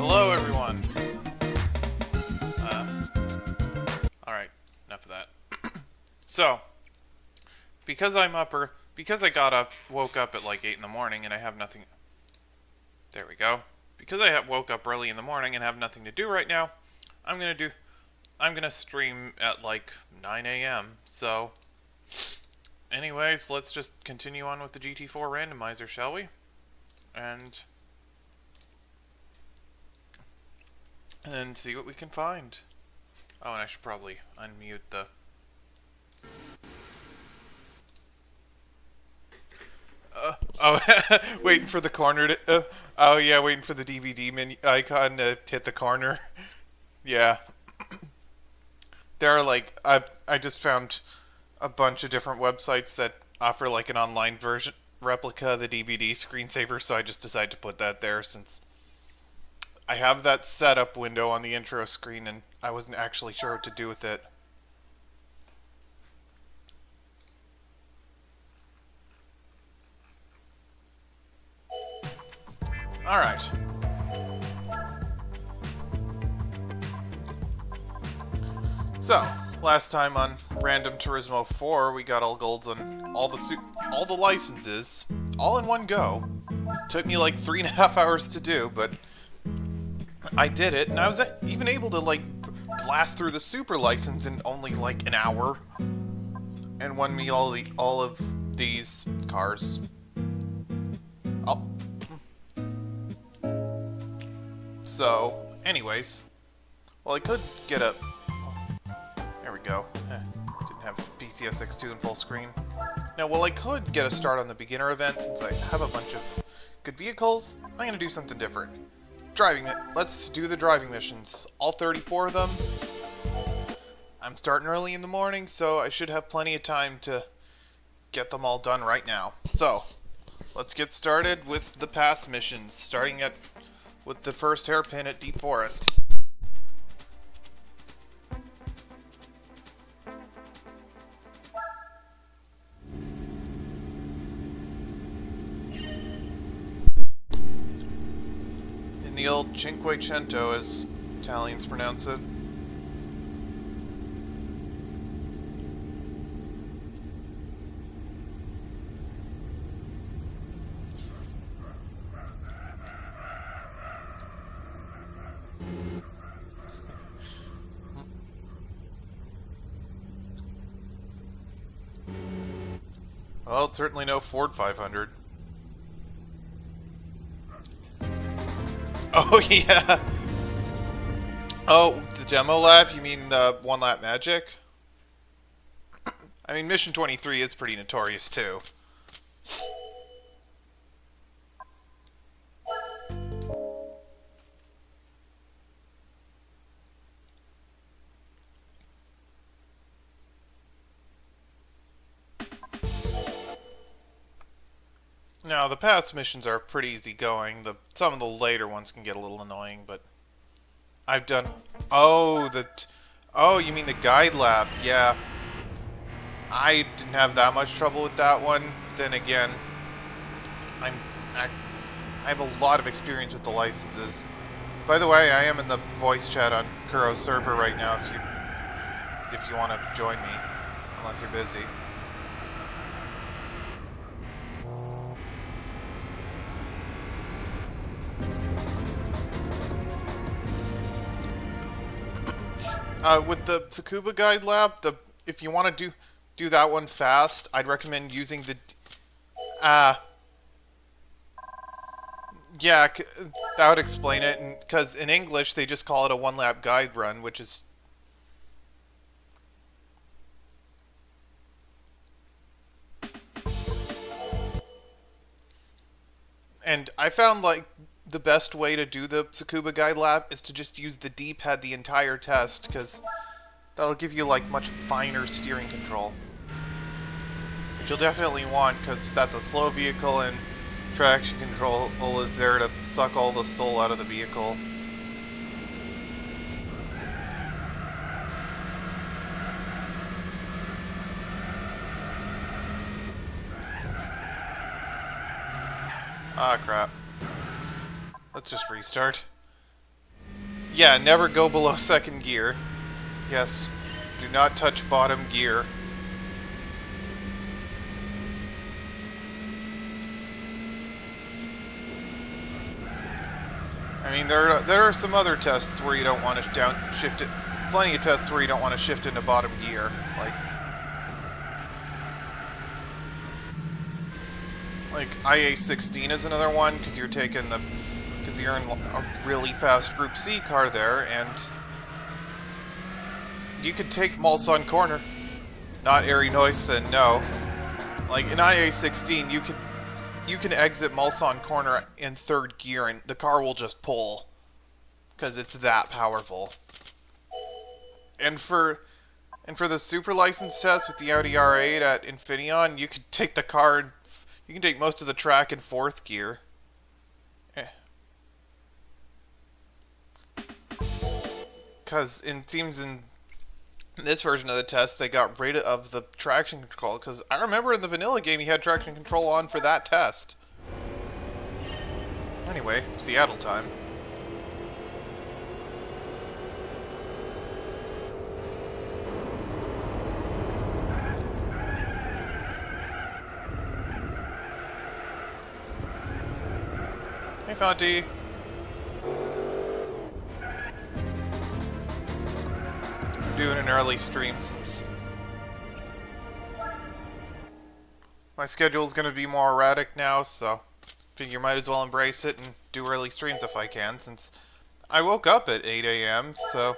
Hello, everyone. Alright, enough of that. So, because I woke up at like 8 in the morning and I have nothing... There we go. Because I woke up early in the morning and have nothing to do right now, I'm gonna stream at like 9 a.m. So, anyways, let's just continue on with the GT4 randomizer, shall we? And then see what we can find. Oh, and I should probably unmute the... oh, waiting for the corner to... oh yeah, waiting for the DVD menu icon to hit the corner. Yeah. There are like... I just found a bunch of different websites that offer like an online version replica of the DVD screensaver, so I just decided to put that there since I have that setup window on the intro screen and I wasn't actually sure what to do with it. Alright. So, last time on Random Turismo 4, we got all golds on all the licenses, all in one go. Took me like 3.5 hours to do, but I did it, and I was even able to like blast through the super license in only like an hour, and won me all of these cars. Oh. So, anyways, well, I could get a... There we go. Didn't have PCSX2 in full screen. Now, while I could get a start on the beginner event since I have a bunch of good vehicles, I'm going to do something different. Let's do the driving missions. All 34 of them. I'm starting early in the morning, so I should have plenty of time to get them all done right now. So, let's get started with the pass missions, starting with the first hairpin at Deep Forest. In the old Cinquecento, as Italians pronounce it. Well, it's certainly no Ford 500. Oh, yeah. Oh, the demo lap? You mean One Lap Magic? I mean, Mission 23 is pretty notorious, too. Now, the past missions are pretty easy going. Some of the later ones can get a little annoying, but I've done... Oh, you mean the guide lab? Yeah. I didn't have that much trouble with that one. Then again, I have a lot of experience with the licenses. By the way, I am in the voice chat on Kuro's server right now if you want to join me, unless you're busy. With the Tsukuba Guide Lab, if you want to do that one fast, I'd recommend using the... yeah, that would explain it, because in English they just call it a one-lap guide run, which is... And I found, like, the best way to do the Tsukuba Guide Lab is to just use the D-pad the entire test, because that'll give you, like, much finer steering control. Which you'll definitely want, because that's a slow vehicle, and traction control is there to suck all the soul out of the vehicle. Ah, crap. Let's just restart. Yeah, never go below second gear. Yes, do not touch bottom gear. I mean, there are some other tests where you don't want to downshift it. Plenty of tests where you don't want to shift into bottom gear, like IA-16 is another one, because you're in a really fast Group C car there, and you could take Mulsanne Corner. Not Airy Noisthen, no. Like, in IA-16, you can exit Mulsanne Corner in third gear, and the car will just pull. Because it's that powerful. And for the super license test with the Audi R8 at Infineon, you could take the car... You can take most of the track in fourth gear. Because it seems in this version of the test, they got rid of the traction control. Because I remember in the vanilla game, you had traction control on for that test. Anyway, Seattle time. Hey, Fonty. I'm doing an early stream since my schedule is going to be more erratic now, so figure might as well embrace it and do early streams if I can, since I woke up at 8 a.m., so...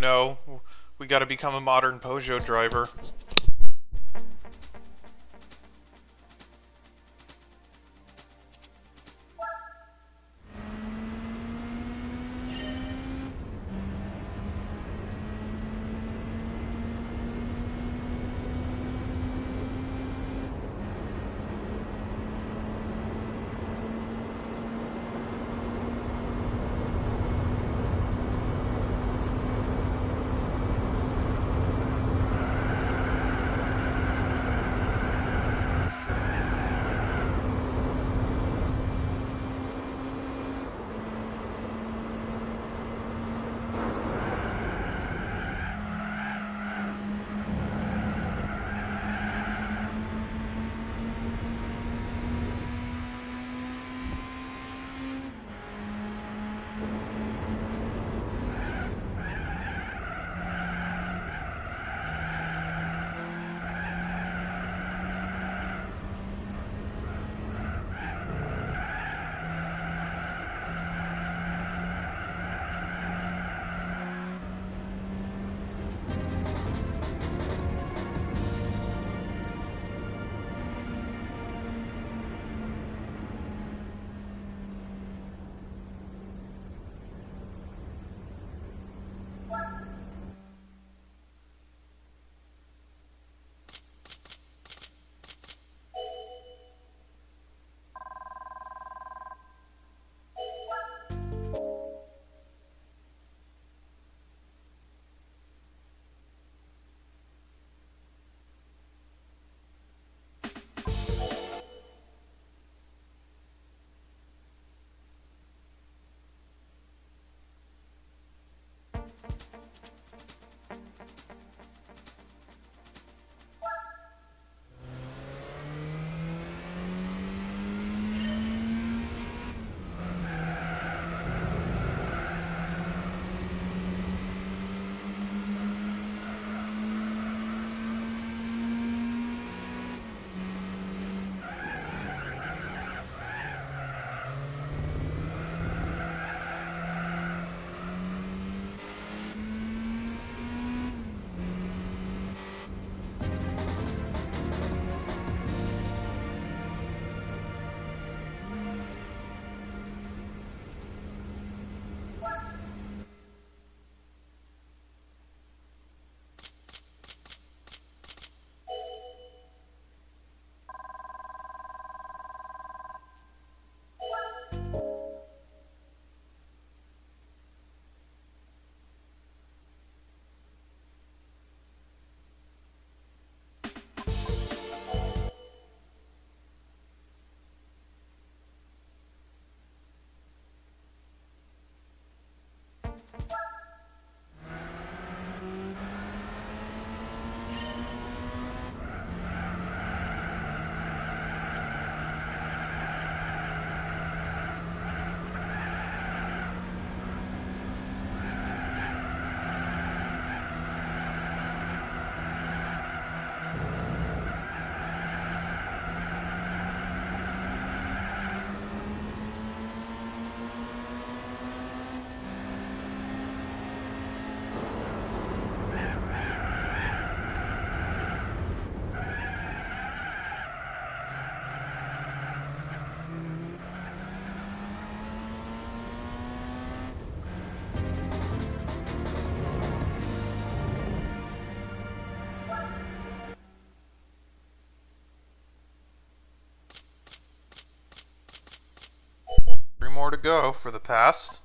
no. We gotta become a modern Peugeot driver. Three more to go for the pass.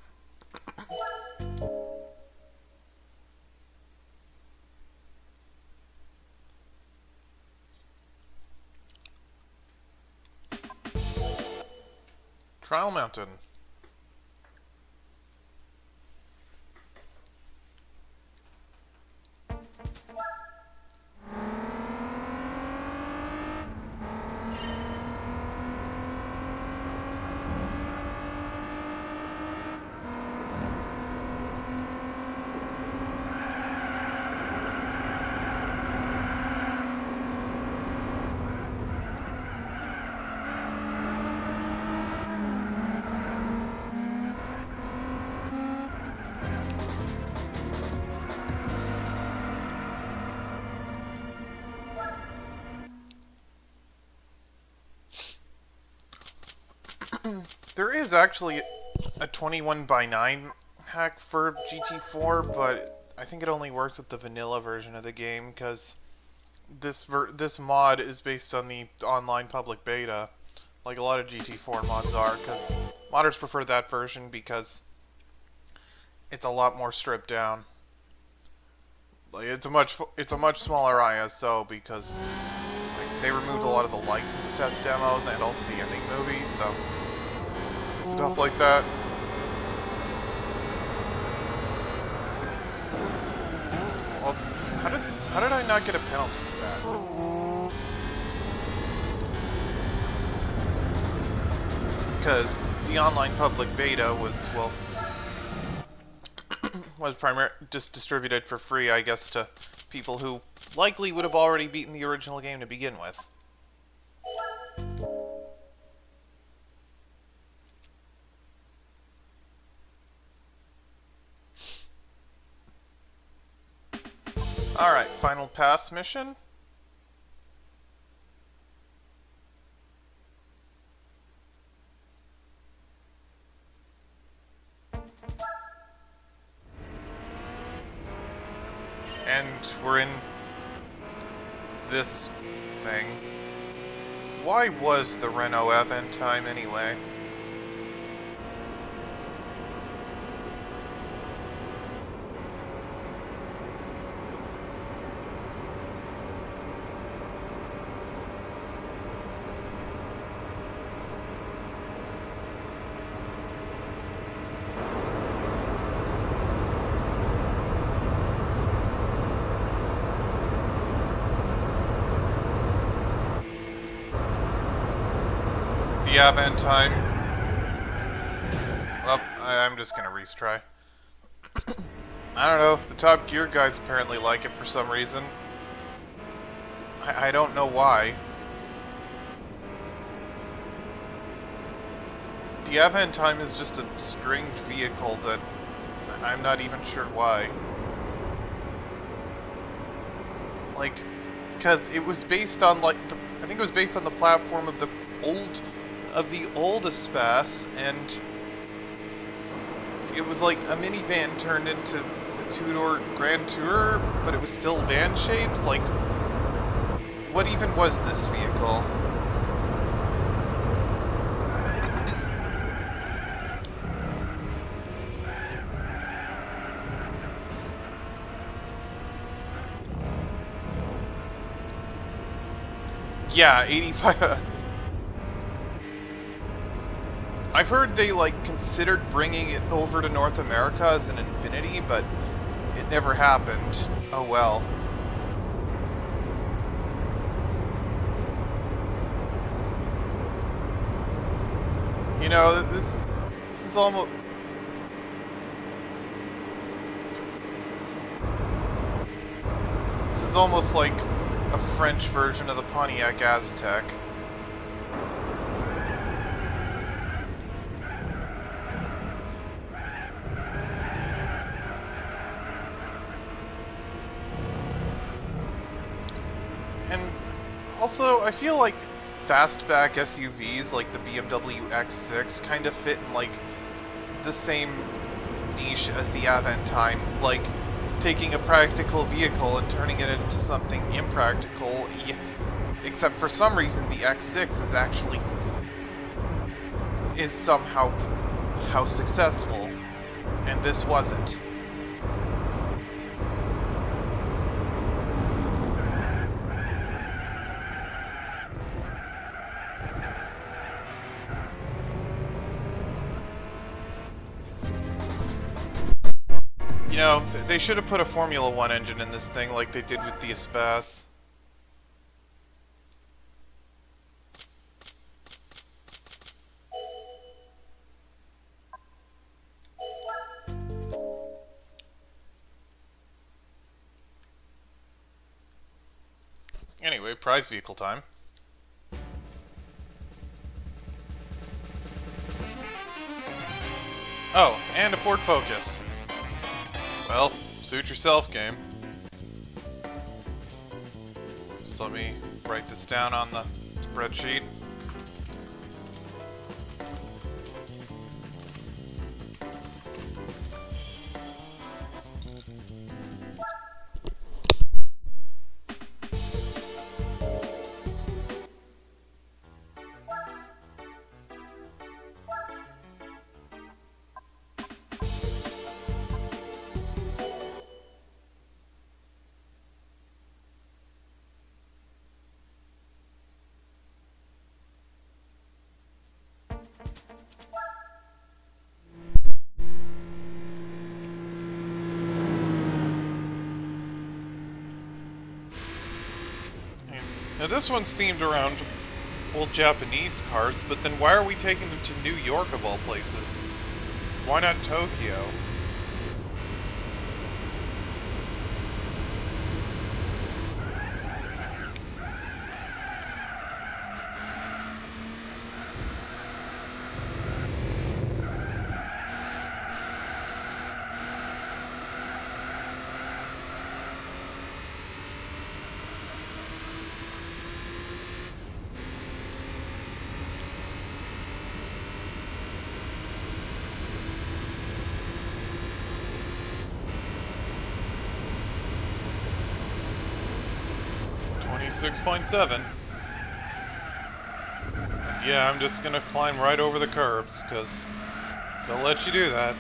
Trial Mountain. There is actually a 21 by 9 hack for GT4, but I think it only works with the vanilla version of the game because this mod is based on the online public beta, like a lot of GT4 mods are. Because modders prefer that version because it's a lot more stripped down. Like it's a much smaller ISO because like, they removed a lot of the license test demos and also the ending movie, so stuff like that. Well, how did I not get a penalty for that? Because the online public beta was, well, was just distributed for free, I guess, to people who likely would have already beaten the original game to begin with. Alright, final pass mission. And we're in this thing. Why was the Renault Aventime anyway? The Aventime. Well, I'm just gonna retry. I don't know, the Top Gear guys apparently like it for some reason. I don't know why. The Aventime is just a stringed vehicle that I'm not even sure why. Like, because it was based on, like, I think it was based on the platform of the old Espace, and it was like a minivan turned into a two-door Grand Tourer, but it was still van-shaped. Like, what even was this vehicle? Yeah, 85... I've heard they, like, considered bringing it over to North America as an Infinity, but it never happened. Oh well. You know, this is almost... This is almost like a French version of the Pontiac Aztec. And also, I feel like fastback SUVs like the BMW X6 kind of fit in like the same niche as the Aventime, like taking a practical vehicle and turning it into something impractical, except for some reason the X6 is actually somehow how successful, and this wasn't. You know, they should have put a Formula 1 engine in this thing like they did with the Espace. Anyway, prize vehicle time. Oh, and a Ford Focus. Well, suit yourself, game. Just let me write this down on the spreadsheet. Now this one's themed around old Japanese cars, but then why are we taking them to New York of all places? Why not Tokyo? .7. Yeah, I'm just gonna climb right over the curbs, because they'll let you do that.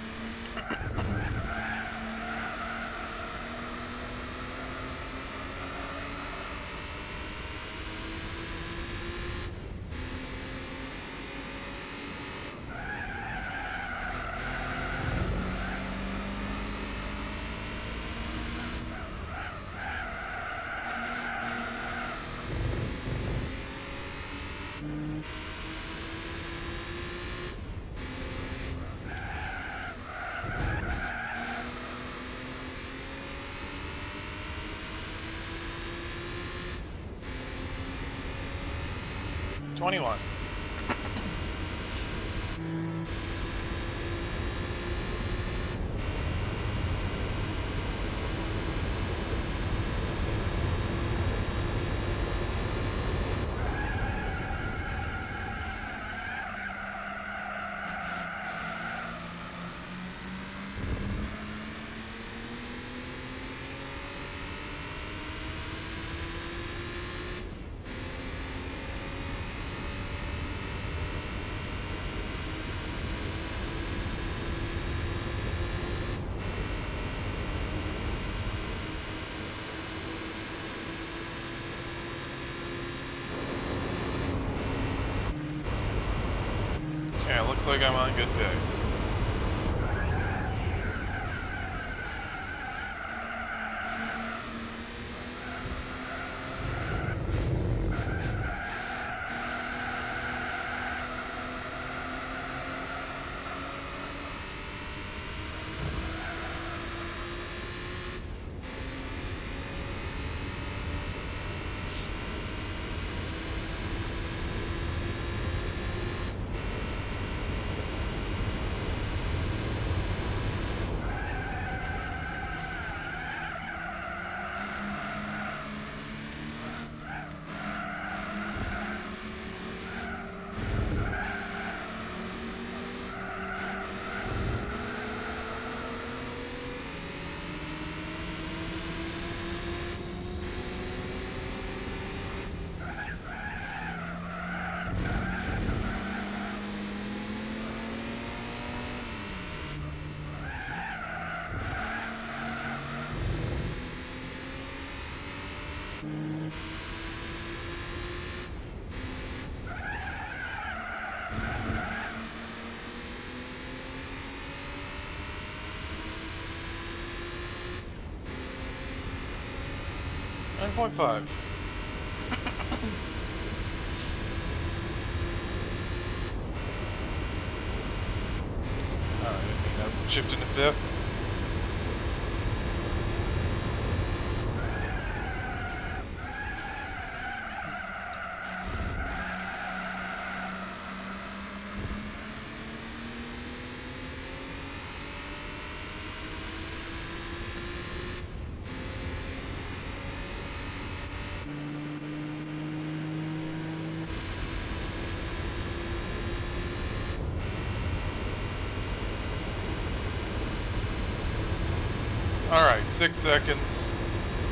.21. Okay, looks like I'm on good pace. .5. Alright, shift into 5th. Alright, 6 seconds.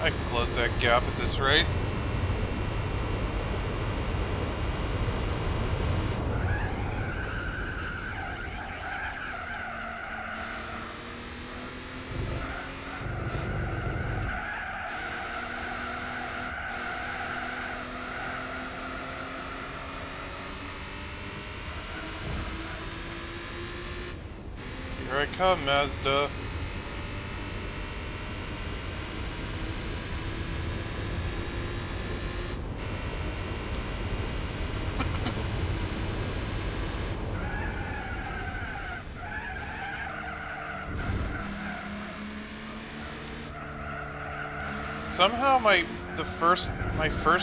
I can close that gap at this rate. Here I come, Mazda. Somehow my first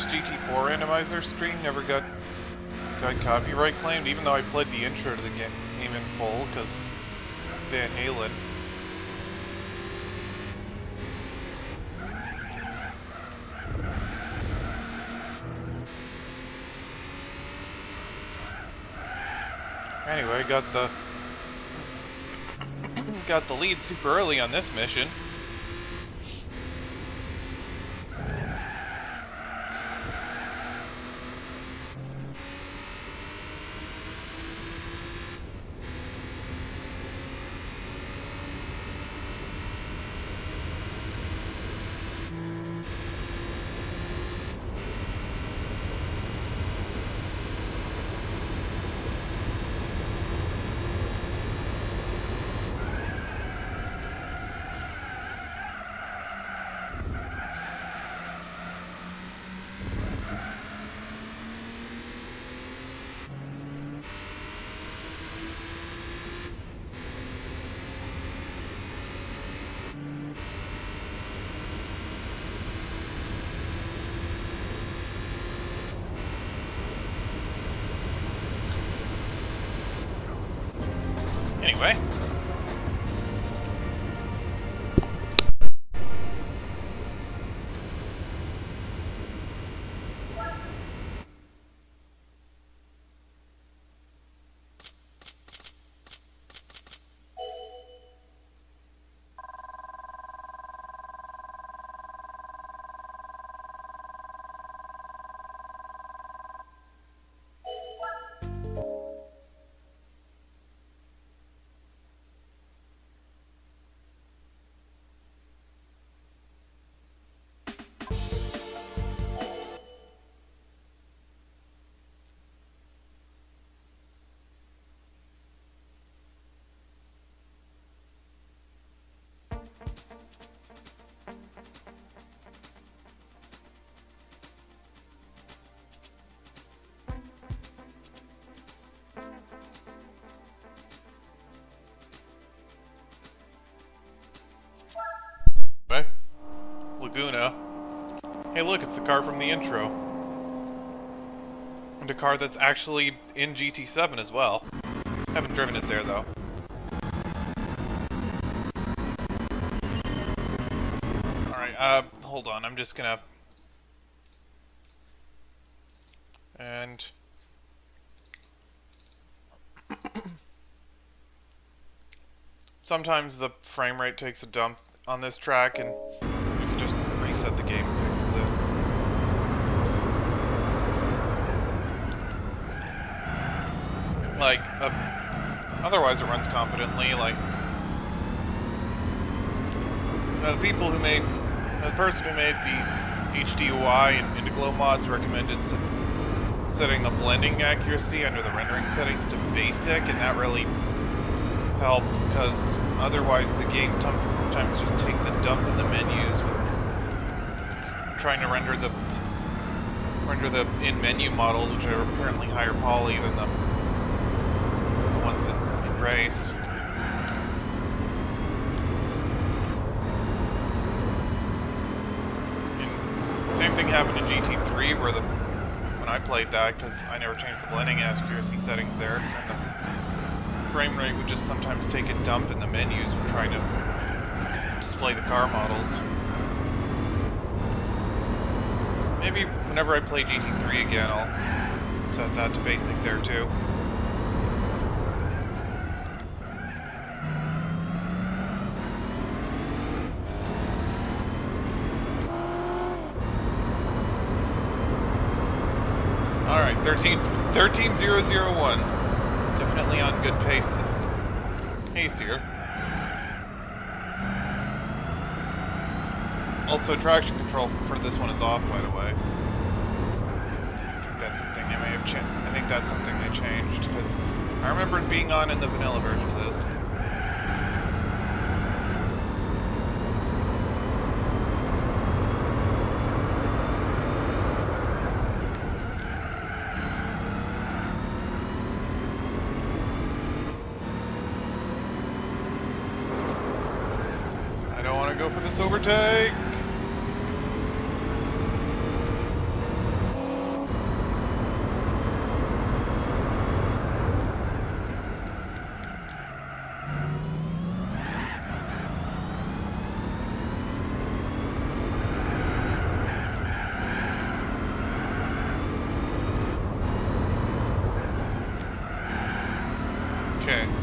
GT4 randomizer stream never got copyright claimed, even though I played the intro to the game in full, because Van Halen. Anyway, got the lead super early on this mission. Anyway. Laguna. Hey look, it's the car from the intro. And a car that's actually in GT7 as well. Haven't driven it there though. Alright, hold on, I'm just gonna... And... Sometimes the frame rate takes a dump on this track, and if you just reset the game, it fixes it. Like, otherwise it runs competently. Like, the person who made the HDUI and Indiglo mods recommended setting the blending accuracy under the rendering settings to basic, and that really helps, because otherwise the game sometimes just takes a dump in the menus with trying to render the in-menu models, which are apparently higher poly than the ones in Race. And same thing happened in GT3 where when I played that, because I never changed the blending accuracy settings there, and the frame rate would just sometimes take a dump in the menus when trying to display the car models. Maybe whenever I play GT3 again, I'll set that to basic there too. Alright, 13001. Definitely on good pace here. Also, traction control for this one is off, by the way. I think that's something they may have changed. I think that's something they changed, because I remember it being on in the vanilla version of this. Go for this overtake.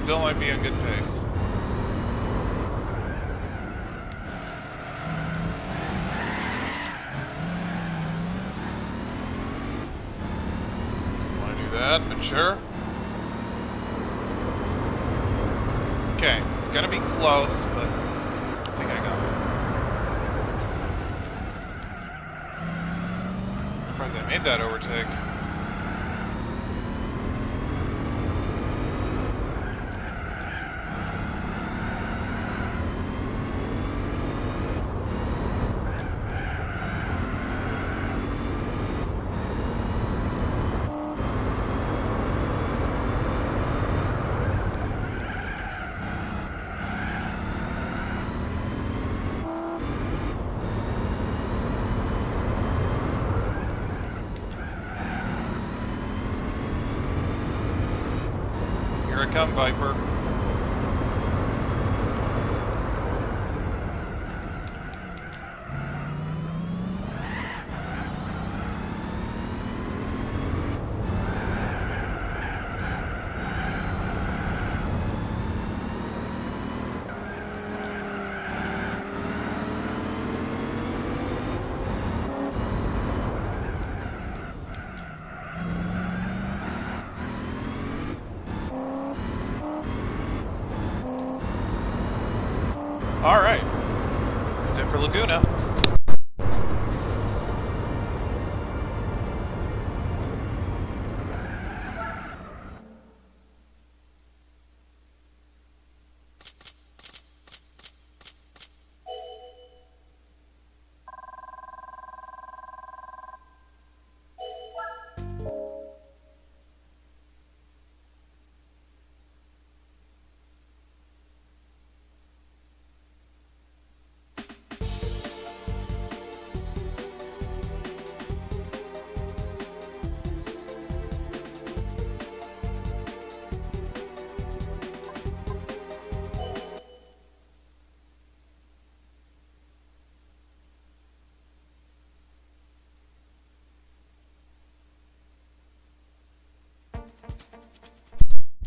Still might be a good pace. Want to do that, but sure. Okay, it's gonna be close, but I think I got it. Surprised I made that overtake. Here I come, Viper. Alright. That's it for Laguna.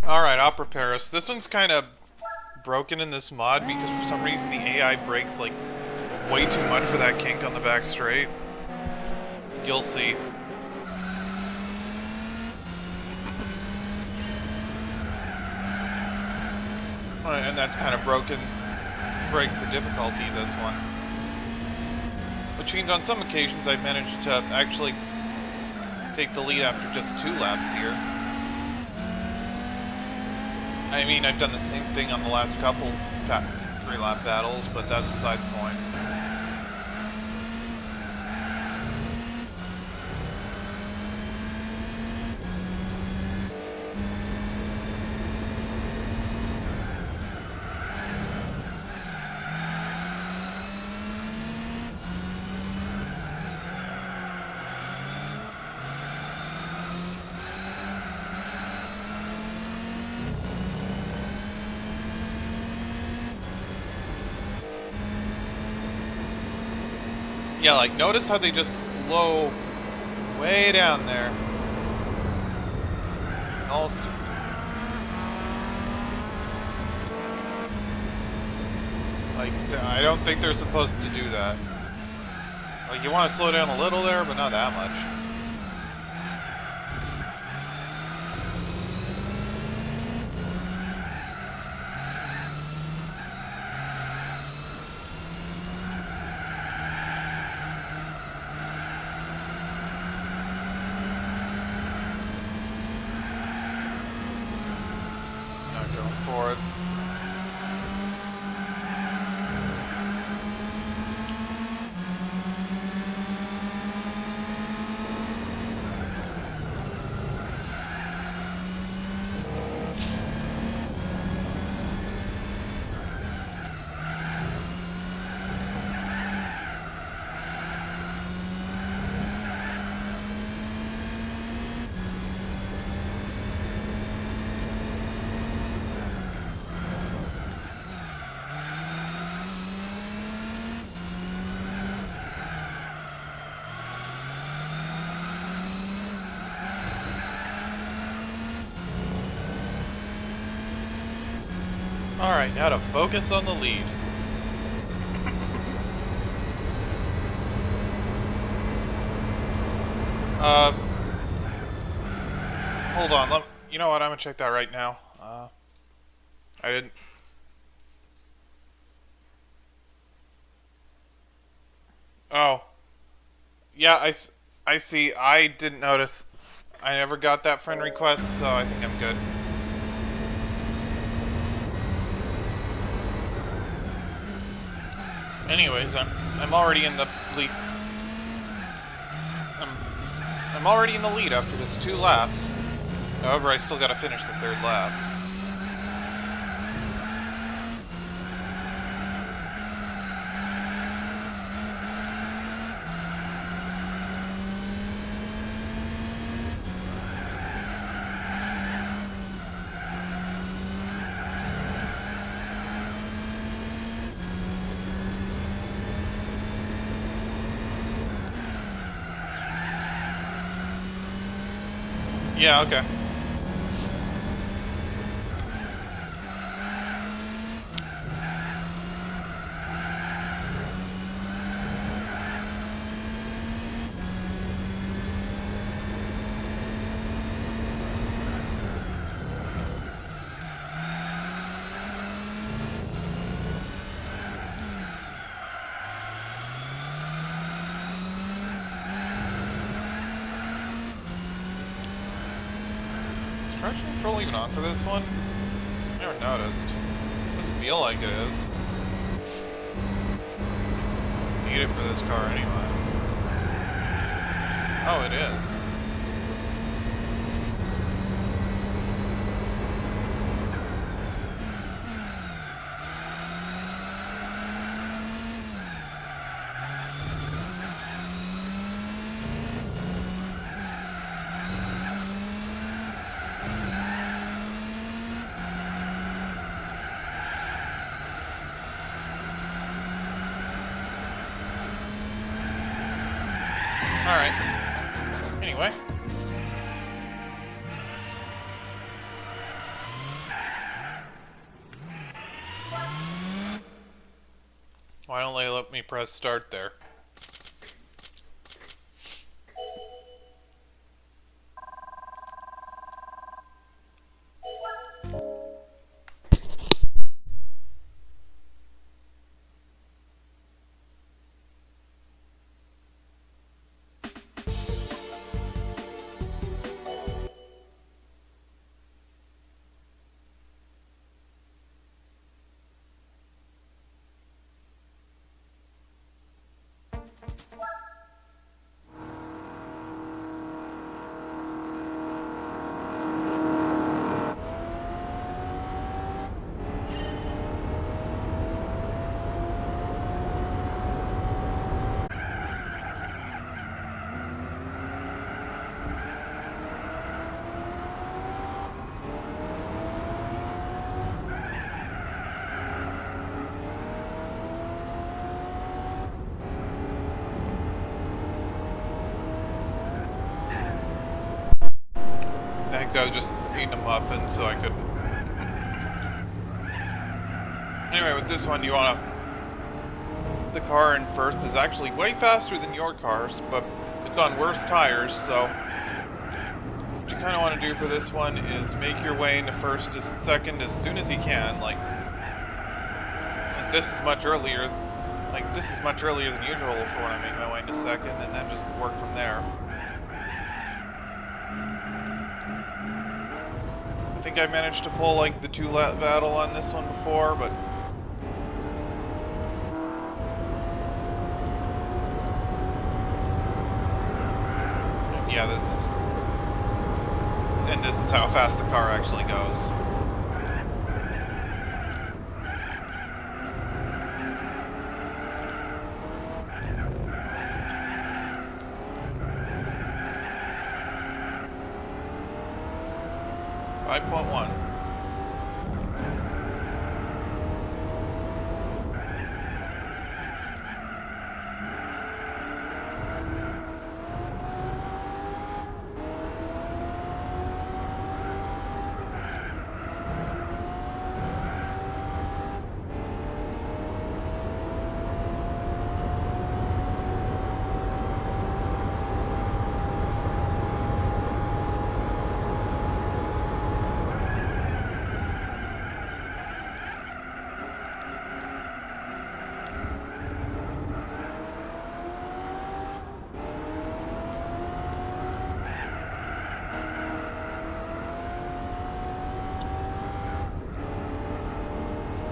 Alright, Opera Paris. This one's kind of broken in this mod because for some reason the AI brakes like way too much for that kink on the back straight. You'll see. Alright, and that's kind of breaks the difficulty of this one. Which means on some occasions I've managed to actually take the lead after just 2 laps here. I mean, I've done the same thing on the last couple 3-lap battles, but that's beside the point. Yeah, like, notice how they just slow way down there. Almost. Like, I don't think they're supposed to do that. Like, you want to slow down a little there, but not that much. For it. Alright, now to focus on the lead. Uh, hold on. You know what? I'm gonna check that right now. I didn't. Oh, yeah. I see. I didn't notice. I never got that friend request, so I think I'm good. Anyways, I'm already in the lead. I'm, I'm already in the lead after just 2 laps. However, I still got to finish the 3rd lap. Yeah, okay. Is traction control even on for this one? I never noticed. Doesn't feel like it is. Need it for this car anyway. Oh, it is. Alright. Anyway. Why don't they let me press start there? Thanks, I was just eating a muffin so I could... Anyway, with this one, you want to... The car in first is actually way faster than your cars, but it's on worse tires, so... What you kind of want to do for this one is make your way into first or second as soon as you can, like this is much earlier. Like, this is much earlier than usual for when I make my way into second, and then just work from there. I think I managed to pull, like, the 2-lap battle on this one before, but... Yeah, this is... And this is how fast the car actually goes. .1.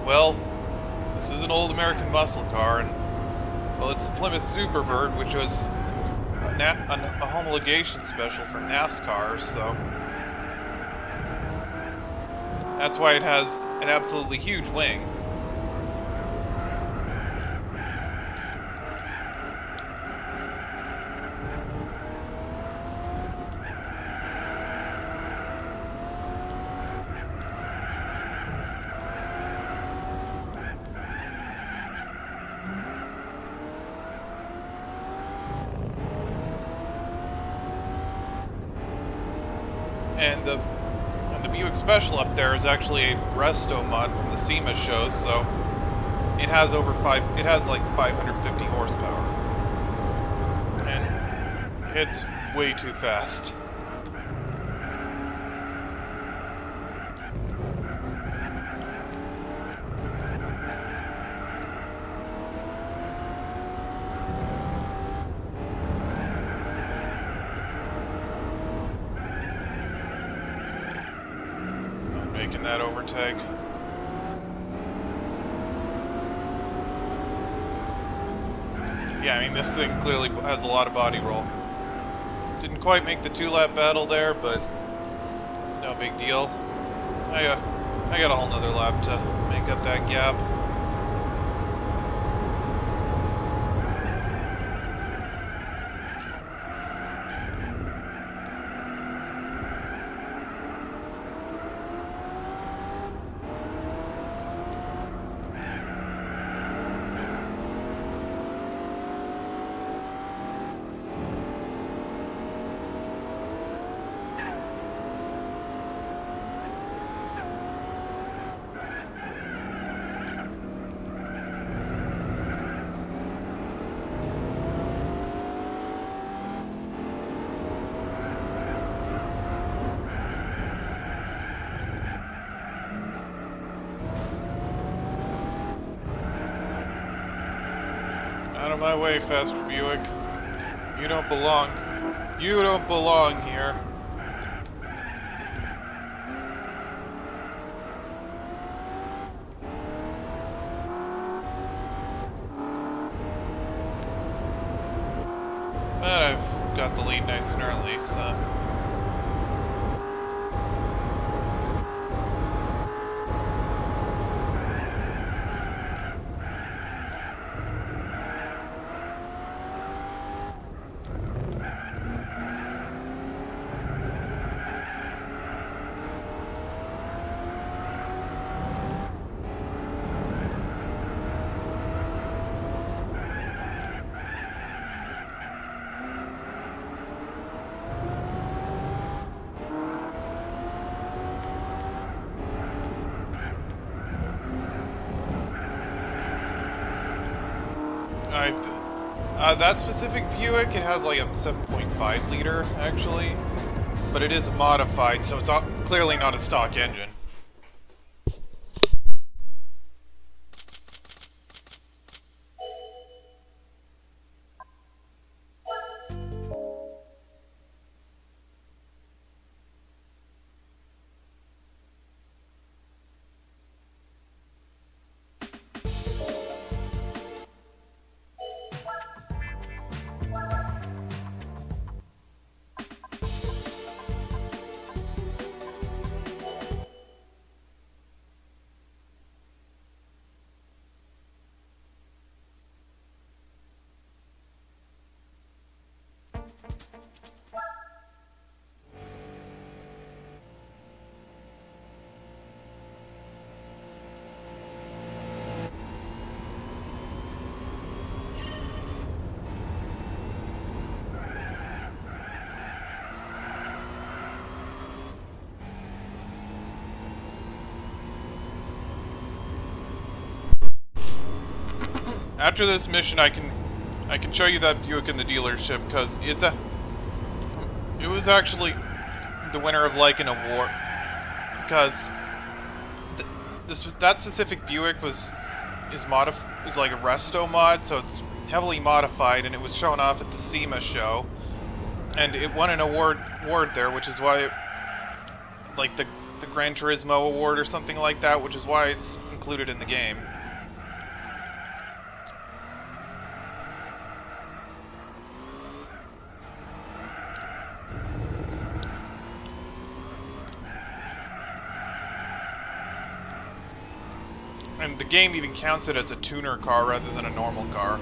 Well, this is an old American muscle car, and well, it's the Plymouth Superbird, which was a homologation special for NASCAR, so that's why it has an absolutely huge wing. And the Buick Special up there is actually a resto mod from the SEMA shows, so it has like 550 horsepower. And it's way too fast. Making that overtake. Yeah, I mean, this thing clearly has a lot of body roll. Didn't quite make the 2-lap battle there, but it's no big deal. I got a whole nother lap to make up that gap. Out of my way, faster Buick. You don't belong. You don't belong here. But I've got the lead nice and early, so... that specific Buick, it has like a 7.5 liter, actually. But it is modified, so it's clearly not a stock engine. After this mission, I can show you that Buick in the dealership because it was actually the winner of like an award because that specific Buick is like a resto mod, so it's heavily modified, and it was shown off at the SEMA show, and it won an award there, which is why like the Gran Turismo award or something like that, which is why it's included in the game. And the game even counts it as a tuner car rather than a normal car.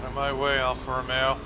Out of my way, Alfa Romeo.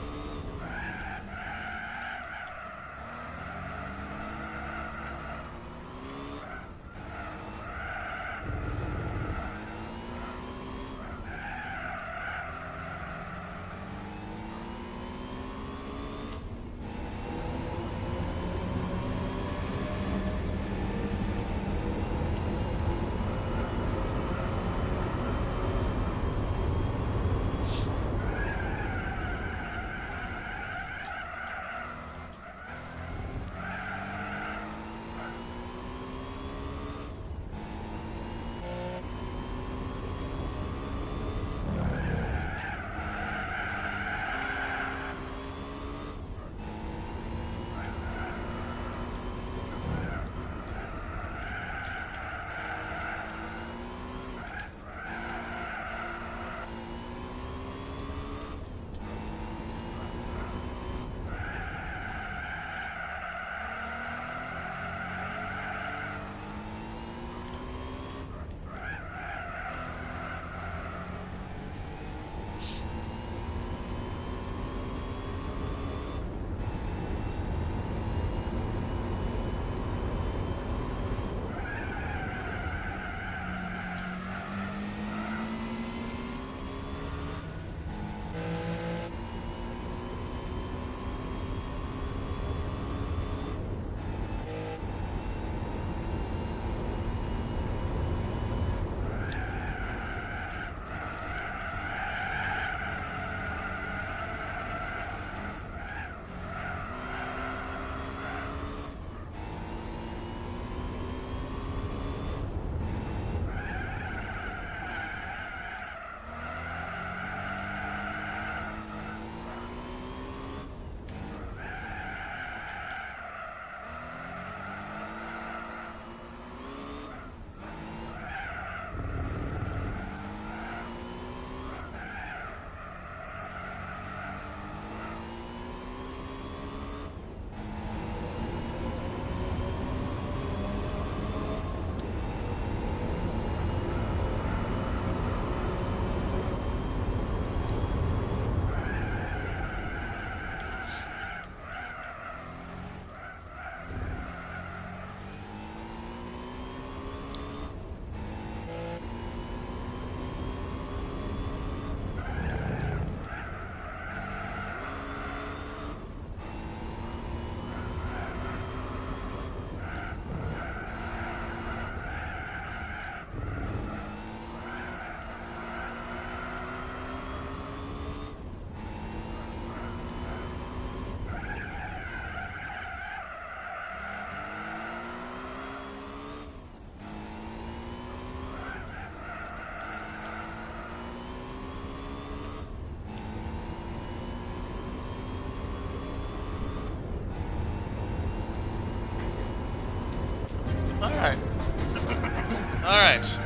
Alright.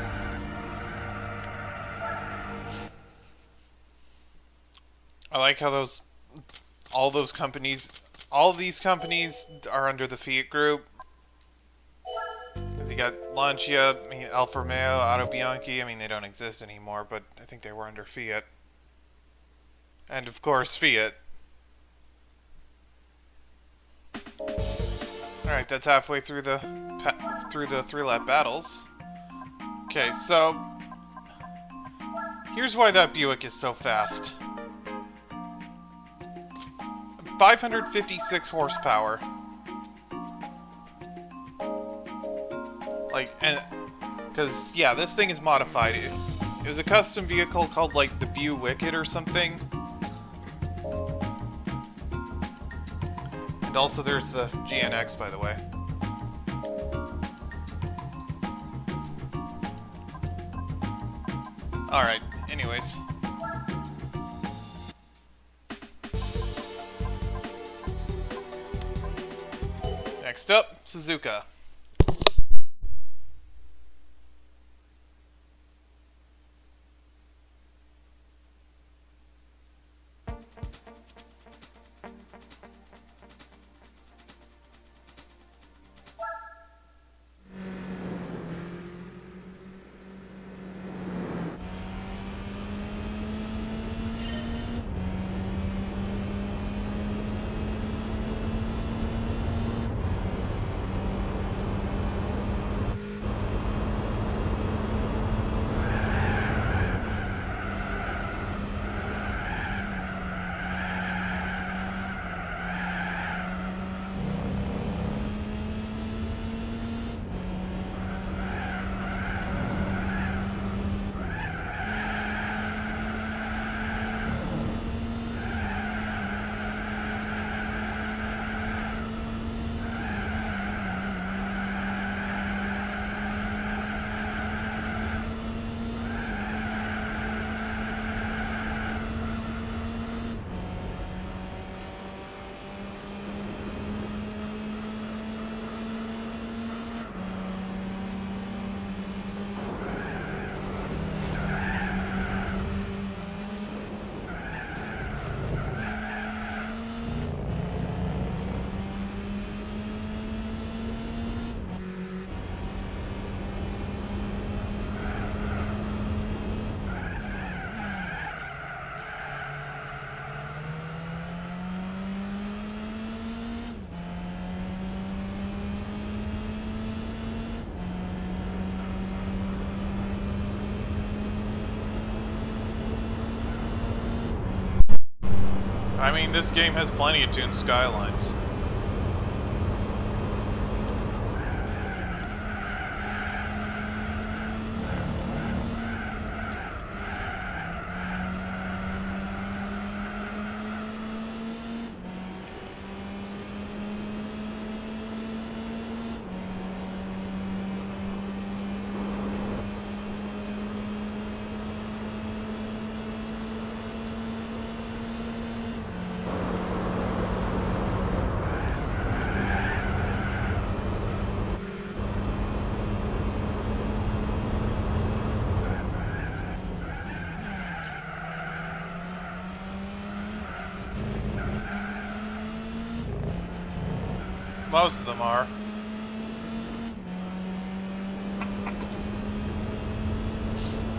I like how all these companies are under the Fiat Group. You got Lancia, Alfa Romeo, Auto Bianchi. I mean, they don't exist anymore, but I think they were under Fiat. And of course, Fiat. Alright, that's halfway through the 3-lap battles. Okay, so here's why that Buick is so fast. 556 horsepower. Like, and because yeah, this thing is modified. It was a custom vehicle called like the Buick or something. And also there's the GNX, by the way. Alright, anyways. Next up, Suzuka. I mean, this game has plenty of tuned skylines. Most of them are.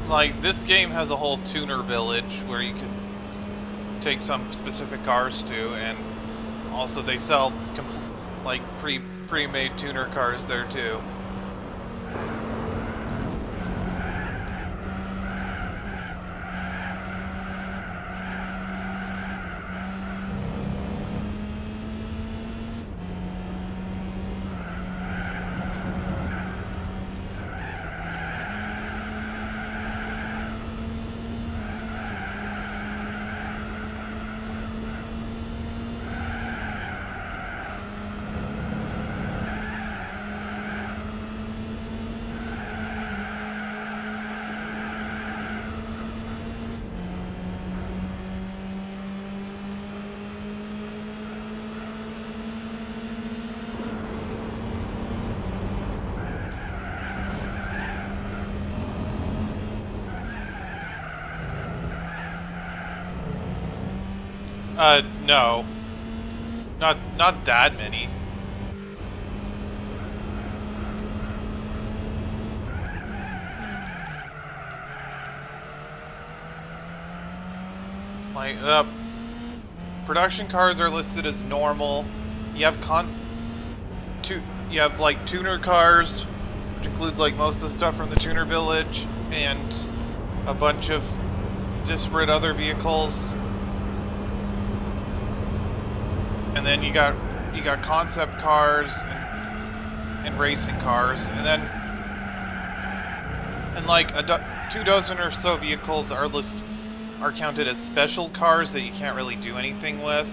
Like, this game has a whole tuner village where you can take some specific cars to, and also they sell like pre-made tuner cars there too. No. Not that many. Like, production cars are listed as normal. You have you have like tuner cars, which includes like most of the stuff from the tuner village, and a bunch of disparate other vehicles. And then you got concept cars and racing cars, and then like 2 dozen or so vehicles are counted as special cars that you can't really do anything with,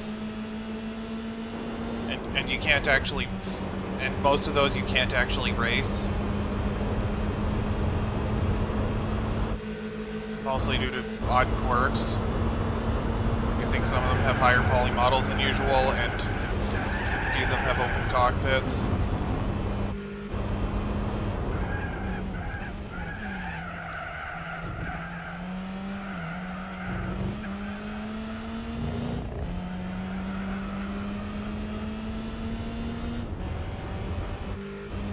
and you can't actually, and most of those you can't actually race, mostly due to odd quirks. I think some of them have higher poly models than usual, and a few of them have open cockpits.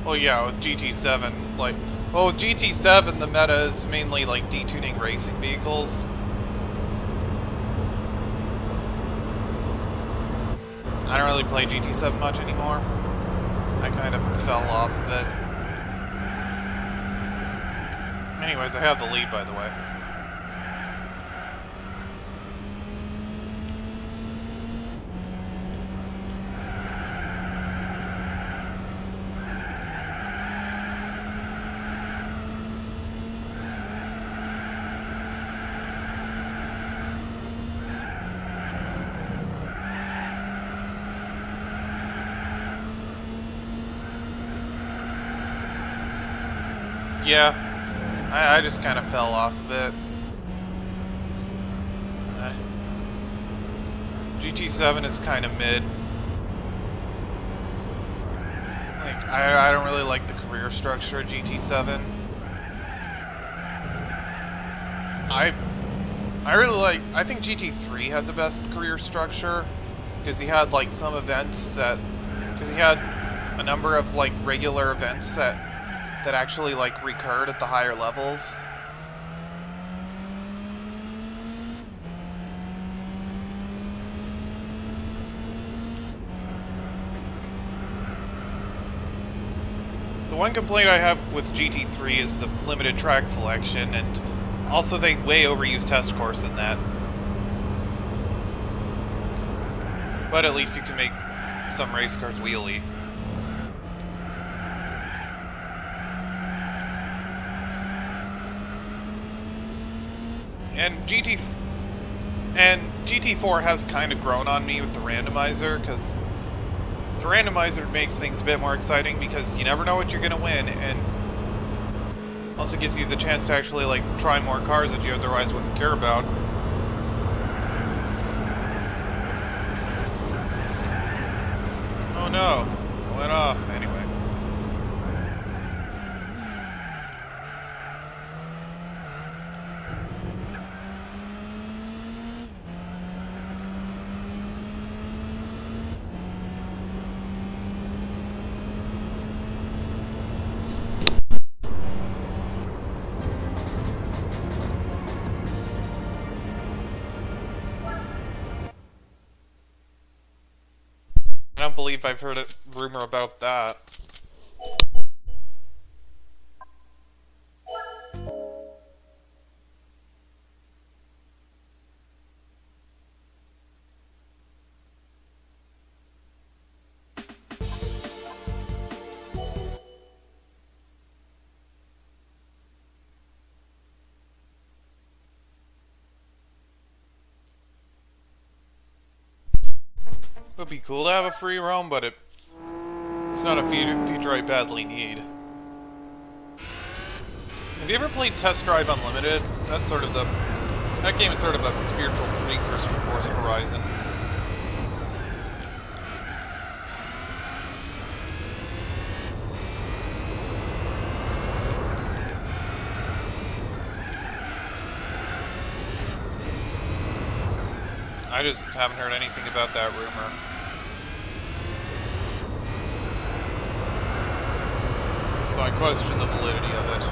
Well, yeah, with GT7, with GT7, the meta is mainly, like, detuning racing vehicles. I don't really play GT7 much anymore. I kind of fell off of it. Anyways, I have the lead, by the way. Yeah, I just kind of fell off of it. GT7 is kind of mid. Like, I don't really like the career structure of GT7. I think GT3 had the best career structure, because he had, like, some events because he had a number of, like, regular events that actually, like, recurred at the higher levels. The one complaint I have with GT3 is the limited track selection, and also they way overuse test course in that. But at least you can make some race cars wheelie. And GT4 has kind of grown on me with the randomizer, because the randomizer makes things a bit more exciting, because you never know what you're going to win, and also gives you the chance to actually, like, try more cars that you otherwise wouldn't care about. Oh no, I went off. Anyway. I don't believe I've heard a rumor about that. It would be cool to have a free roam, but it's not a feature I badly need. Have you ever played Test Drive Unlimited? That game is sort of a spiritual precursor to Forza Horizon. I just haven't heard anything about that rumor. So I question the validity of it.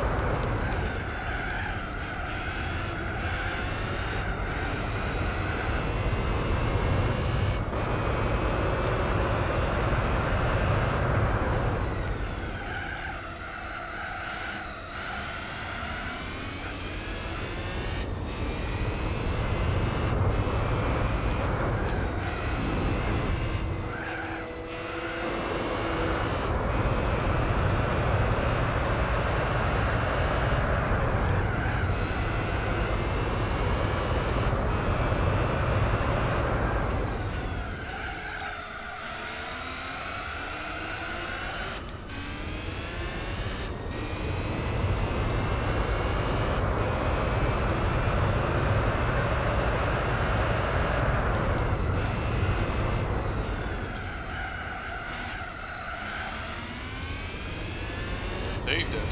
Saved it.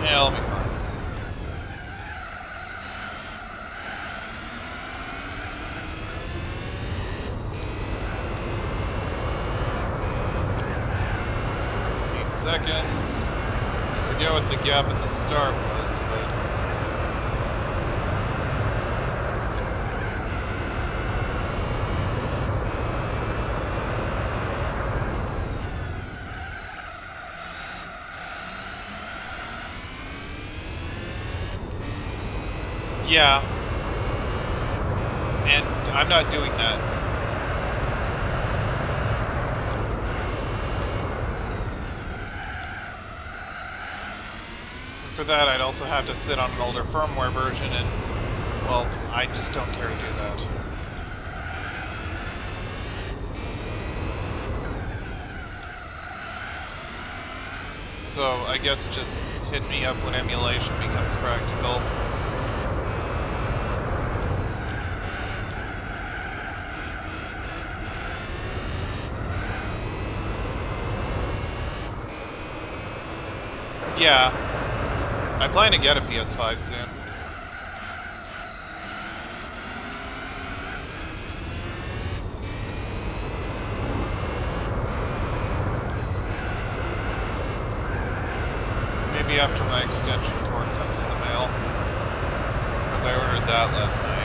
Yeah, I'll be fine. Seconds. I forget what the gap at the start was, but yeah. And I'm not doing that. For that, I'd also have to sit on an older firmware version, and, well, I just don't care to do that. So, I guess just hit me up when emulation becomes practical. Yeah. I plan to get a PS5 soon. Maybe after my extension cord comes in the mail. Because I ordered that last night.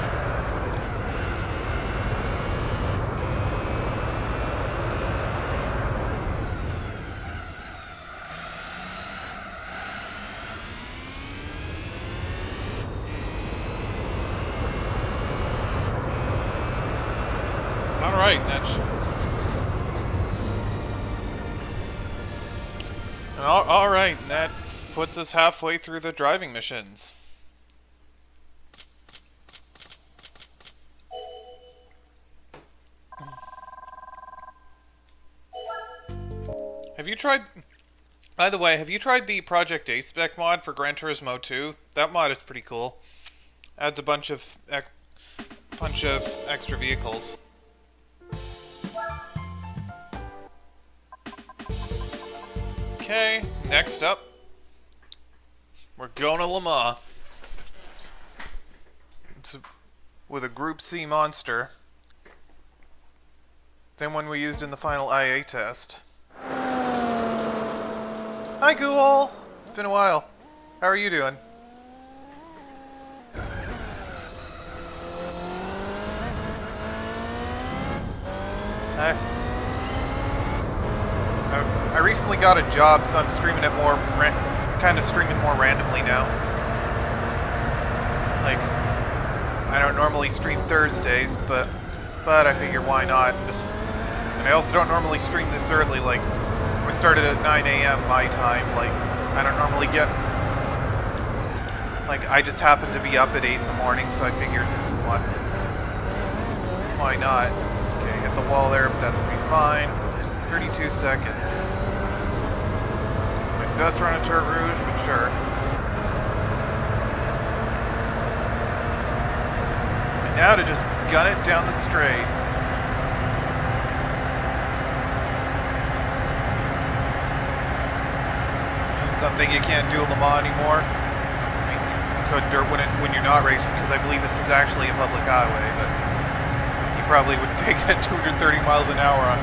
Alright, Alright, that puts us halfway through the driving missions. Have you tried... By the way, have you tried the Project A-Spec mod for Gran Turismo 2? That mod is pretty cool. Adds a bunch of extra vehicles. Okay, next up, we're going to Le Mans. With a Group C monster. Same one we used in the final IA test. Hi, Ghoul! It's been a while. How are you doing? I recently got a job, so I'm streaming it more, kind of streaming more randomly now. Like, I don't normally stream Thursdays, but I figure why not? And I also don't normally stream this early. Like, we started at 9 a.m. my time. Like, I don't normally get. Like, I just happened to be up at 8 in the morning, so I figured, what? Why not? hit the wall there, but that's gonna be fine. 32 seconds. My best run at Turret Rouge, but sure. And now to just gun it down the straight. This is something you can't do at Le Mans anymore. I mean, you could when you're not racing, because I believe this is actually a public highway, but you probably would take it at 230 miles an hour on.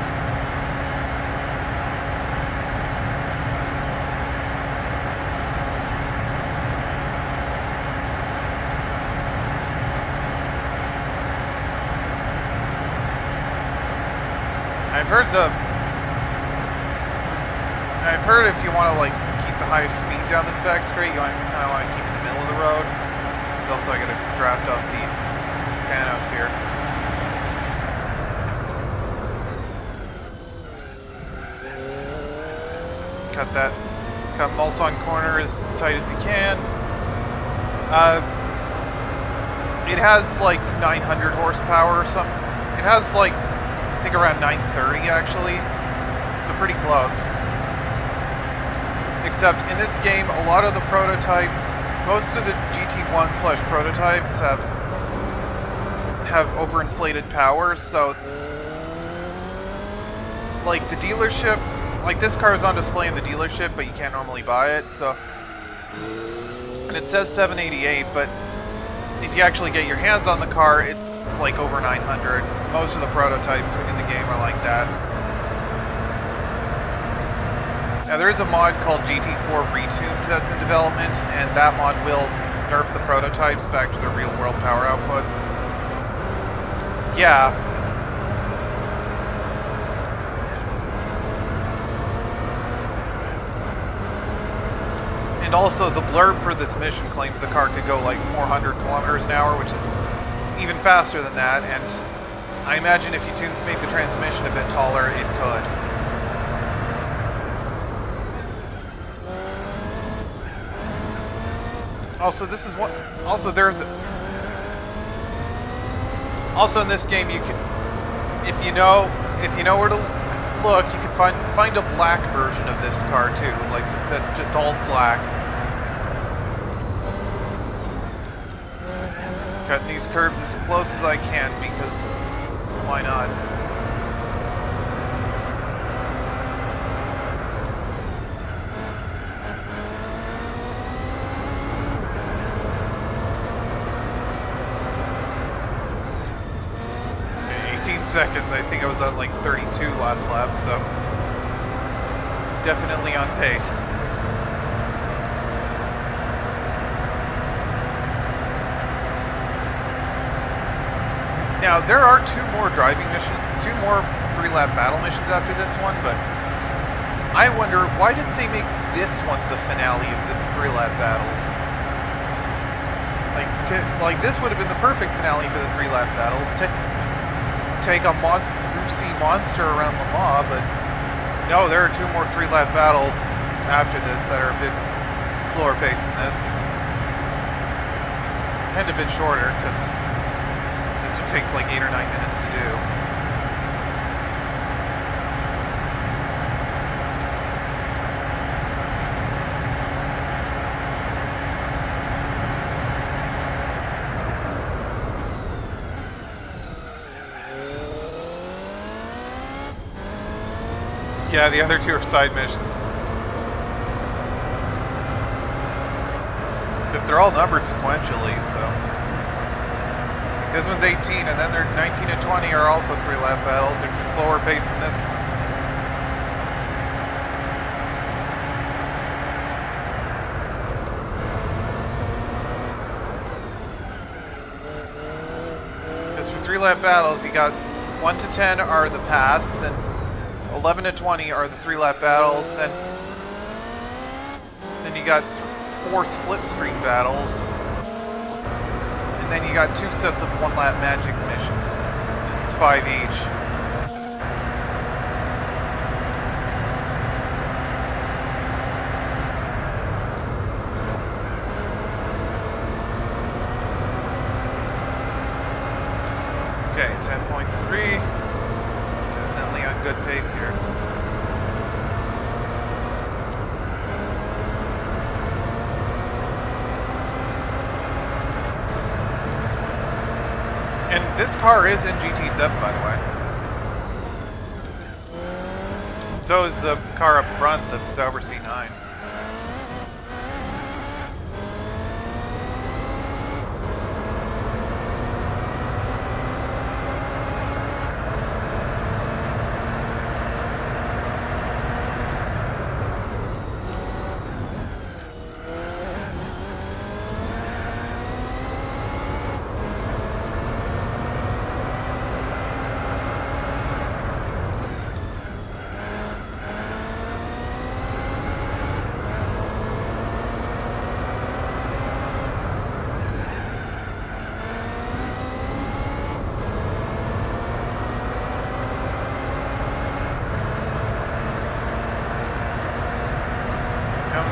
I've heard if you want to like keep the highest speed down this back straight, you kind of want to keep in the middle of the road. But also, I got to draft off the panos here. Cut mults on corner as tight as you can. It has like 900 horsepower or something. It has like, I think around 930 actually. So pretty close. Except in this game, a lot of the most of the GT1 / prototypes have overinflated power, so like the dealership, like this car is on display in the dealership, but you can't normally buy it, so, and it says 788, but if you actually get your hands on the car, it's like over 900. Most of the prototypes in the game are like that. Now there is a mod called GT4 Retuned that's in development, and that mod will nerf the prototypes back to their real world power outputs. Yeah. And also the blurb for this mission claims the car could go like 400 kilometers an hour, which is even faster than that, and I imagine if you made the transmission a bit taller, it could. Also, this is what. Also, also in this game, you can, if you know where to look, you can find a black version of this car too. Like that's just all black. Cutting these curves as close as I can because why not? Seconds. I think I was on like 32 last lap, so definitely on pace. Now there are two more 3-lap battle missions after this one, but I wonder why didn't they make this one the finale of the 3-lap battles? Like this would have been the perfect finale for the 3-lap battles. Take a Brucey monster around Le Mans, but no, there are two more 3-lap battles after this that are a bit slower paced than this. And a bit shorter, because this one takes like 8 or 9 minutes to do. Yeah, the other two are side missions. But they're all numbered sequentially, so. This one's 18, and then they're 19 and 20 are also 3-lap battles. They're just slower paced than this one. Because for 3-lap battles, you got 1 to 10 are the pass, then 11 to 20 are the 3-lap battles, then you got 4 slipstream battles, and then you got 2 sets of 1-lap magic mission. It's 5 each. Okay, 10.3. pace here. And this car is in GT7, by the way. So is the car up front, the Sauber C9.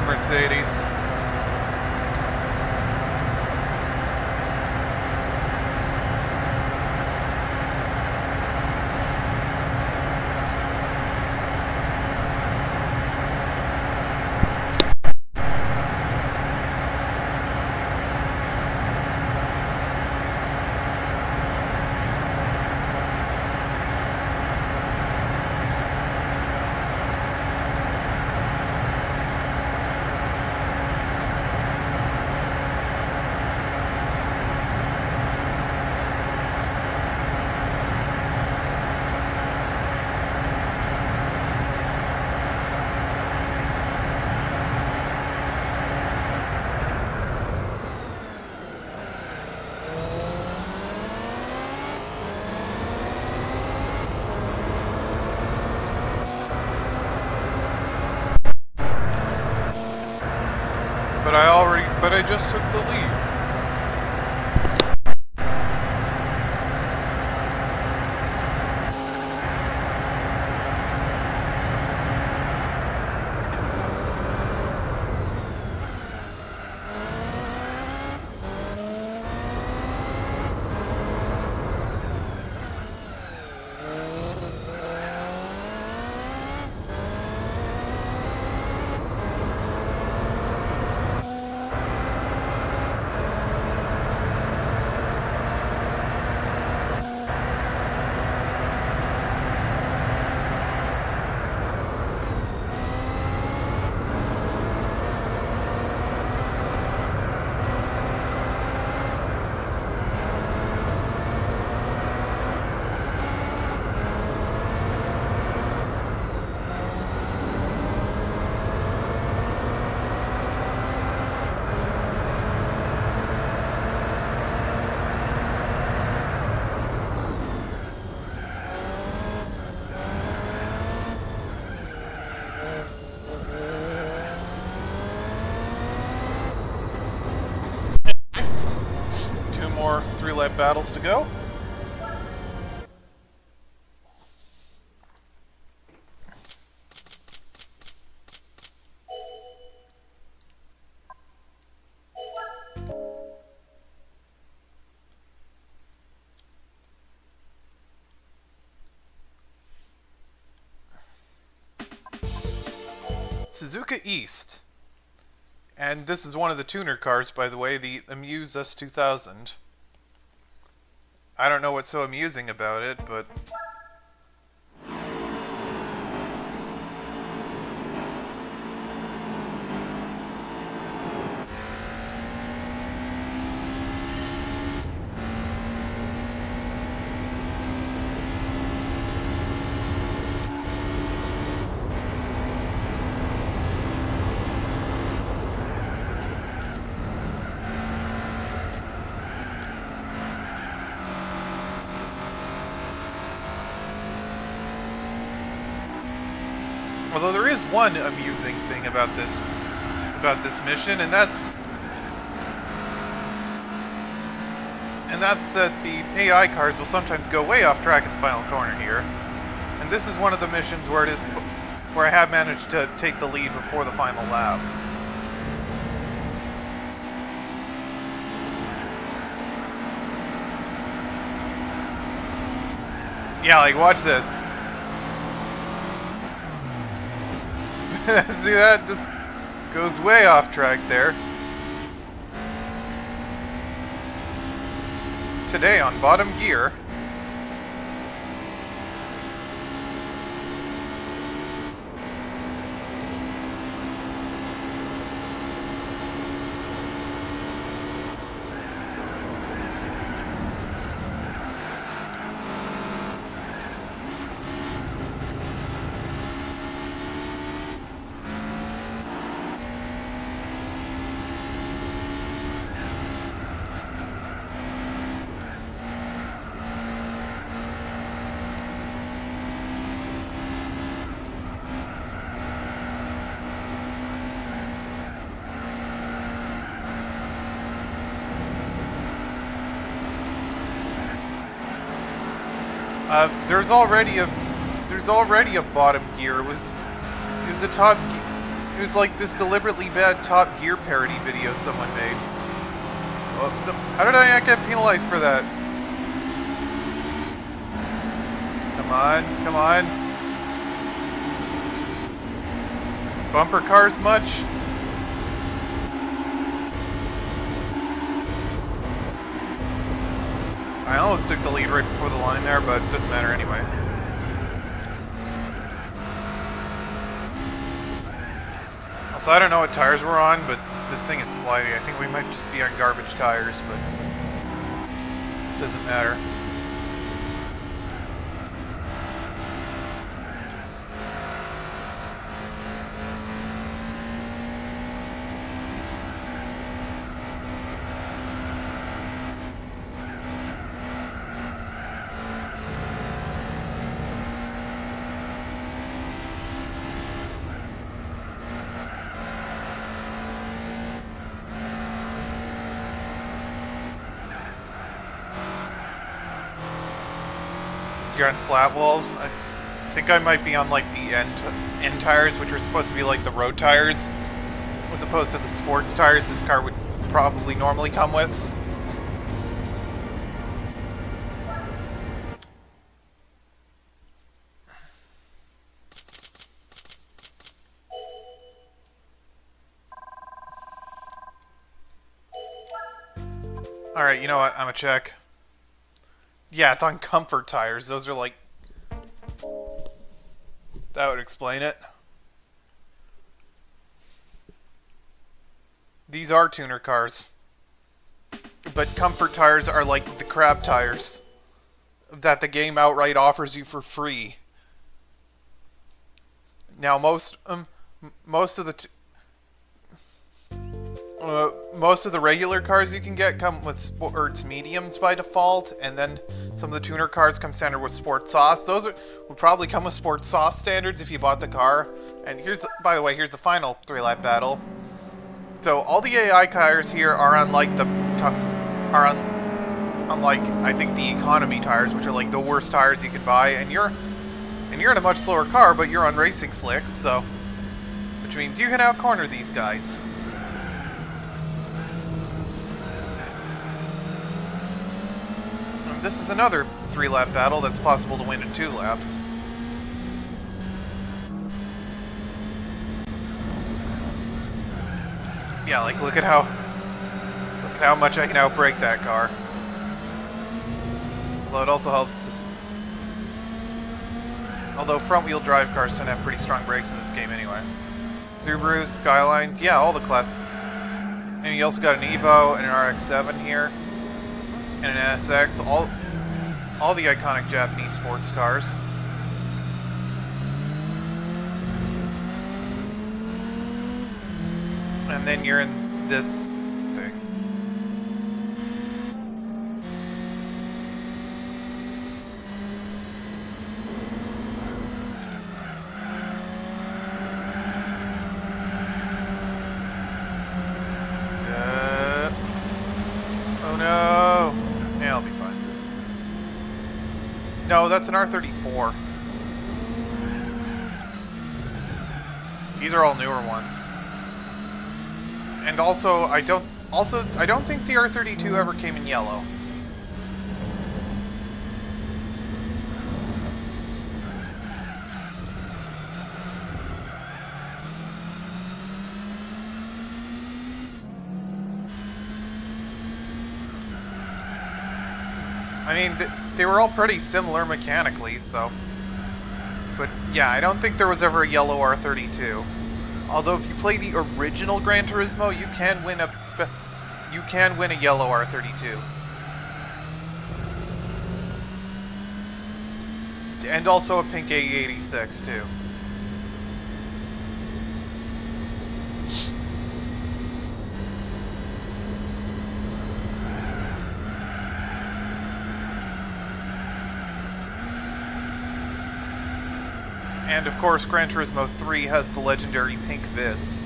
Mercedes. But I just took the lead. More 3-lap battles to go. Suzuka East. And this is one of the tuner cars, by the way, the Amuse S2000. I don't know what's so amusing about it, but... Although there is one amusing thing about this mission, and that's that the AI cars will sometimes go way off track in the final corner here. And this is one of the missions where I have managed to take the lead before the final lap. Yeah, like watch this. See, that just goes way off track there. Today on Bottom Gear. There's already a bottom gear. It was a top. It was like this deliberately bad Top Gear parody video someone made. Well, how did I not get penalized for that? Come on, come on. Bumper cars much? I almost took the lead right before the line there, but it doesn't matter anyway. Also, I don't know what tires we're on, but this thing is sliding. I think we might just be on garbage tires, but it doesn't matter. You're on flat walls. I think I might be on like the end tires, which are supposed to be like the road tires, as opposed to the sports tires this car would probably normally come with. Alright, you know what? I'm gonna check. Yeah, it's on comfort tires. Those are like... That would explain it. These are tuner cars. But comfort tires are like the crap tires that the game outright offers you for free. Now, most of the regular cars you can get come with sports mediums by default, and then some of the tuner cars come standard with sports sauce. Those would probably come with sports sauce standards if you bought the car. And here's, by the way, here's the final 3-lap battle. So all the AI cars here are on like I think the economy tires, which are like the worst tires you could buy. And you're in a much slower car, but you're on racing slicks, so which means you can out-corner these guys. This is another 3-lap battle that's possible to win in 2 laps. Yeah, like look at how much I can outbrake that car. Although it also helps. Although front-wheel drive cars tend to have pretty strong brakes in this game anyway. Subarus, Skylines, yeah, all the classic. And you also got an Evo and an RX-7 here. And an NSX, all the iconic Japanese sports cars. And then you're in this thing. Oh no! Yeah, I'll be fine. No, that's an R34. These are all newer ones. And also, I don't think the R32 ever came in yellow. I mean, they were all pretty similar mechanically, so... But yeah, I don't think there was ever a yellow R32. Although if you play the original Gran Turismo, you can win a yellow R32. And also a pink A86 too. And of course, Gran Turismo 3 has the legendary pink vids.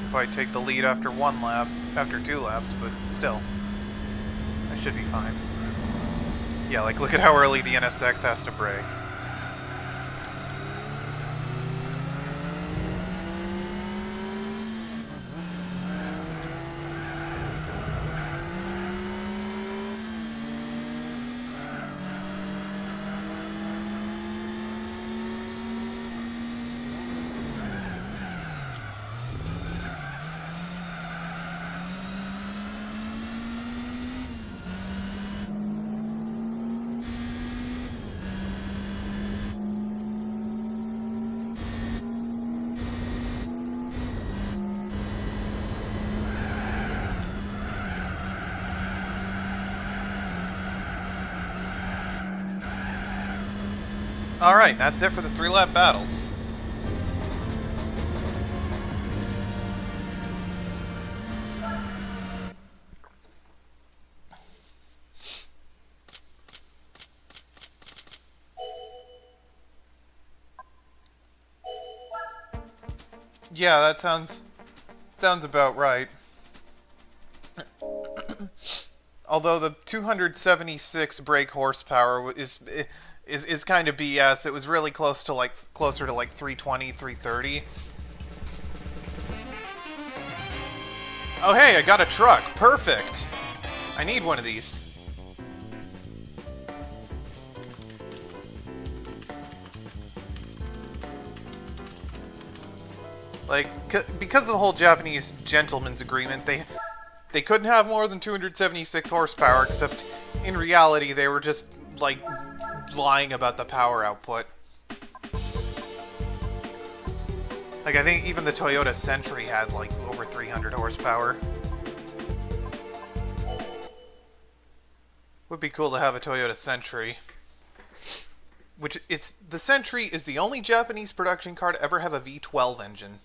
Probably take the lead after 2 laps, but still. I should be fine. Yeah, like look at how early the NSX has to brake. Alright, that's it for the 3-lap battles. Yeah, that sounds about right. Although the 276 brake horsepower is kind of BS. It was really closer to like 320, 330. Oh hey, I got a truck. Perfect. I need one of these. Like, because of the whole Japanese gentleman's agreement, they couldn't have more than 276 horsepower, except in reality they were just, like, lying about the power output. Like, I think even the Toyota Century had, like, over 300 horsepower. Would be cool to have a Toyota Century. The Century is the only Japanese production car to ever have a V12 engine.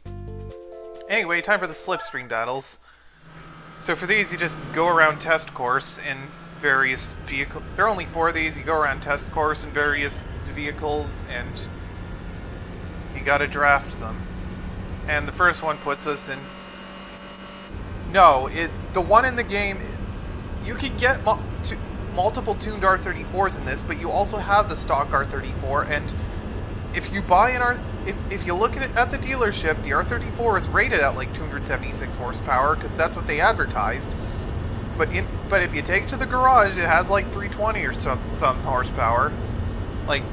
Anyway, time for the slipstream battles. So for these, you just go around test course in various vehicles. There are only 4 of these. You go around test course in various vehicles, and you gotta draft them. And the first one puts us in... No, the one in the game, you can get multiple tuned R34s in this, but you also have the stock R34, and if you buy if you look at the dealership, the R34 is rated at like 276 horsepower, because that's what they advertised. But if you take it to the garage, it has like 320 or some horsepower. Like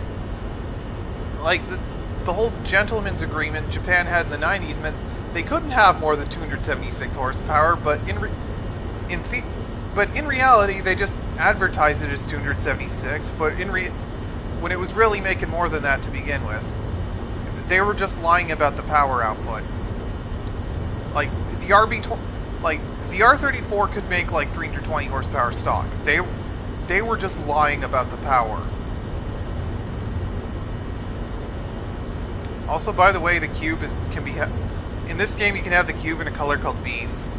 the whole gentleman's agreement Japan had in the 90s meant they couldn't have more than 276 horsepower, but in reality they just advertised it as 276, but when it was really making more than that to begin with. They were just lying about the power output. Like the the R34 could make like 320 horsepower stock. They were just lying about the power. Also, by the way, the cube can be in this game. You can have the cube in a color called beans.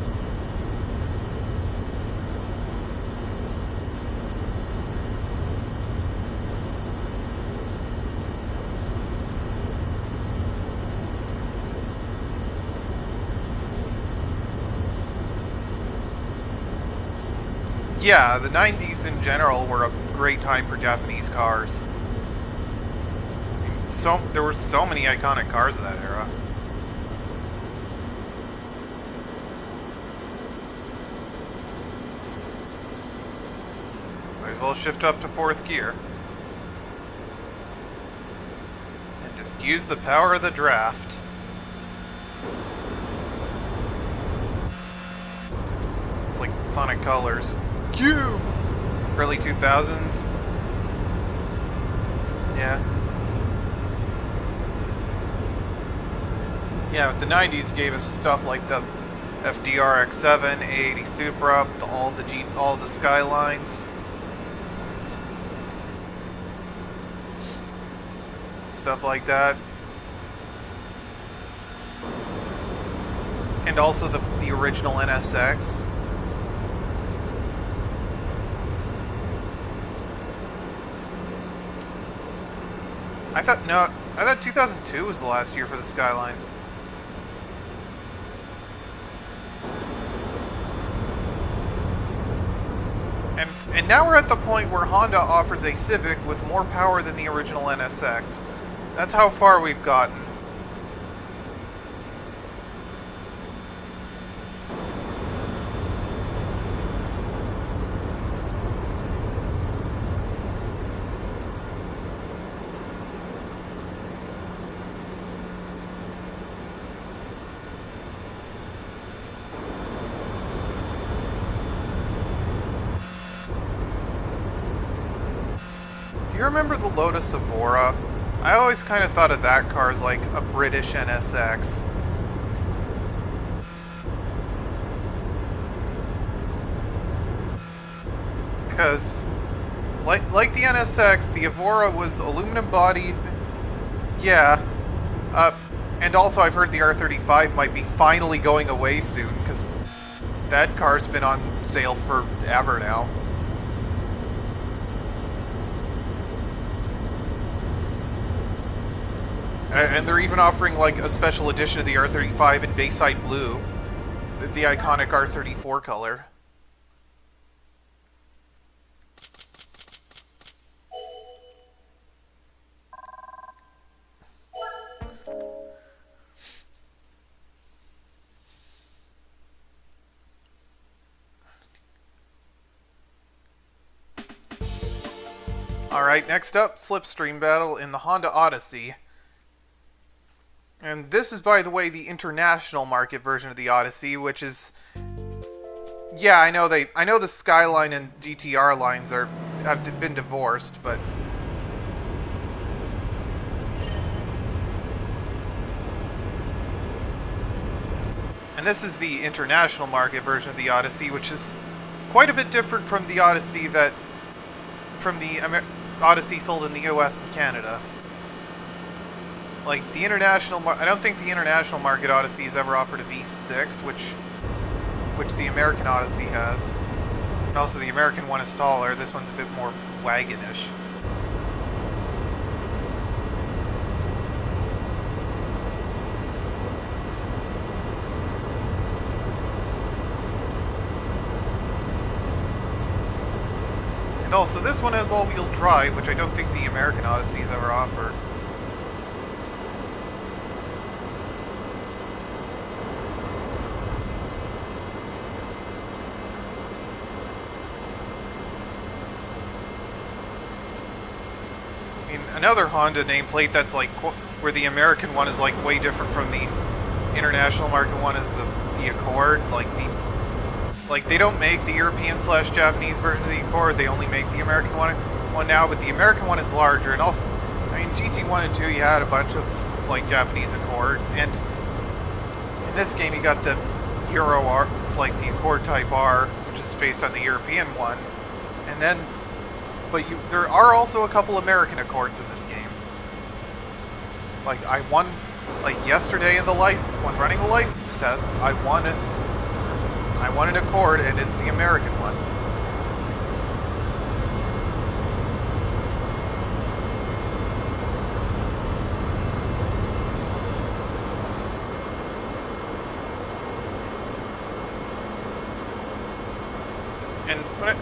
Yeah, the 90s in general were a great time for Japanese cars. There were so many iconic cars of that era. Might as well shift up to 4th gear. And just Use the power of the draft. It's like Sonic Colors. Cube! Early 2000s. Yeah. Yeah, the 90s gave us stuff like the FDRX7, A80 Supra, all the Skylines. Stuff like that. And also the original NSX. I thought 2002 was the last year for the Skyline. And now we're at the point where Honda offers a Civic with more power than the original NSX. That's how far we've gotten. Do you remember the Lotus Evora? I always kind of thought of that car as like a British NSX. Because, like the NSX, the Evora was aluminum bodied. Yeah. And also I've heard the R35 might be finally going away soon, because that car's been on sale forever now. And they're even offering like a special edition of the R35 in Bayside Blue, the iconic R34 color. Alright, next up, Slipstream Battle in the Honda Odyssey. And this is, by the way, the international market version of the Odyssey, which is... Yeah, I know the Skyline and GTR lines have been divorced, but... And this is the international market version of the Odyssey, which is quite a bit different from the Odyssey Odyssey sold in the US and Canada. Like, the international... I don't think the international market Odyssey has ever offered a V6, which the American Odyssey has. And also, the American one is taller. This one's a bit more wagonish. And also, this one has all-wheel drive, which I don't think the American Odyssey has ever offered. Another Honda nameplate that's like where the American one is like way different from the international market one is the Accord. Like they don't make the European/Japanese version of the Accord. They only make the American one now. But the American one is larger, and also, I mean, GT1 and 2, you had a bunch of like Japanese Accords, and in this game you got the Euro R, like the Accord Type R, which is based on the European one, and then. But there are also a couple American Accords in this game. Like, I won, like, yesterday in when running the license tests, I won an Accord, and it's the American one. And when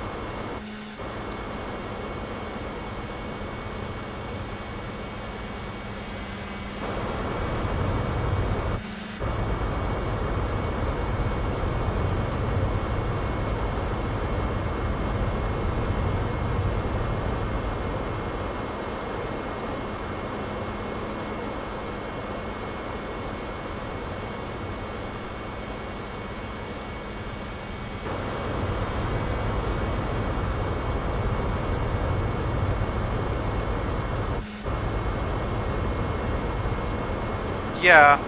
Yeah,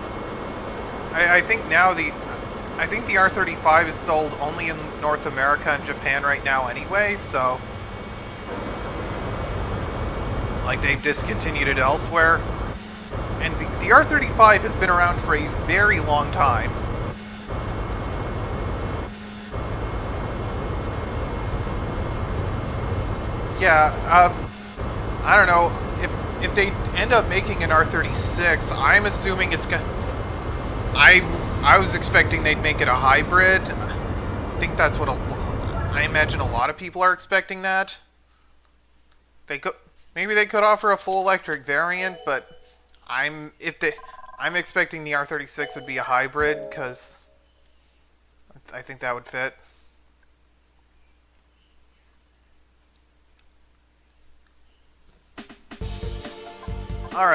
I think now I think the R35 is sold only in North America and Japan right now anyway, so like they've discontinued it elsewhere. And the R35 has been around for a very long time. Yeah, I don't know if they end up making an R36. I'm assuming it's gonna. I was expecting they'd make it a hybrid. I think that's what I imagine a lot of people are expecting that. Maybe they could offer a full electric variant, but I'm expecting the R36 would be a hybrid because I think that would fit. All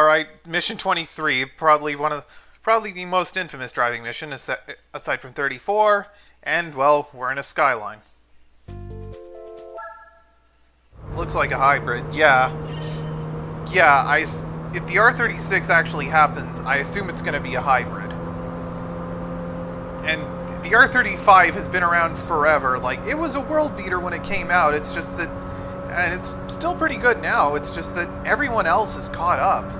right. Mission 23, probably the most infamous driving mission aside from 34, and well, we're in a Skyline. Looks like a hybrid. Yeah. If the R36 actually happens, I assume it's going to be a hybrid. And the R35 has been around forever. Like, it was a world beater when it came out. It's just that, and it's still pretty good now. It's just that everyone else is caught up.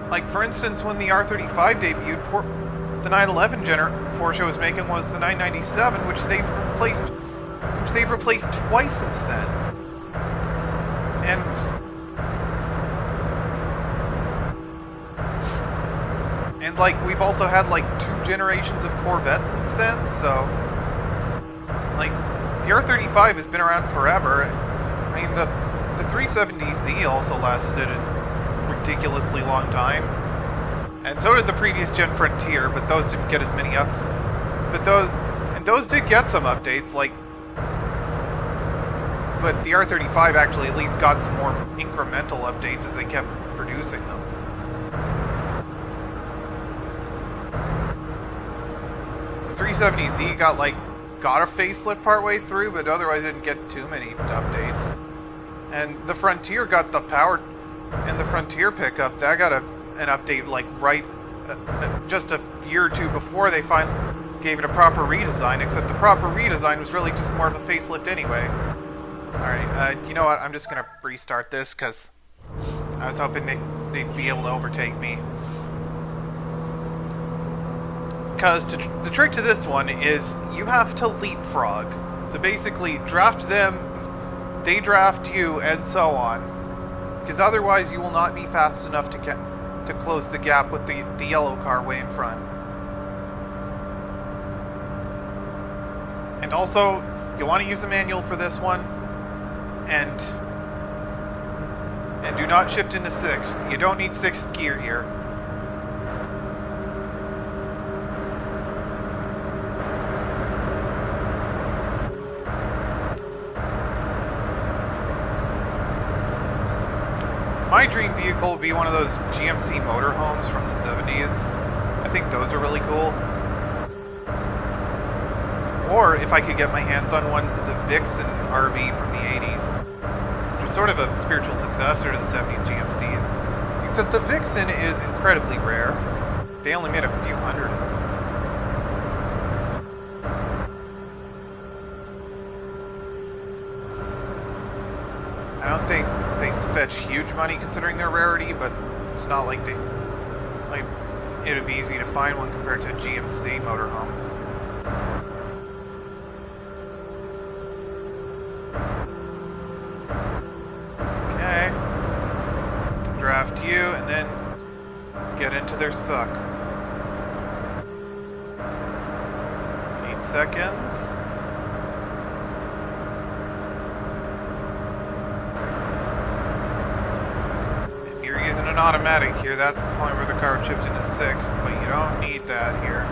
Like, for instance, when the R35 debuted, the 911 Porsche was making was the 997, which they've replaced twice since then. And like, we've also had like 2 generations of Corvettes since then, so like, the R35 has been around forever. I mean, the 370Z also lasted ridiculously long time, and so did the previous gen Frontier, but those didn't get as many those did get some updates, like, but the R35 actually at least got some more incremental updates as they kept producing them. The 370Z got a facelift partway through, but otherwise didn't get too many updates. And the Frontier got the power. And the Frontier pickup, that got an update like just a year or two before they finally gave it a proper redesign, except the proper redesign was really just more of a facelift anyway. Alright, you know what, I'm just gonna restart this because I was hoping they'd be able to overtake me. Because the trick to this one is you have to leapfrog. So basically, draft them, they draft you, and so on. Because otherwise you will not be fast enough to close the gap with the yellow car way in front. And also, you'll want to use the manual for this one, and do not shift into 6th. You don't need 6th gear here. My dream vehicle would be one of those GMC motorhomes from the 70s. I think those are really cool. Or, if I could get my hands on one, the Vixen RV from the 80s. Which was sort of a spiritual successor to the 70s GMCs. Except the Vixen is incredibly rare. They only made a few hundred of them. I don't think they fetch huge money considering their rarity, but it's not like it would be easy to find one compared to a GMC motorhome. Okay. Draft you and then get into their suck. 8 seconds. An automatic here, that's the point where the car would shift into 6th, but you don't need that here.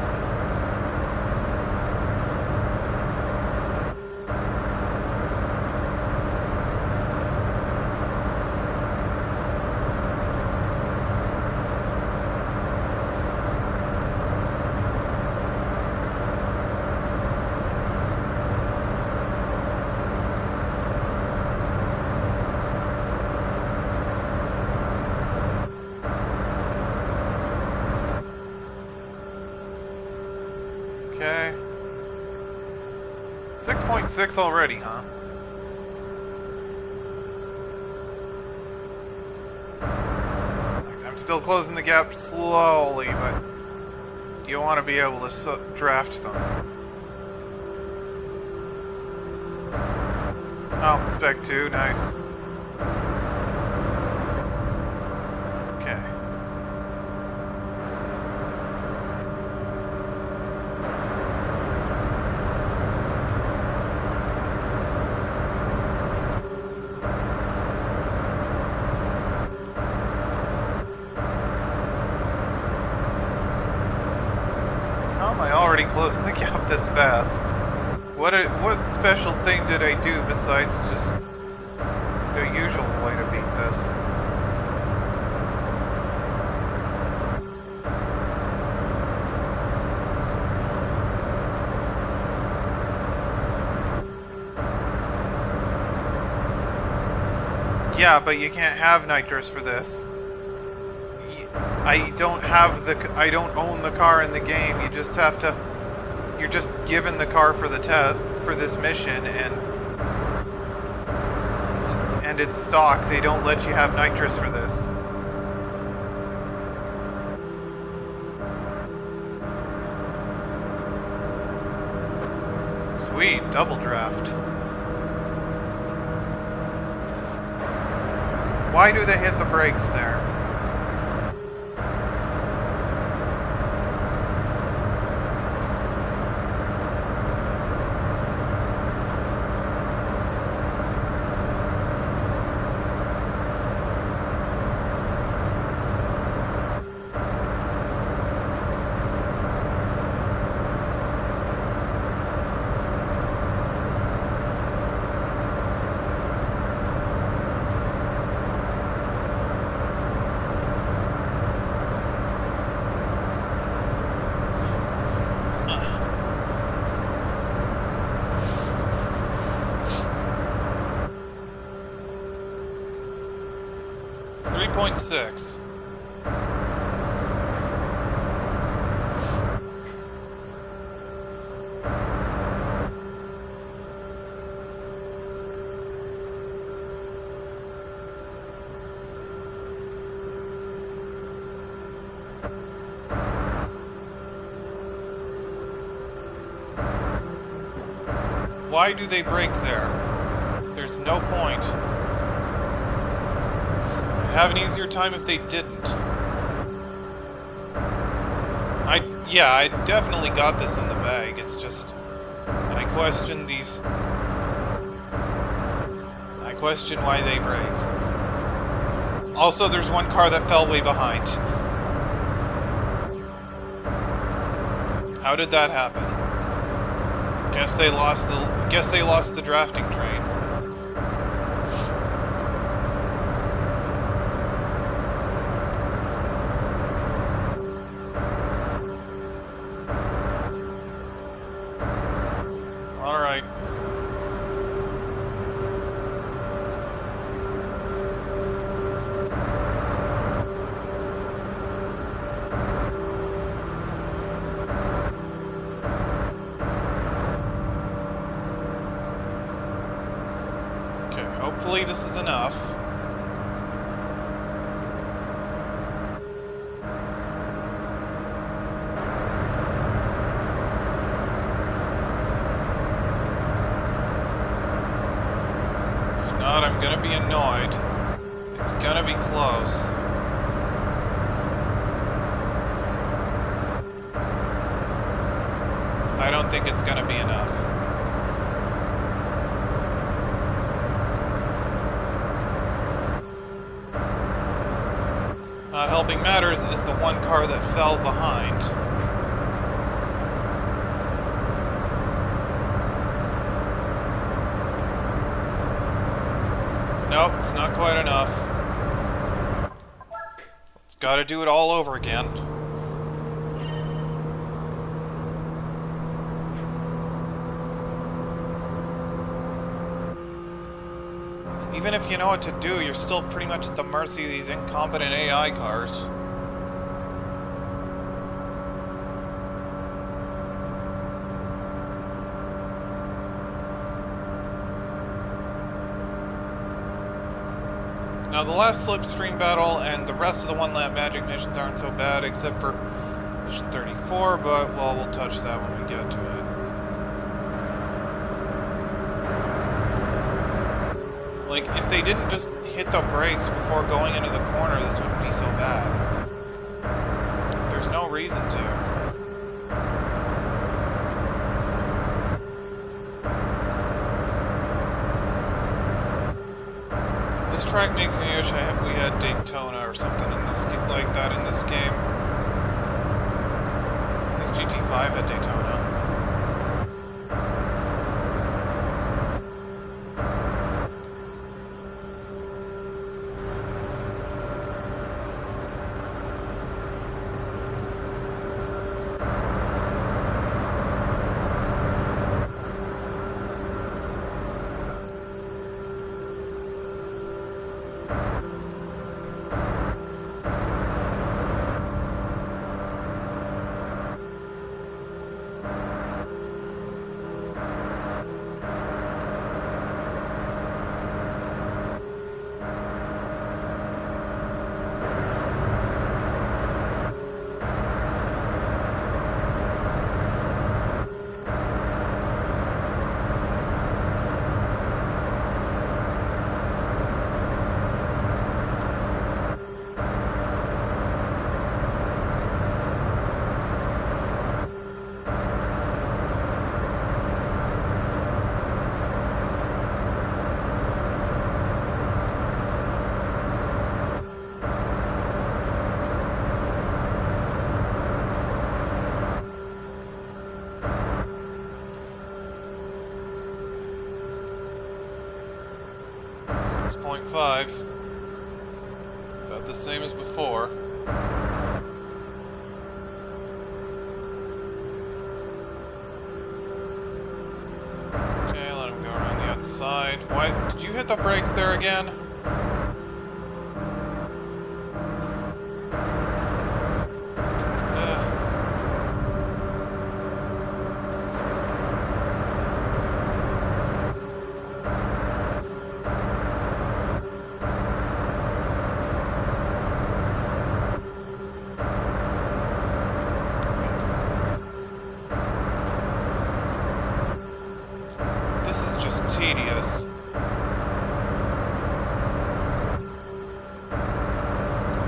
6.6 already, huh? I'm still closing the gap slowly, but you want to be able to draft them. Oh, Spec 2, nice. Okay. How am I already closing the gap this fast? What special thing did I do besides just the usual way to beat this? Yeah, but you can't have nitrous for this. I don't own the car in the game. You just have to. You're just given the car for for this mission, and it's stock. They don't let you have nitrous for this. Sweet, double draft. Why do they hit the brakes there? .6. Why do they brake there? There's no point. I'd have an easier time if they didn't. I definitely got this in the bag. It's just I question why they brake. Also, there's one car that fell way behind. How did that happen? Guess they lost the drafting train. All right. Hopefully this is enough. If not, I'm gonna be annoyed. It's gonna be close. I don't think it's gonna be enough. Not helping matters is the one car that fell behind. Nope, it's not quite enough. It's gotta do it all over again. Even if you know what to do, you're still pretty much at the mercy of these incompetent AI cars. Now the last slipstream battle and the rest of the one lap magic missions aren't so bad, except for mission 34, but, well, we'll touch that when we get to it. Like, if they didn't just hit the brakes before going into the corner, this wouldn't be so bad. There's no reason to. This track makes me wish we had Daytona or something in this like that in this game. At least GT5 had Daytona. 6.5. About the same as before. Okay, let him go around the outside. Why did you hit the brakes there again? Tedious.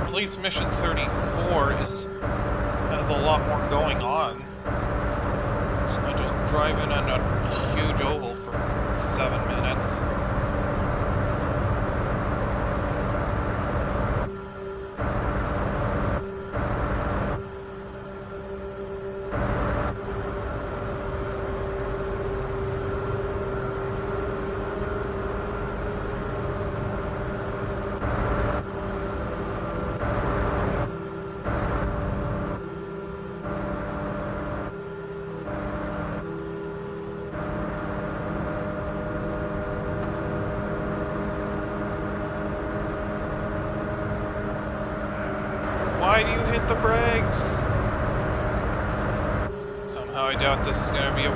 At least mission 34 has a lot more going on. It's not just driving on a huge oval for 7 minutes. Why do you hit the brakes? Somehow I doubt this is going to be a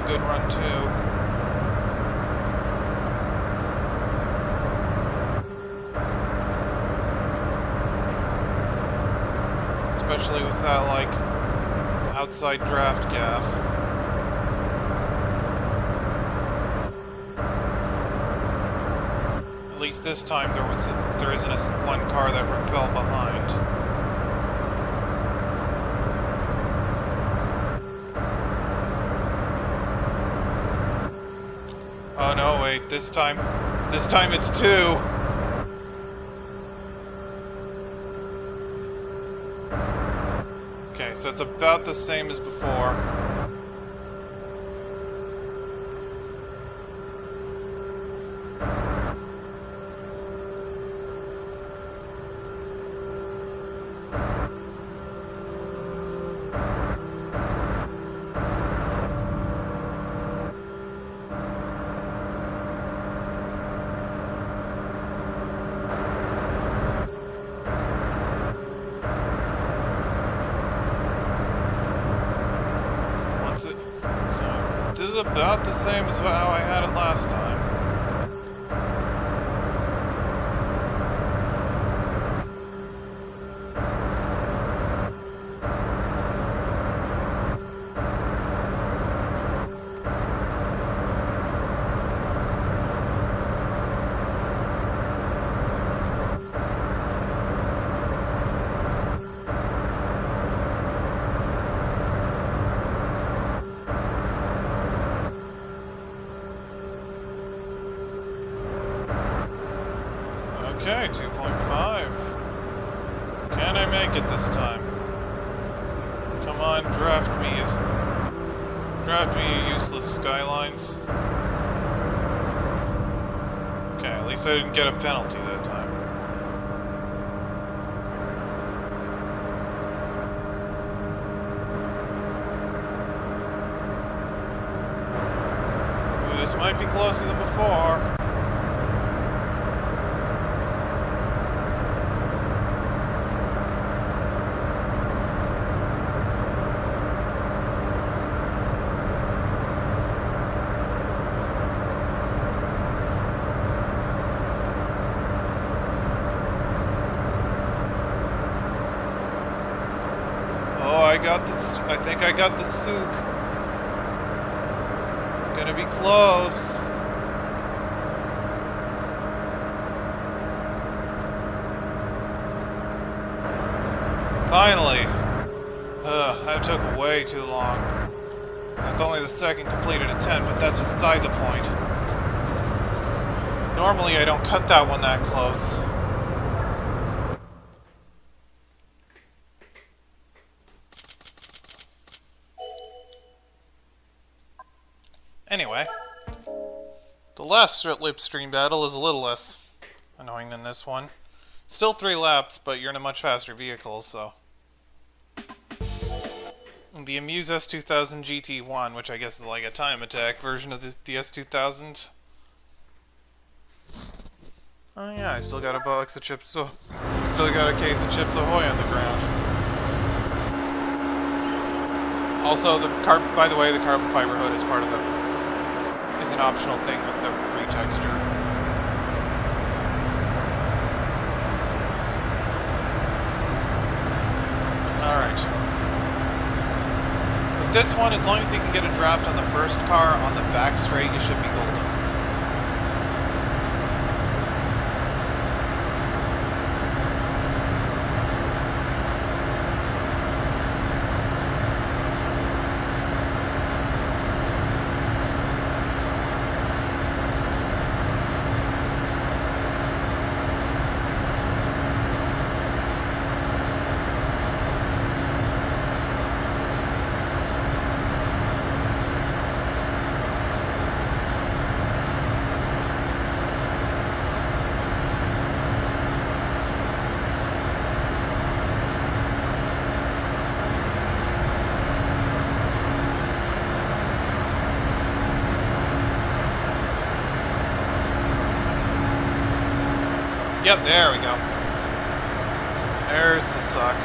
good run too. Especially with that, like, outside draft gaff. At least this time there isn't one car that fell behind. Oh no, wait, this time it's two. Okay, so it's about the same as before. This is about the same as how I had it last time. Okay, 2.5. Can I make it this time? Come on, draft me. Draft me, you useless skylines. Okay, at least I didn't get a penalty that time. Ooh, this might be closer than before. I think I got the souk. It's gonna be close. Finally. That took way too long. That's only the second completed attempt, but that's beside the point. Normally I don't cut that one that close. Anyway, the last lip stream battle is a little less annoying than this one. Still 3 laps, but you're in a much faster vehicle, so. The Amuse S2000 GT1, which I guess is like a time attack version of the DS2000. Oh yeah, I still got a box of Chips. Still got a case of Chips Ahoy on the ground. Also, by the way, the carbon fiber hood is part of the. Is an optional thing with the retexture. Alright. With this one, as long as you can get a draft on the first car on the back straight, you should be golden. Yep, there we go. There's the suck.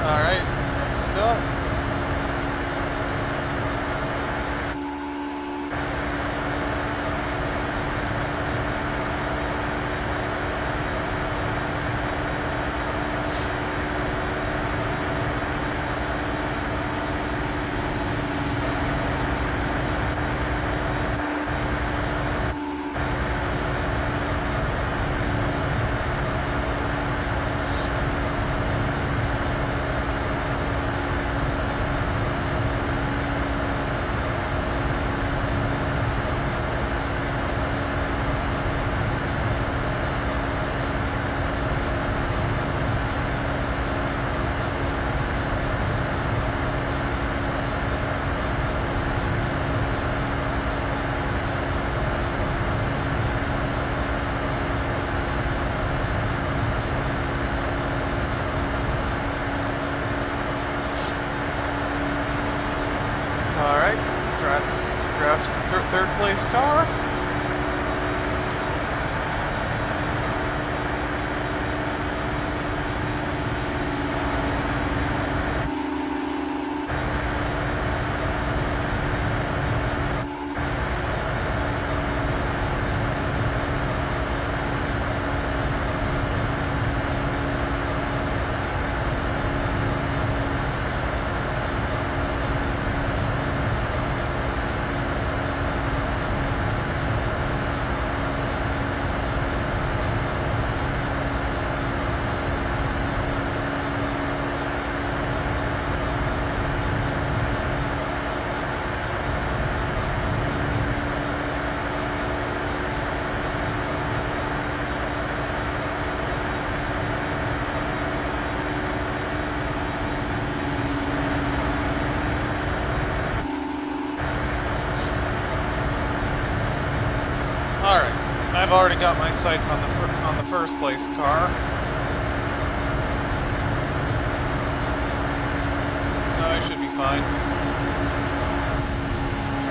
Alright, next up. Alright, draft the third place car. I've already got my sights on the first place car. So I should be fine.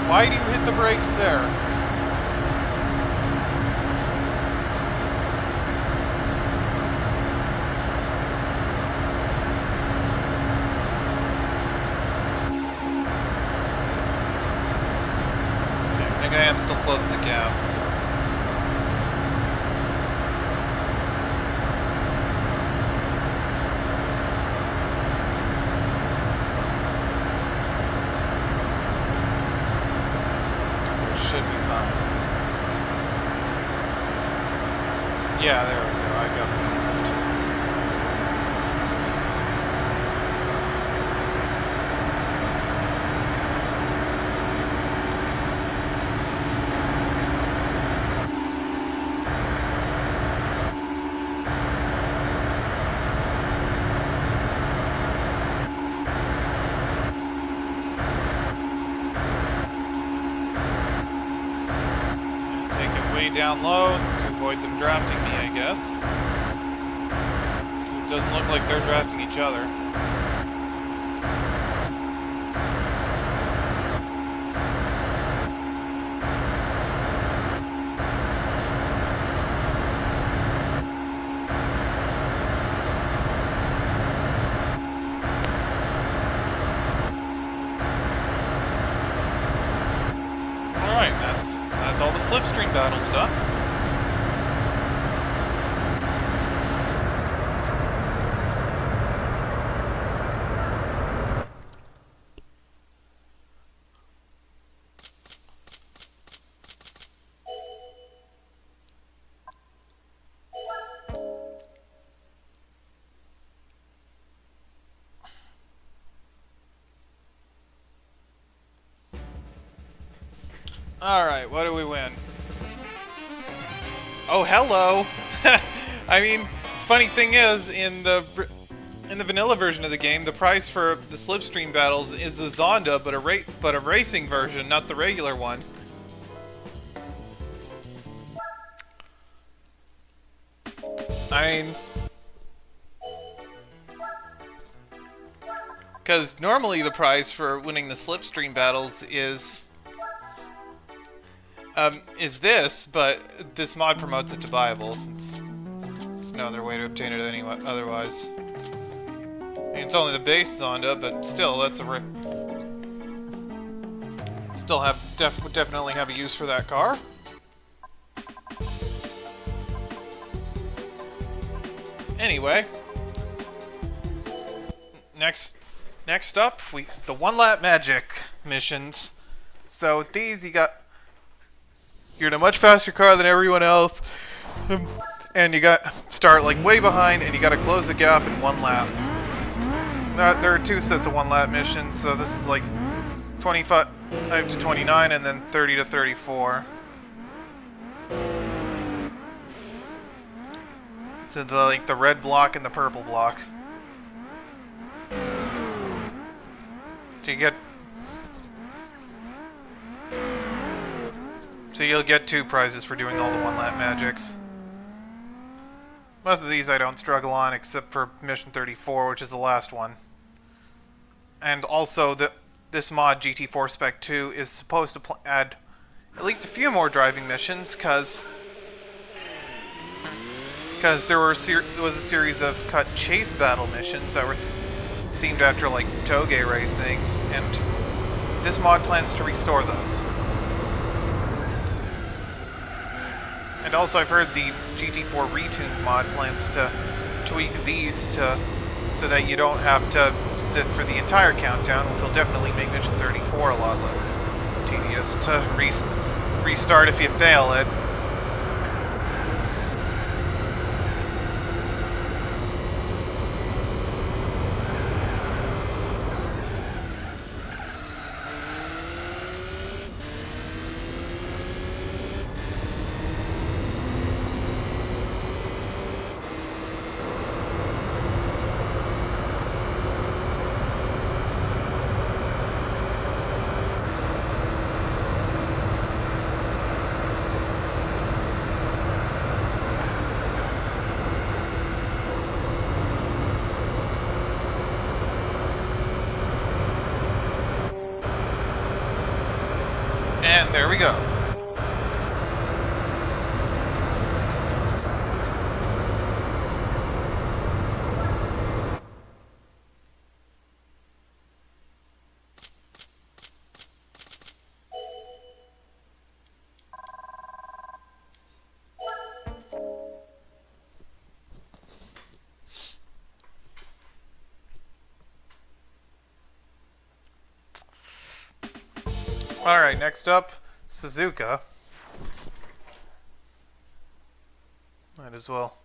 Why do you hit the brakes there? Okay, I think I am still closing the gap, so. Yeah, there we go. I got moved. Take it way down low to avoid them drafting me, I guess. It doesn't look like they're drafting each other. Alright, that's all the slipstream battle stuff. Alright, what do we win? Oh, hello! I mean, funny thing is, in the vanilla version of the game, the prize for the slipstream battles is the Zonda, but a racing version, not the regular one. I mean, because normally the prize for winning the slipstream battles is this, but this mod promotes it to buyable, since there's no other way to obtain it otherwise. I mean, it's only the base Zonda, but still, that's a still would definitely have a use for that car. Anyway, next up, the one lap magic missions. So with these, you're in a much faster car than everyone else, and you got start like way behind, and you got to close the gap in one lap. There are two sets of one lap missions, so this is like 25 to 29, and then 30 to 34. So the red block and the purple block. So you'll get 2 prizes for doing all the one lap magics. Most of these I don't struggle on, except for mission 34, which is the last one. And also, this mod, GT4 Spec 2, is supposed to add at least a few more driving missions, because there was a series of cut chase battle missions that were themed after like toge racing, and this mod plans to restore those. And also, I've heard the GT4 Retuned mod plans to tweak these so that you don't have to sit for the entire countdown, which will definitely make mission 34 a lot less tedious to restart if you fail it. And there we go. Alright, next up, Suzuka. Might as well.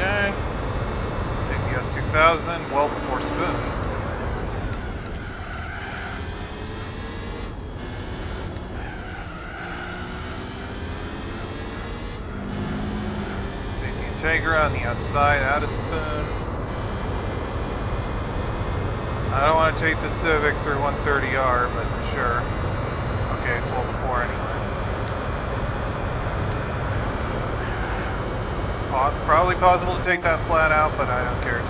Okay. Big US 2000, well before Spoon. Take the Integra on the outside, out of Spoon. I don't want to take the Civic through 130R, but sure. Okay, it's well before anyway. Probably possible to take that flat out, but I don't care to.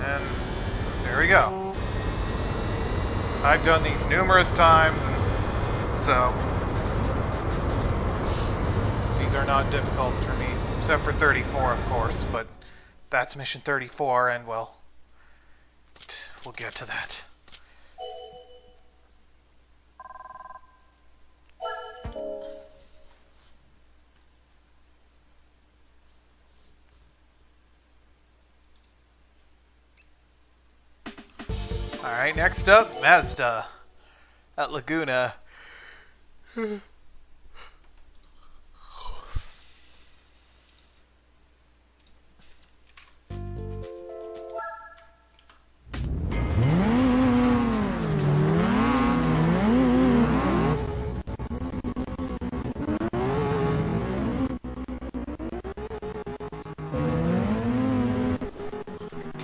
And there we go. I've done these numerous times, and so these are not difficult for me, except for 34, of course, but that's mission 34, and well, we'll get to that. Alright, next up, Mazda at Laguna.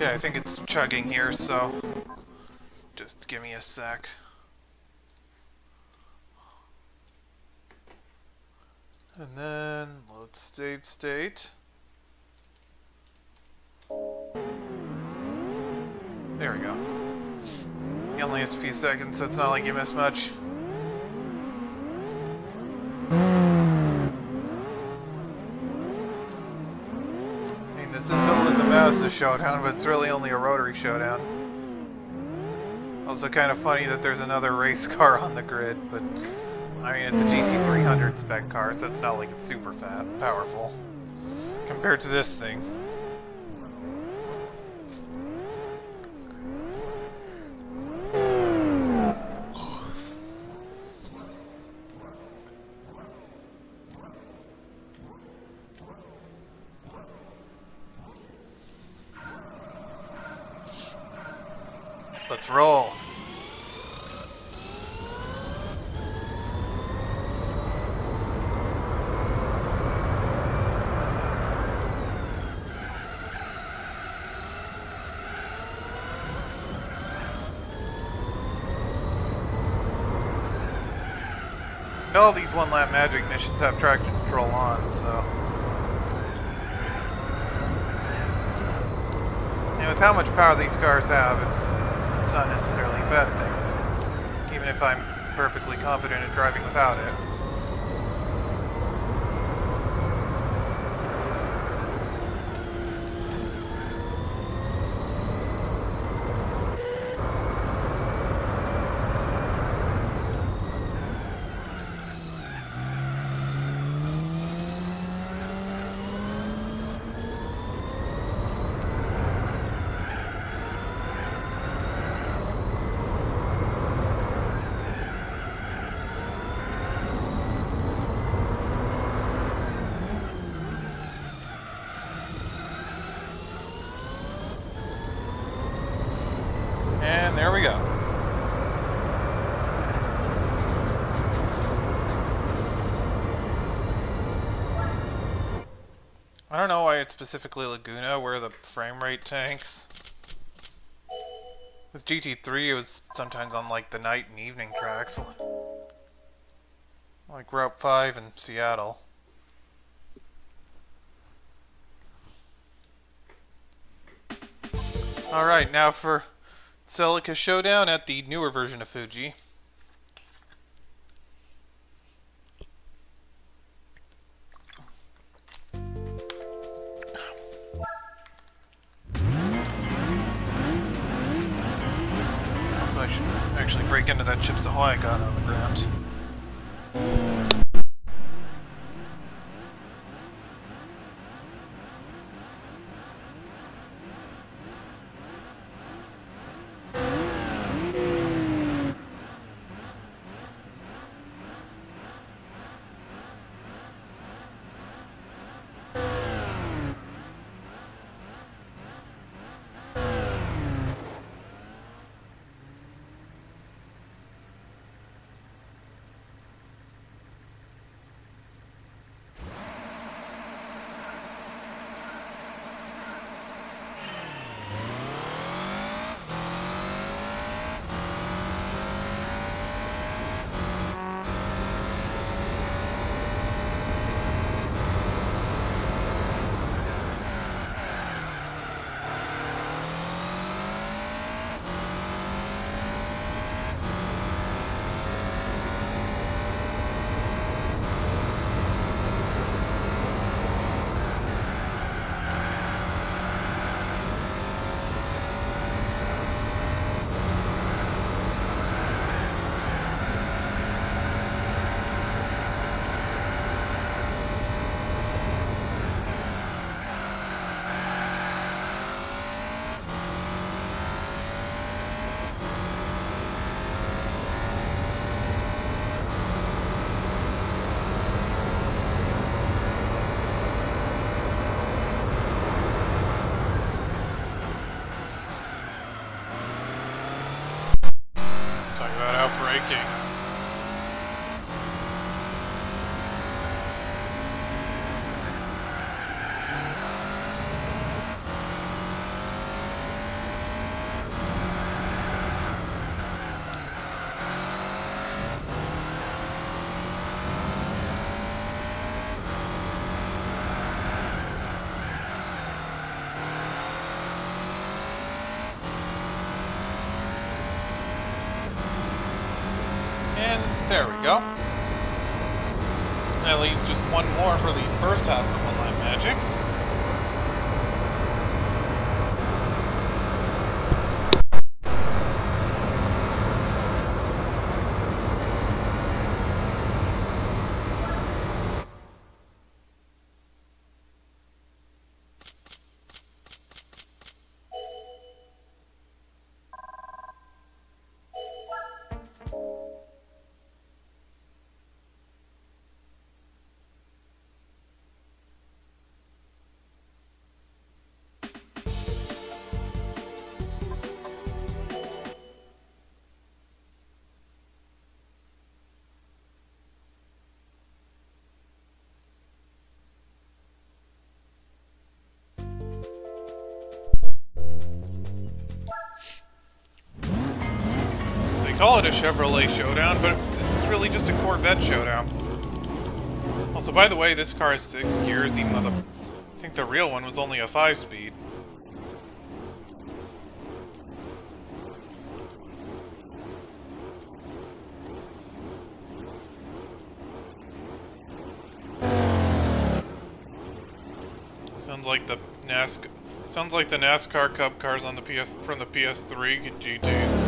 Okay, I think it's chugging here, so just give me a sec. And then load state. There we go. You only have a few seconds, so it's not like you miss much. I mean, this is billed as a Mazda showdown, but it's really only a rotary showdown. Also kind of funny that there's another race car on the grid, but I mean, it's a GT300 spec car, so it's not like it's super powerful compared to this thing. Let's roll. All these one-lap magic missions have traction control on, so... And with how much power these cars have, it's not necessarily a bad thing. Even if I'm perfectly competent at driving without it. And there we go. I don't know why it's specifically Laguna where the frame rate tanks. With GT3 it was sometimes on like the night and evening tracks. Like Route 5 in Seattle. Alright, now for Celica Showdown at the newer version of Fuji. Also, I should actually break into that Chips Ahoy I got on the ground. There we go. At least just one more for the first half of One Lap Magics. Call it a Chevrolet showdown, but this is really just a Corvette showdown. Also, by the way, this car has 6 gears, even though I think the real one was only a 5-speed. Sounds like the NASCAR Cup cars on the from the PS3 GTs.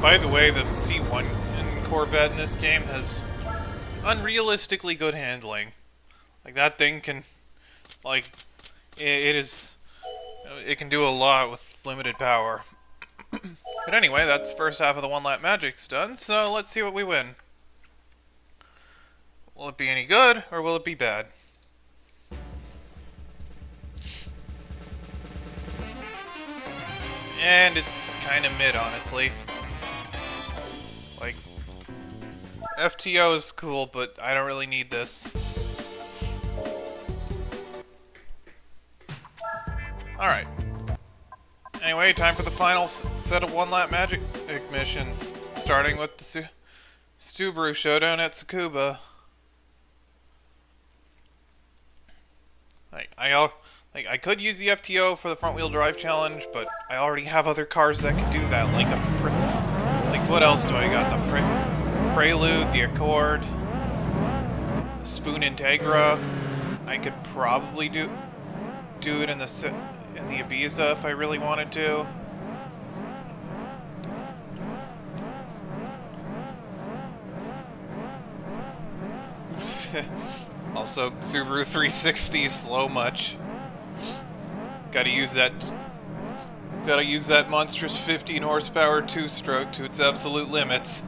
By the way, the C1 in Corvette in this game has unrealistically good handling. Like, that thing can, like, it can do a lot with limited power. But anyway, that's the first half of the One Lap Magic's done, so let's see what we win. Will it be any good, or will it be bad? And it's kind of mid, honestly. Like, FTO is cool, but I don't really need this. Alright. Anyway, time for the final set of One Lap Magic missions, starting with the Subaru Showdown at Tsukuba. I could use the FTO for the front-wheel drive challenge, but I already have other cars that can do that. Like what else do I got? The Prelude, the Accord, the Spoon Integra. I could probably do it in the Ibiza if I really wanted to. Also, Subaru 360 slow much. Gotta use that monstrous 15 horsepower two-stroke to its absolute limits.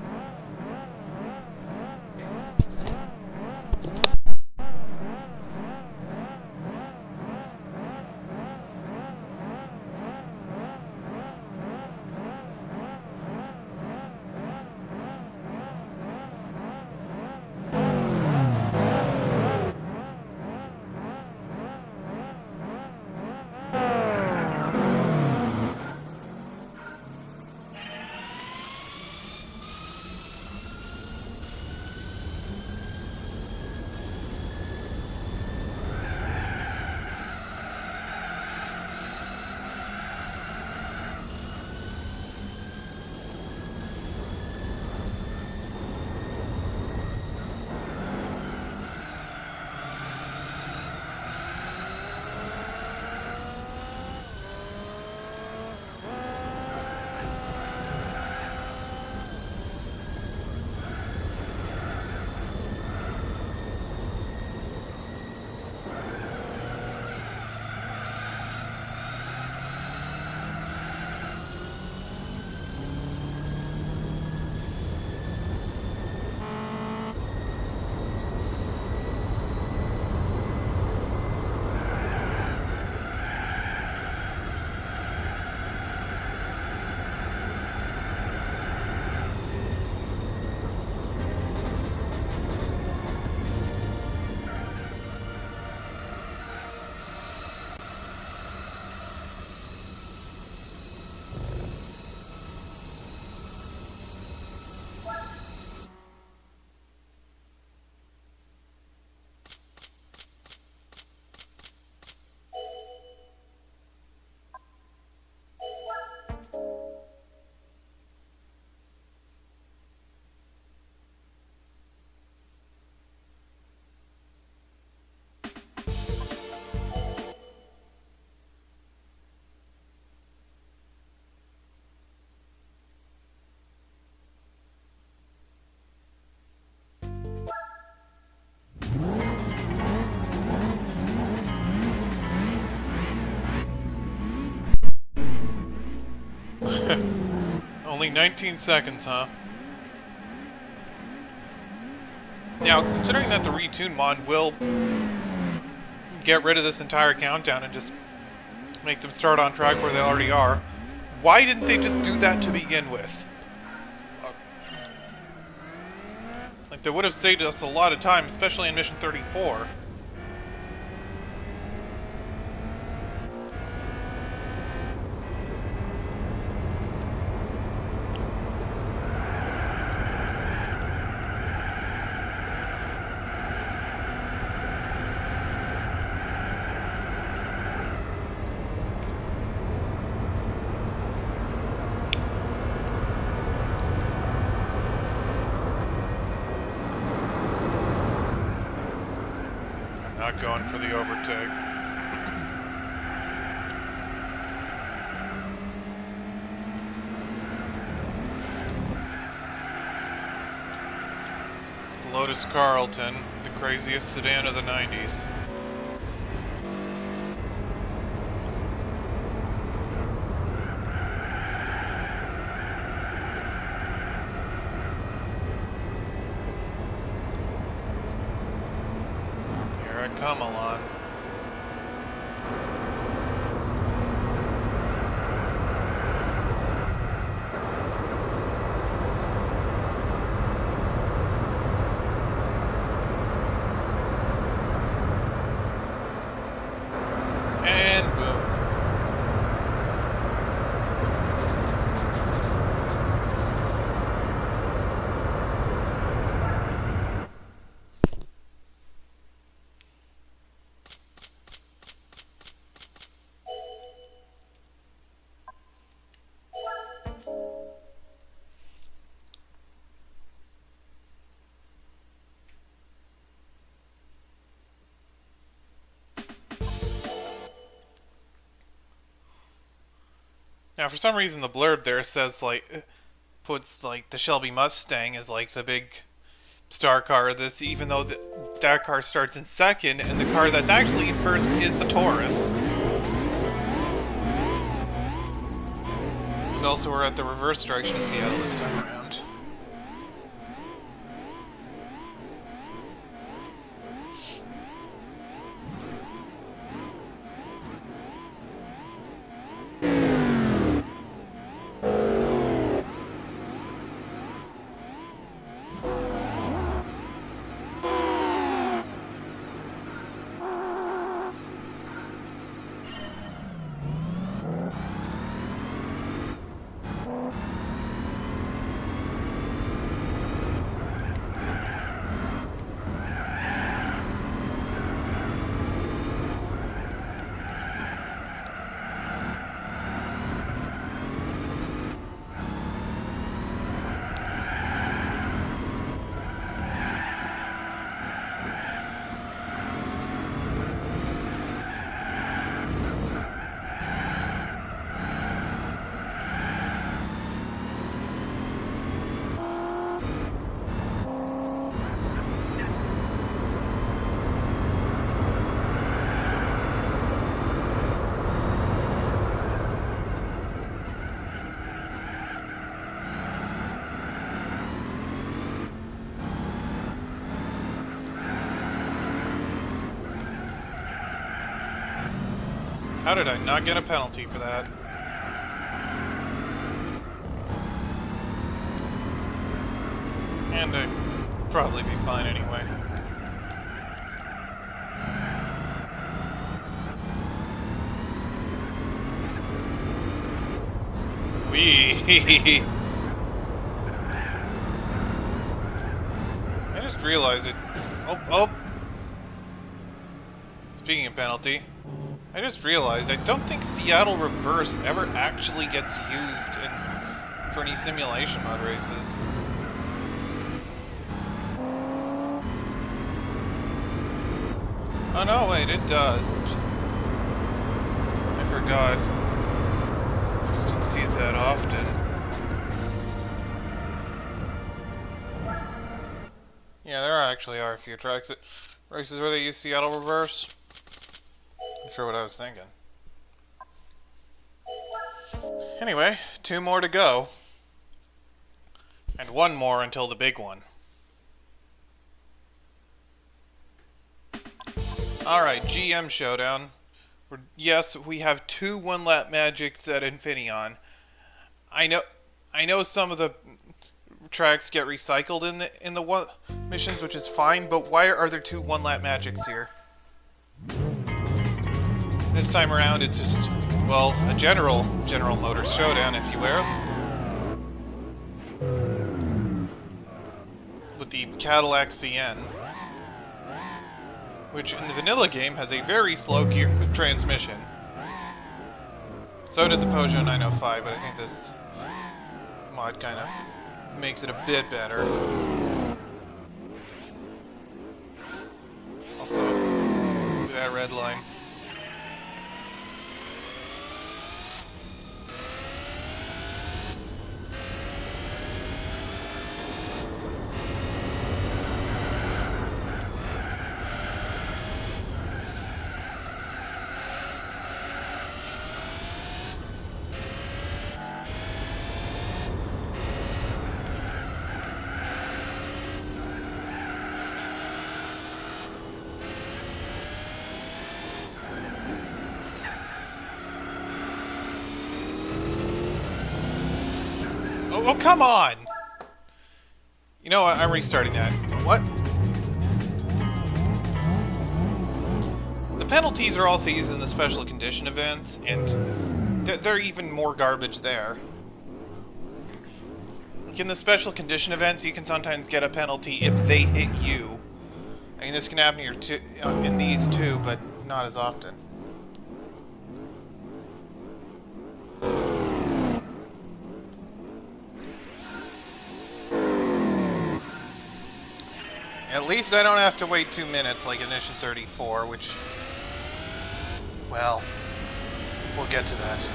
Only 19 seconds, huh? Now, considering that the retune mod will get rid of this entire countdown and just make them start on track where they already are, why didn't they just do that to begin with? Like, they would have saved us a lot of time, especially in Mission 34. Not going for the overtake. The Lotus Carlton, the craziest sedan of the 90s. Come along. And boom. Now, for some reason, the blurb there says, like, puts, like, the Shelby Mustang as, like, the big star car of this, even though that car starts in second, and the car that's actually in first is the Taurus. And also, we're at the reverse direction of Seattle this time around. How did I not get a penalty for that? And I'd probably be fine anyway. Wee. I just realized it. Oh. Speaking of penalty, I just realized I don't think Seattle Reverse ever actually gets used for any simulation mode races. Oh no, wait, it does. I forgot. Just don't see it that often. Yeah, there actually are a few races where they use Seattle Reverse. Not sure what I was thinking. Anyway, 2 more to go. And one more until the big one. Alright, GM Showdown. Yes, we have 2 one-lap magics at Infineon. I know some of the tracks get recycled in the one missions, which is fine, but why are there 2 one-lap magics here? This time around, it's just, well, a General Motors Showdown, if you will. With the Cadillac CN, which in the vanilla game has a very slow gear transmission. So did the Peugeot 905, but I think this mod kind of makes it a bit better. Also, that red line. Oh, come on! You know what? I'm restarting that. What? The penalties are also used in the special condition events, and they're even more garbage there. Like in the special condition events, you can sometimes get a penalty if they hit you. I mean, this can happen in these too, but not as often. At least I don't have to wait 2 minutes like in Mission 34, which, well, we'll get to that.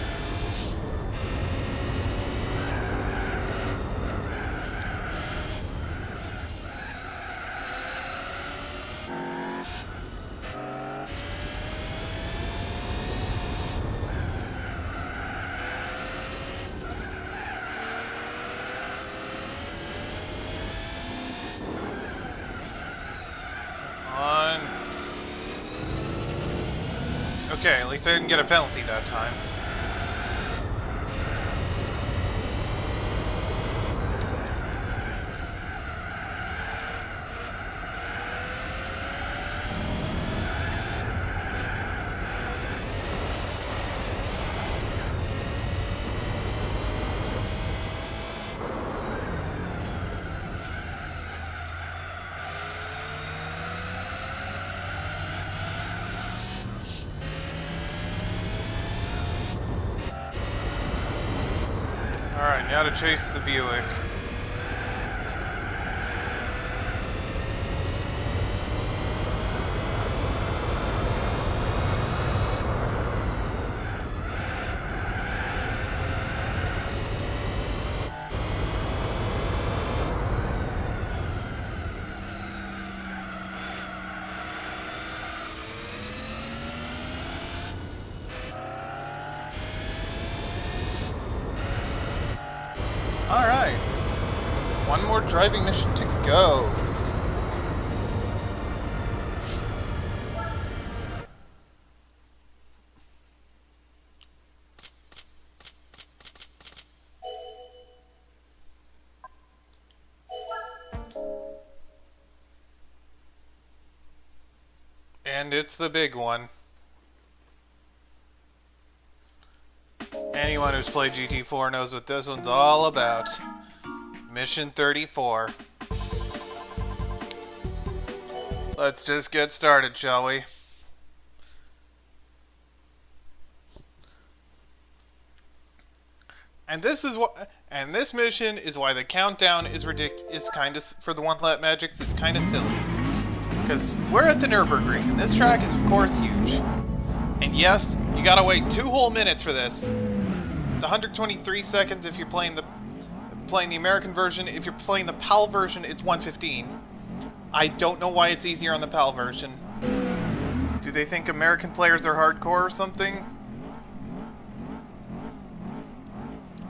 Okay, at least I didn't get a penalty that time. Alright, now to chase the Buick. Alright. One more driving mission to go. And it's the big one. Anyone who's played GT4 knows what this one's all about. Mission 34. Let's just get started, shall we? And this mission is why the countdown is ridiculous. Kind of for the one-lap magics is kind of silly, because we're at the Nürburgring, and this track is of course huge. And yes, you gotta wait 2 whole minutes for this. It's 123 seconds if you're playing the American version. If you're playing the PAL version, it's 115. I don't know why it's easier on the PAL version. Do they think American players are hardcore or something?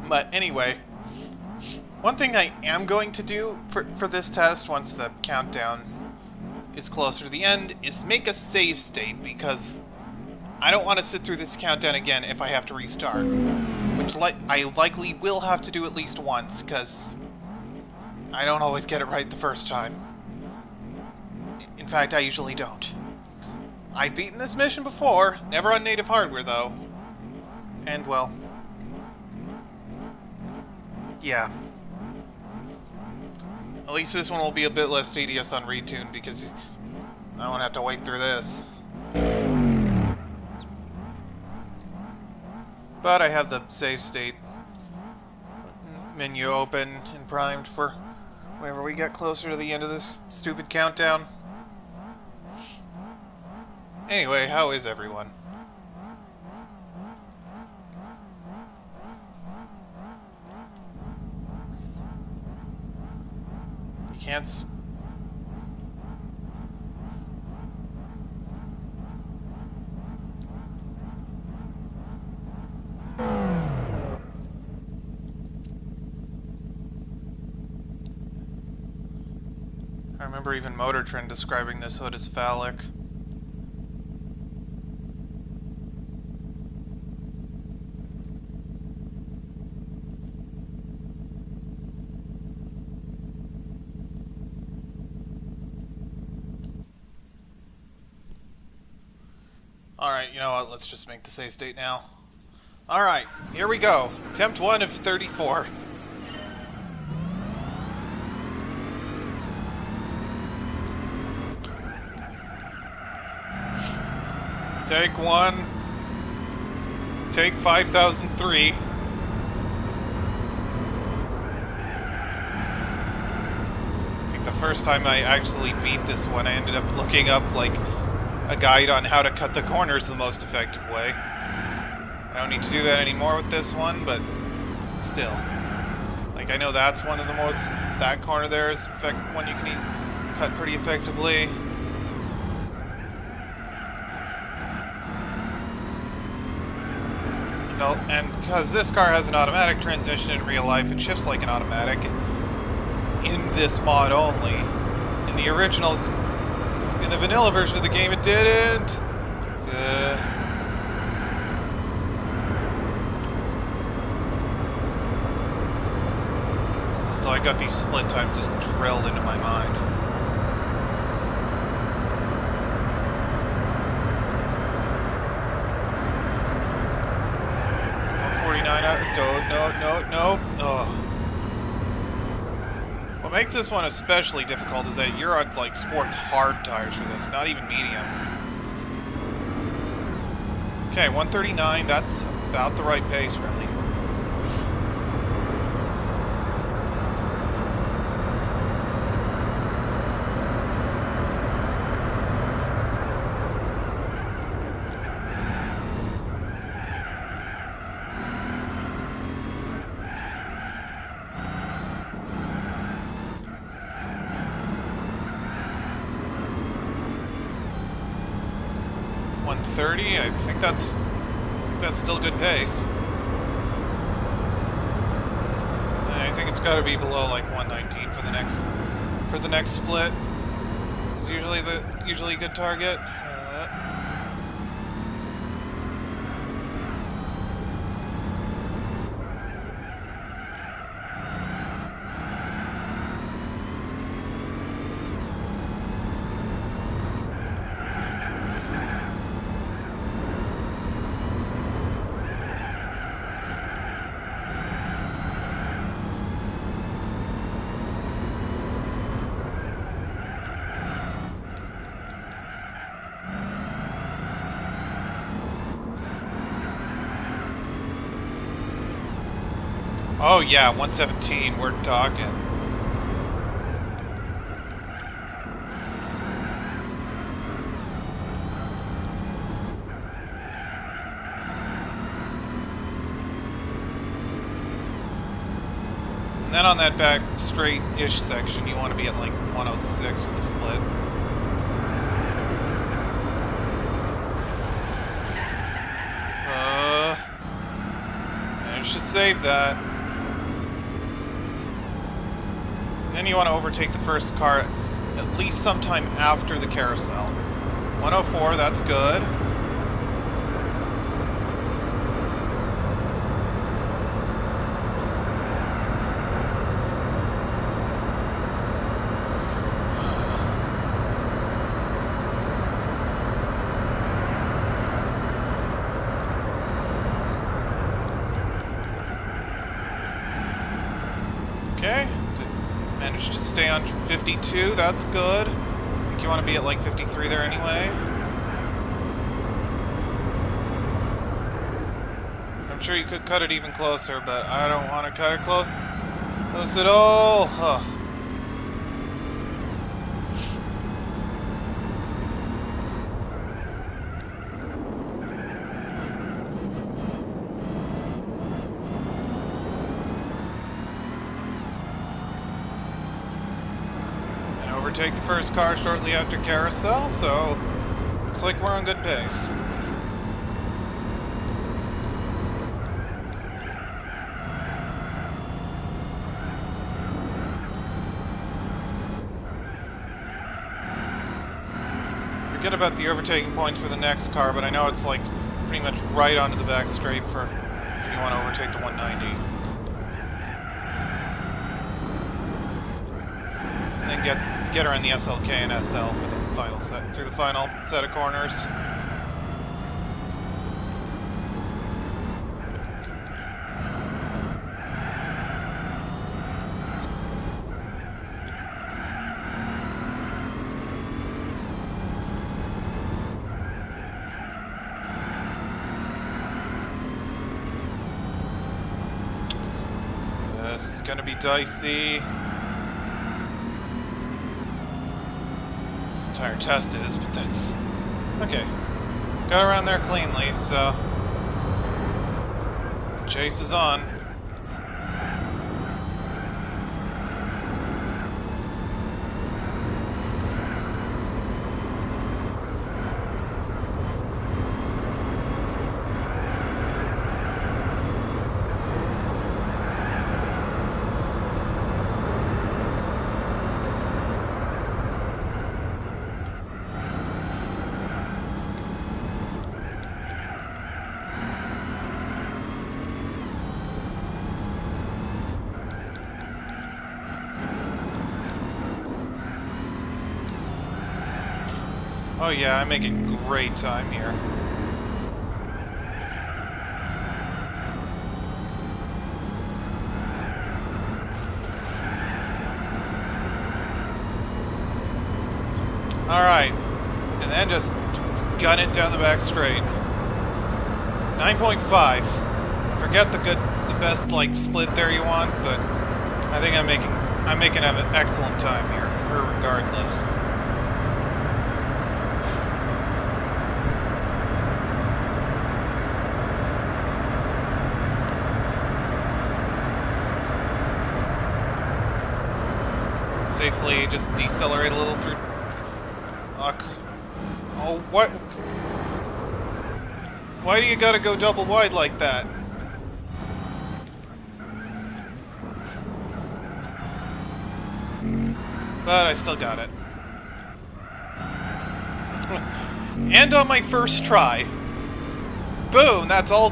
But anyway, One thing I am going to do for this test, once the countdown is closer to the end, is make a save state, because I don't want to sit through this countdown again if I have to restart. Which I likely will have to do at least once, because I don't always get it right the first time. In fact, I usually don't. I've beaten this mission before, never on native hardware though. And well, yeah. At least this one will be a bit less tedious on retune, because I won't have to wait through this. But I have the save state menu open and primed for whenever we get closer to the end of this stupid countdown. Anyway, how is everyone? You can't... I remember even Motor Trend describing this hood as phallic. Alright, you know what, let's just make the save state now. Alright, here we go. Attempt 1 of 34. Take 1. Take 5003. I think the first time I actually beat this one, I ended up looking up, like, a guide on how to cut the corners the most effective way. I don't need to do that anymore with this one, but still. Like, I know that's one of the most... That corner there is one you can cut pretty effectively. And because this car has an automatic transmission in real life, it shifts like an automatic in this mod only. In the original... In the vanilla version of the game, it didn't. So I got these split times just drilled into my mind. No. Oh. What makes this one especially difficult is that you're on, like, sports hard tires for this, not even mediums. Okay, 139, that's about the right pace, really. I think that's still good pace. I think it's got to be below like 119 for the next split. Is usually a good target. Oh yeah, 117, we're talking. And then on that back straight-ish section, you want to be at like 106 for the split. And it should save that. then you want to overtake the first car at least sometime after the carousel. 104, that's good. Okay, managed to stay on 52, that's good. I think you want to be at like 53 there anyway. I'm sure you could cut it even closer, but I don't want to cut it close at all. Huh. Overtake the first car shortly after carousel, so looks like we're on good pace. Forget about the overtaking points for the next car, but I know it's like pretty much right onto the back straight for when you want to overtake the 190. And then get around the SLK and SL for the final set, through the final set of corners. This is gonna be dicey. Entire test is, but that's okay. Got around there cleanly, so chase is on. Oh yeah, I'm making great time here. Alright, and then just gun it down the back straight. 9.5. Forget the best like split there you want, but I think I'm making an excellent time here, regardless. Safely just decelerate a little through. Oh, what? Why do you gotta go double wide like that? But I still got it. And on my first try. Boom! That's all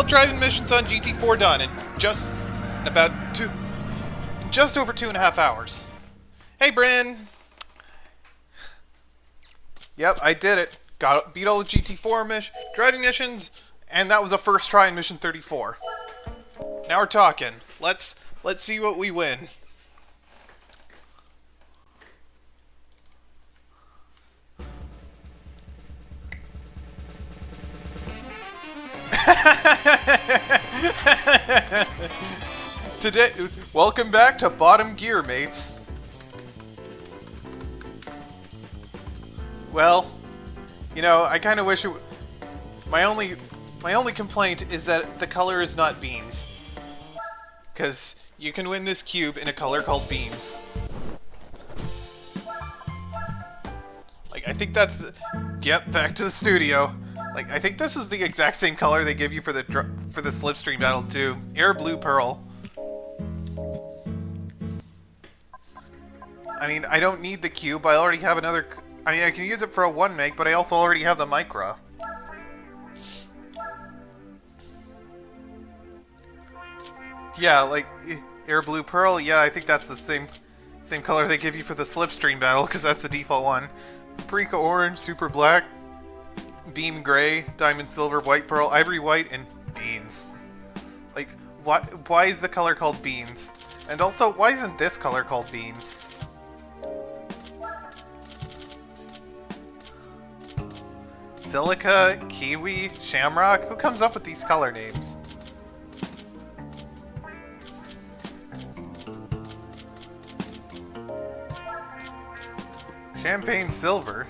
driving missions on GT4 done in just over 2.5 hours. Hey, Bryn! Yep, I did it. Beat all the GT4 driving missions, and that was a first try in mission 34. Now we're talking. Let's see what we win. Today, welcome back to Bottom Gear, mates. Well, you know, I kind of wish it. My only complaint is that the color is not beans, because you can win this cube in a color called beans. Like, I think that's the. Yep, back to the studio. Like, I think this is the exact same color they give you for the Slipstream battle too. Air Blue Pearl. I mean, I don't need the cube. I already have another... I mean, I can use it for a 1 meg, but I also already have the micro. Yeah, like, Air Blue Pearl, yeah, I think that's the same color they give you for the Slipstream battle, because that's the default one. Paprika Orange, Super Black, Beam Gray, Diamond Silver, White Pearl, Ivory White, and Beans. Like, why is the color called Beans? And also, why isn't this color called Beans? Silica, Kiwi, Shamrock? Who comes up with these color names? Champagne Silver?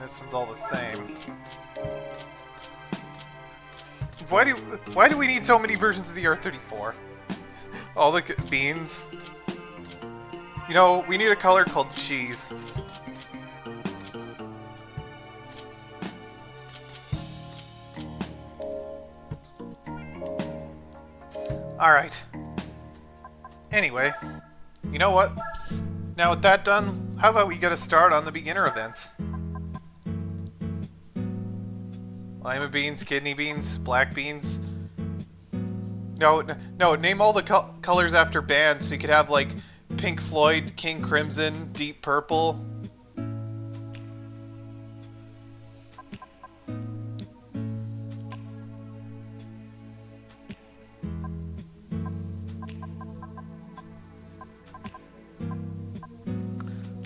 This one's all the same. Why do we need so many versions of the R34? All the beans. You know, we need a color called cheese. Alright. Anyway, you know what? Now with that done, how about we get a start on the beginner events? Lima beans, kidney beans, black beans. No, name all the colors after bands so you could have like Pink Floyd, King Crimson, Deep Purple.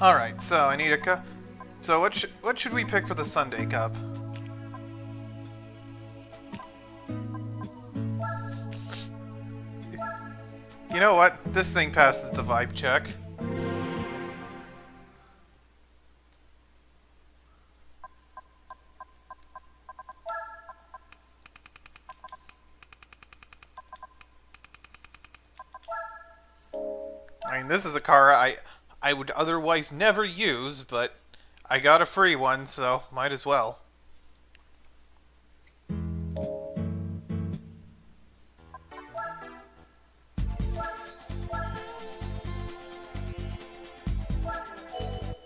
Alright, so I need a cup. So what should we pick for the Sunday Cup? You know what? This thing passes the vibe check. I mean, this is a car I would otherwise never use, but I got a free one, so might as well.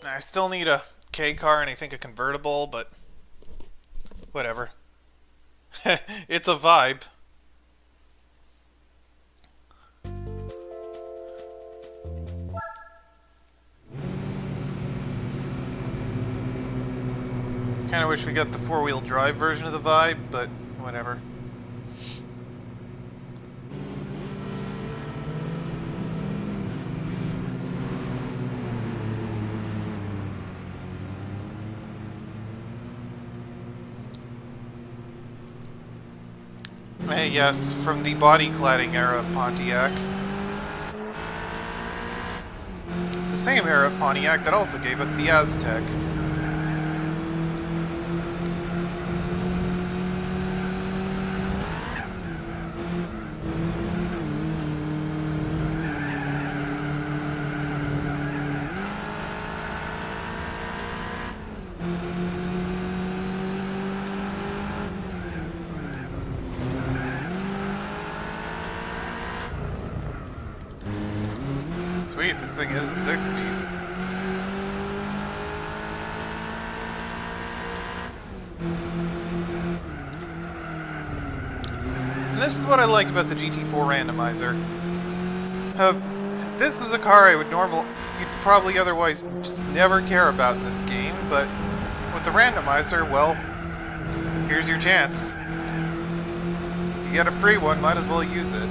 I still need a K car and I think a convertible, but whatever. It's a vibe. Kinda wish we got the 4-wheel drive version of the vibe, but whatever. Yes, from the body cladding era of Pontiac. The same era of Pontiac that also gave us the Aztec. Sweet, this thing is a 6-speed. And this is what I like about the GT4 Randomizer. This is a car you'd probably otherwise just never care about in this game, but with the Randomizer, well, here's your chance. If you get a free one, might as well use it.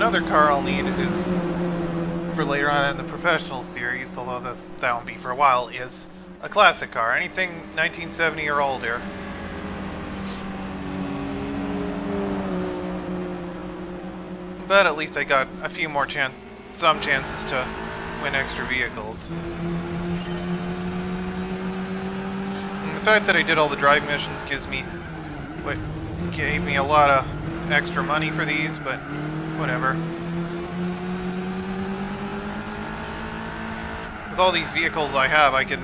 another car I'll need is for later on in the professional series, although that won't be for a while, is a classic car. Anything 1970 or older. But at least I got a few more some chances to win extra vehicles. And the fact that I did all the drive missions gave me a lot of extra money for these, but whatever. With all these vehicles I have, I can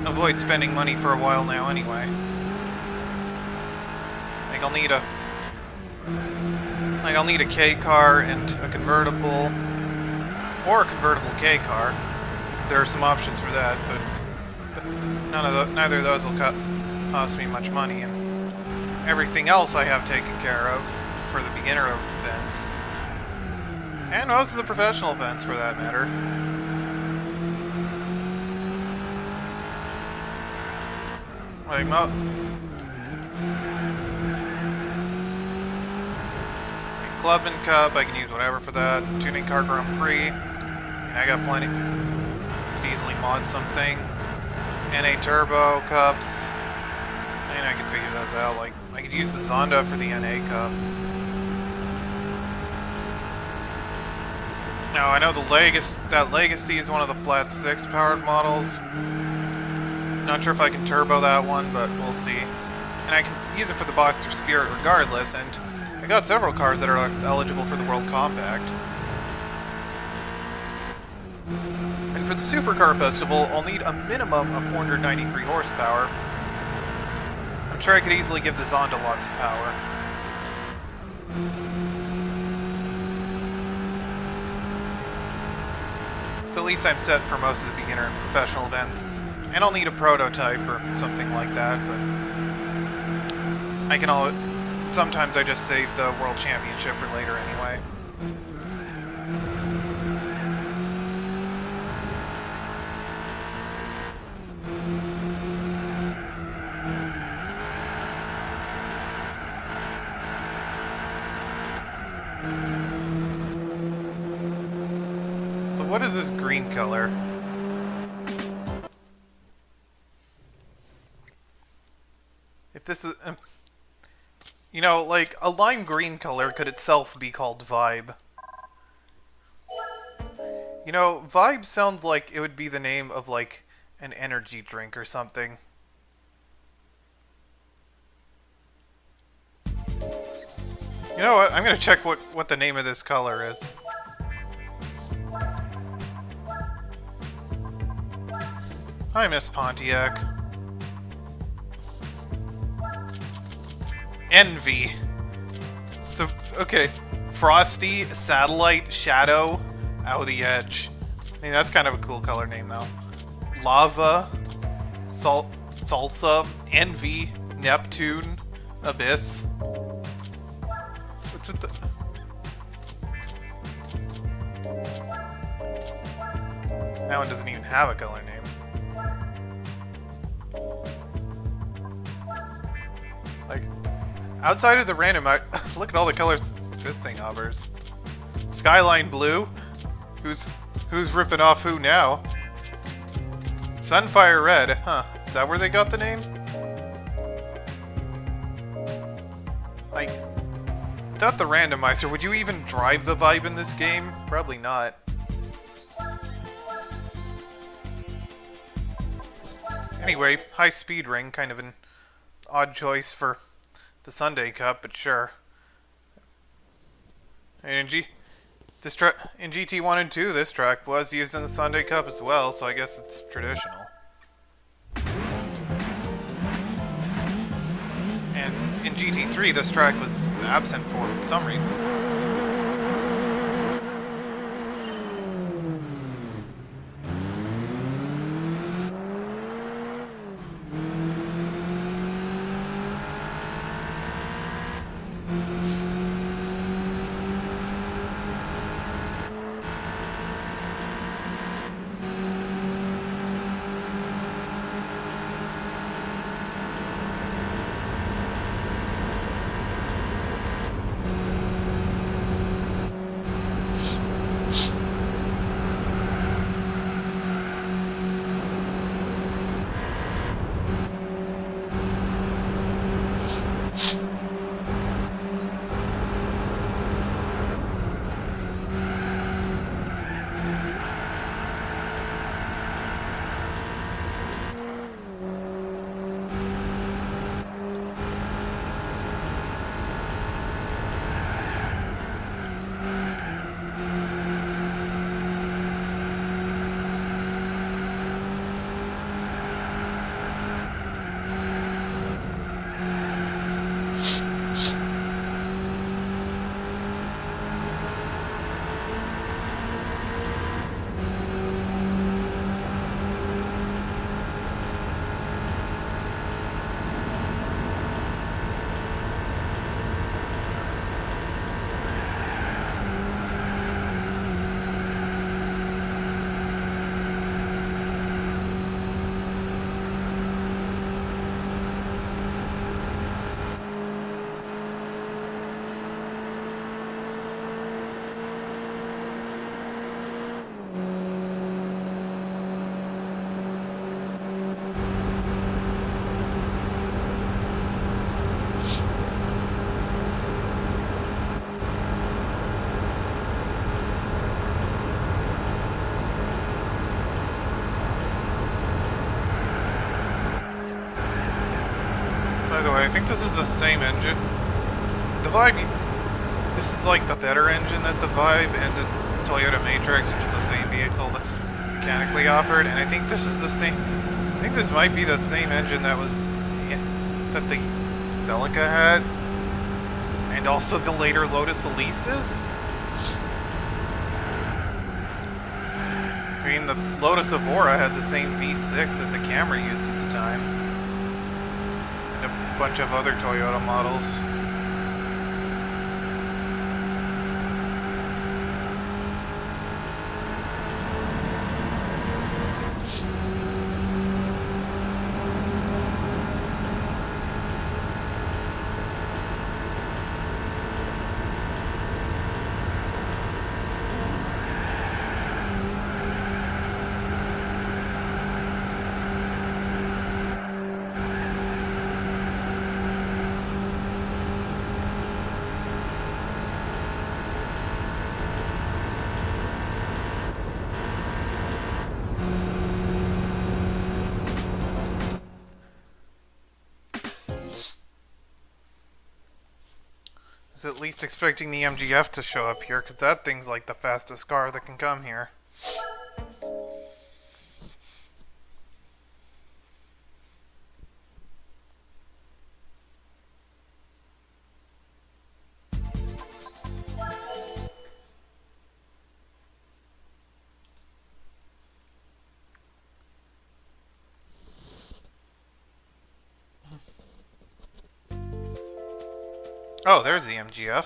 avoid spending money for a while now anyway. Like I'll need a K car and a convertible, or a convertible K car. There are some options for that, but neither of those will cost me much money, and everything else I have taken care of for the beginner events, and most of the professional events for that matter. Like Clubman Cup, I can use whatever for that. Tuning Car Grand Prix, and I got plenty. Could easily mod something. NA Turbo Cups, and I can figure those out. Like, I could use the Zonda for the NA Cup. Now, I know that Legacy is one of the Flat 6 powered models. Not sure if I can turbo that one, but we'll see. And I can use it for the Boxer Spirit regardless, and I got several cars that are eligible for the World Compact. And for the Supercar Festival, I'll need a minimum of 493 horsepower. I'm sure I could easily give the Zonda lots of power. So at least I'm set for most of the beginner and professional events. And I'll need a prototype or something like that, but sometimes I just save the World Championship for later anyway. So what is this green color? If this is... you know, like, a lime green color could itself be called Vibe. You know, Vibe sounds like it would be the name of, like, an energy drink or something. You know what? I'm gonna check what the name of this color is. Hi, Miss Pontiac. Envy. So, okay. Frosty, Satellite, Shadow, Out of the Edge. I mean, that's kind of a cool color name, though. Lava, Salsa, Envy, Neptune, Abyss. What's with the... That one doesn't even have a color name. Like... outside of the random, look at all the colors this thing offers. Skyline Blue? Who's ripping off who now? Sunfire Red, huh? Is that where they got the name? Like, without the randomizer, would you even drive the Vibe in this game? Probably not. Anyway, High Speed Ring, kind of an odd choice for the Sunday Cup, but sure. And in GT1 and 2, this track was used in the Sunday Cup as well, so I guess it's traditional. And in GT3, this track was absent for some reason. By the way, I think this is the same engine. The Vibe, this is like the better engine than the Vibe and the Toyota Matrix, which is the same vehicle that mechanically offered, and I think this is the same, I think this might be the same engine that was, that the Celica had, and also the later Lotus Elises. I mean, the Lotus Evora had the same V6 that the Camry used at the time, and a bunch of other Toyota models. At least expecting the MGF to show up here, because that thing's like the fastest car that can come here. Oh, there's the MGF.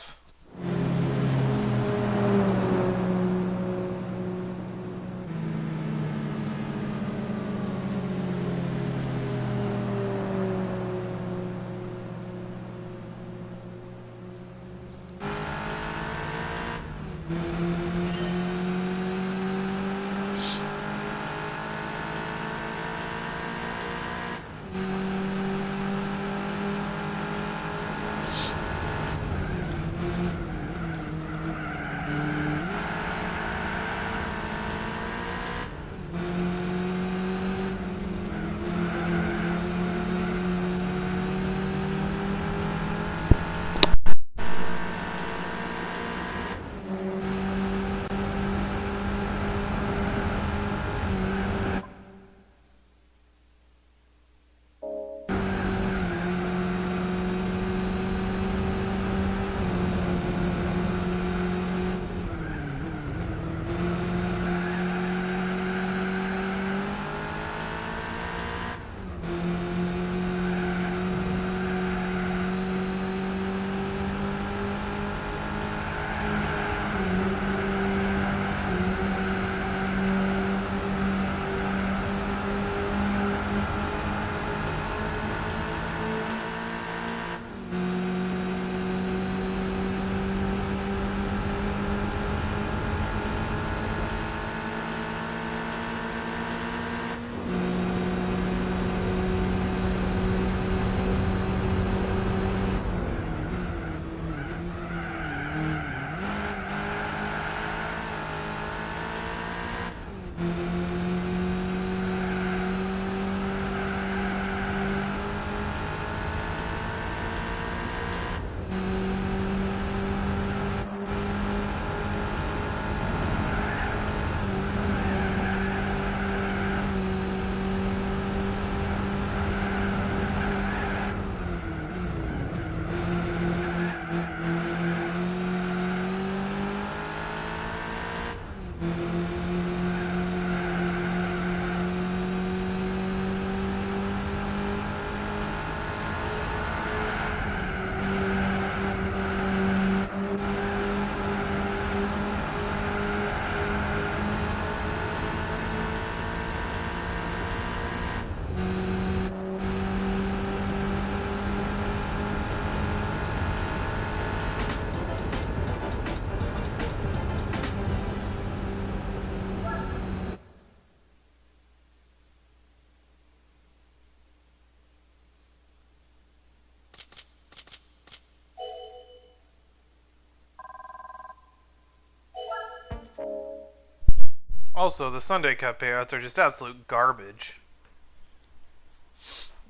Also, the Sunday Cup payouts are just absolute garbage.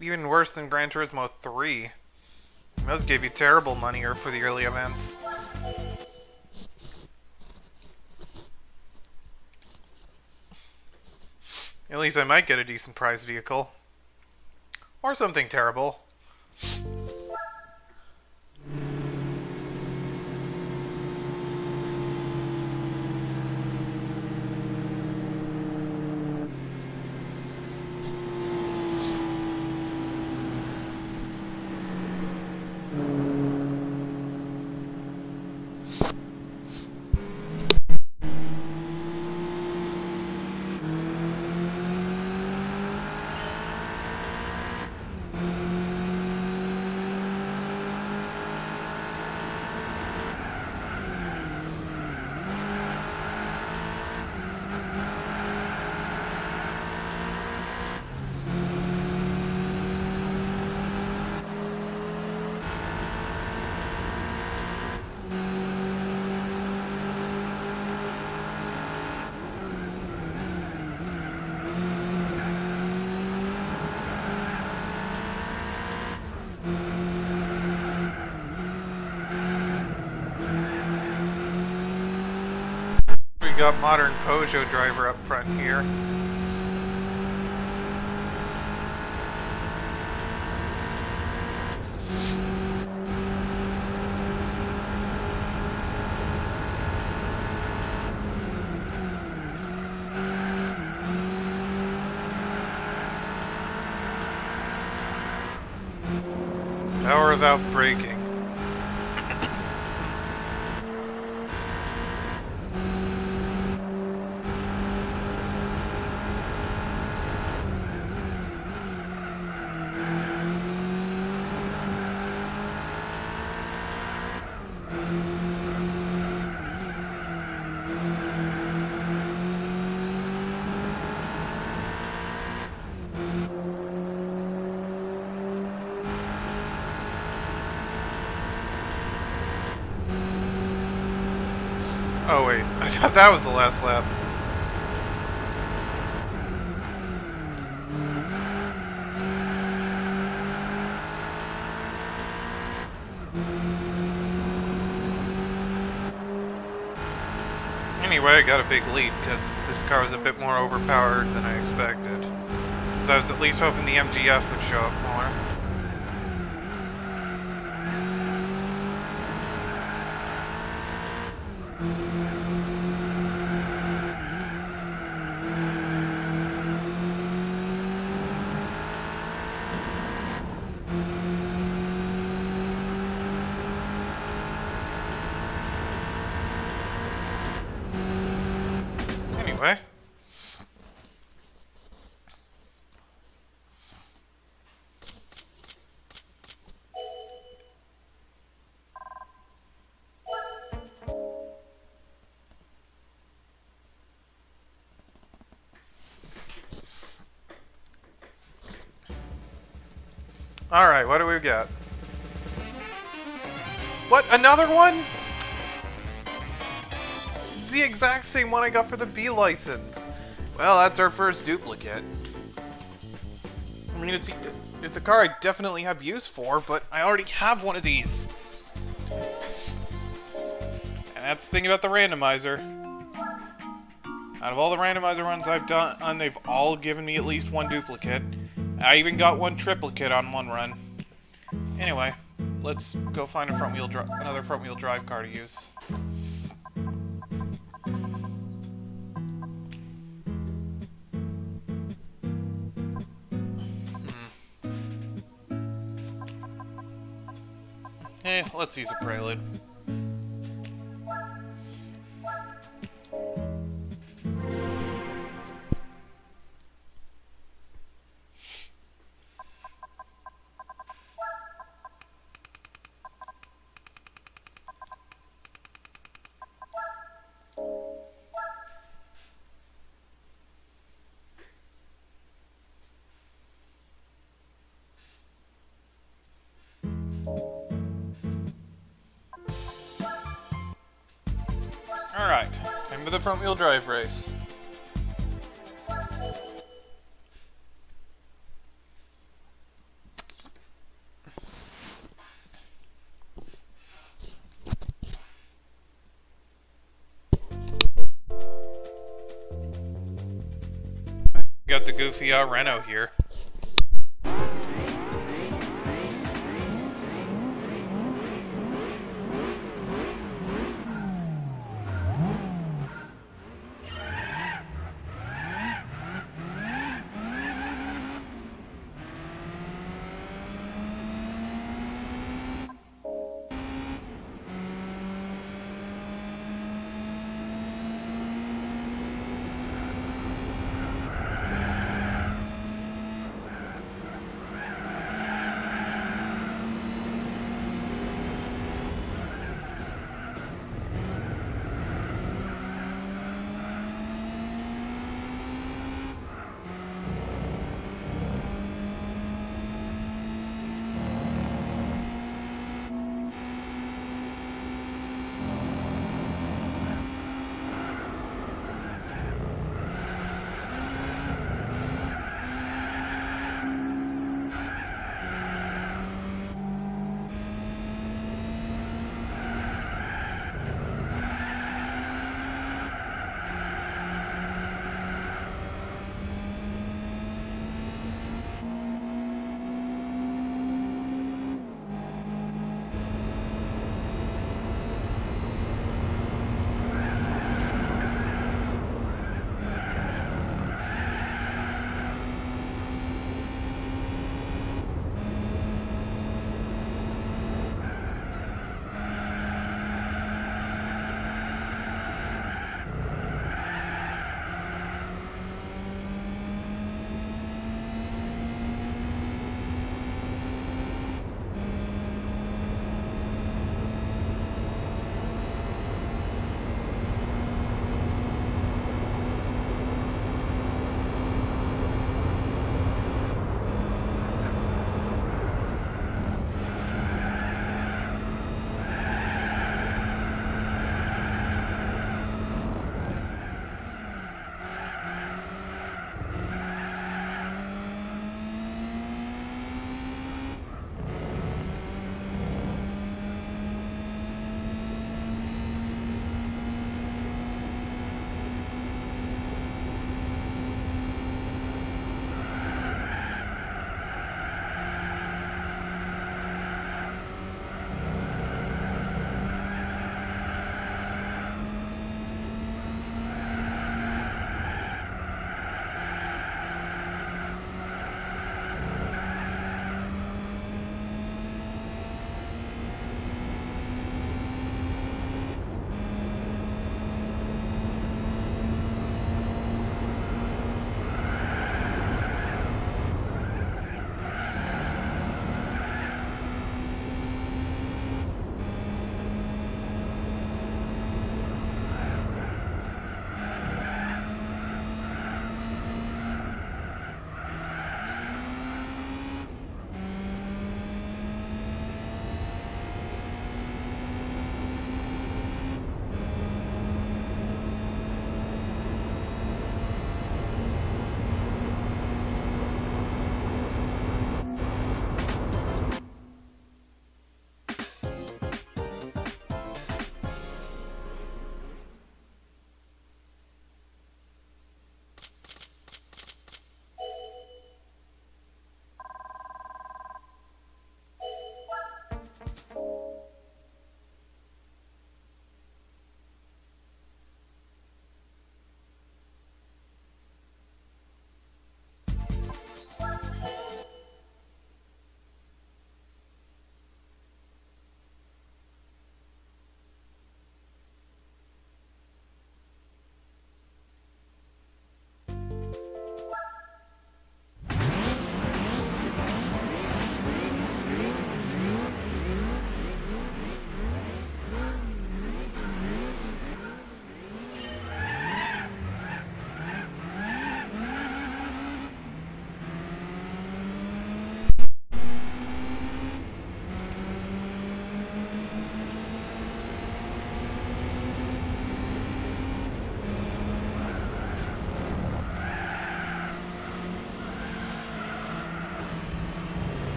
even worse than Gran Turismo 3. Those gave you terrible money for the early events. At least I might get a decent prize vehicle. Or something terrible. We got modern Peugeot driver up front here. Power without braking. Oh wait, I thought that was the last lap. Anyway, I got a big lead because this car was a bit more overpowered than I expected. So I was at least hoping the MGF would show up more. Anyway. Alright, what do we got? What? Another one? It's the exact same one I got for the B license. Well, that's our first duplicate. I mean, it's a car I definitely have use for, but I already have one of these. And that's the thing about the randomizer. Out of all the randomizer runs I've done, they've all given me at least one duplicate. I even got one triplicate on one run. Anyway, let's go find a another front-wheel drive car to use. Let's use a Prelude. Alright, time for the front-wheel drive race. got the goofy Renault here.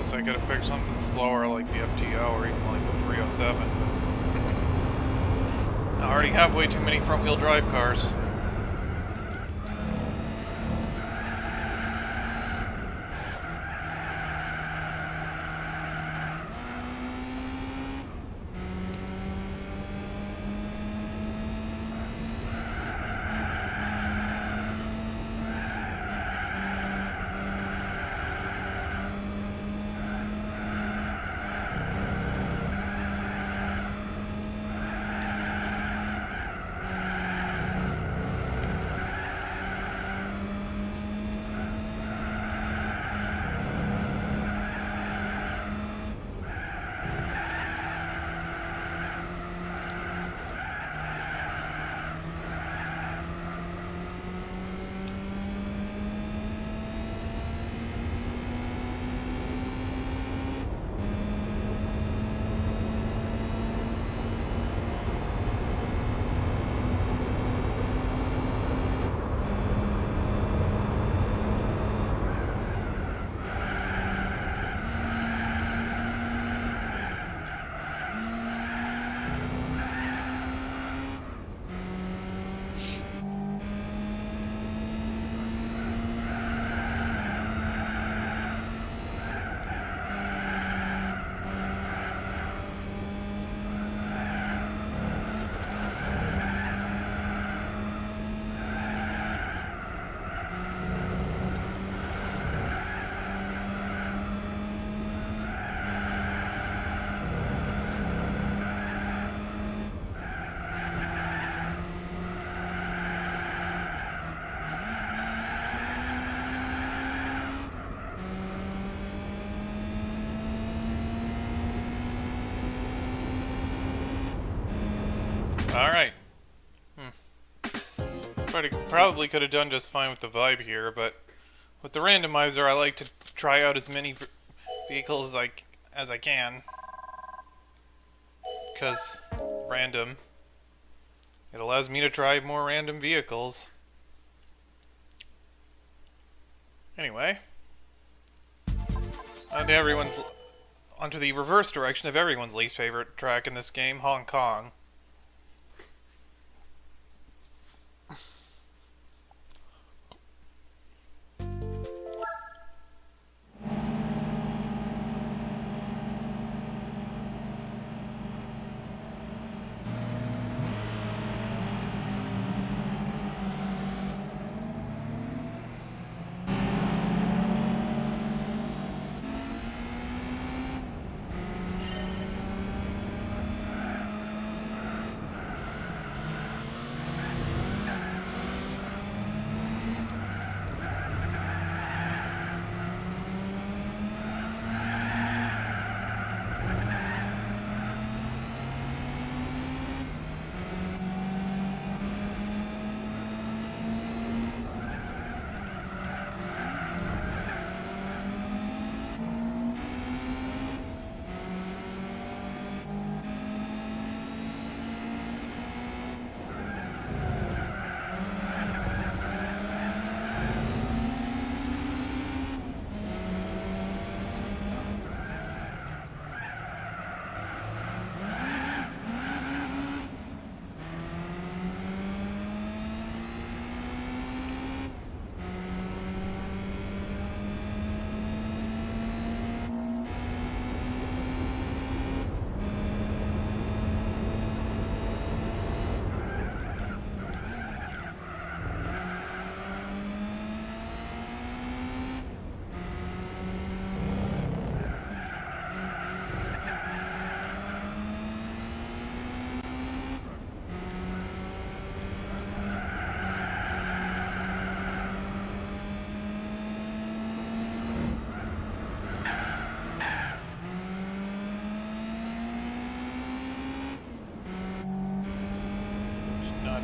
guess I could have picked something slower like the FTO or even like the 307. I already have way too many front-wheel drive cars. Alright. Probably could have done just fine with the vibe here, but with the randomizer I like to try out as many vehicles as I can. Because random. It allows me to try more random vehicles. Anyway. Onto the reverse direction of everyone's least favorite track in this game, Hong Kong.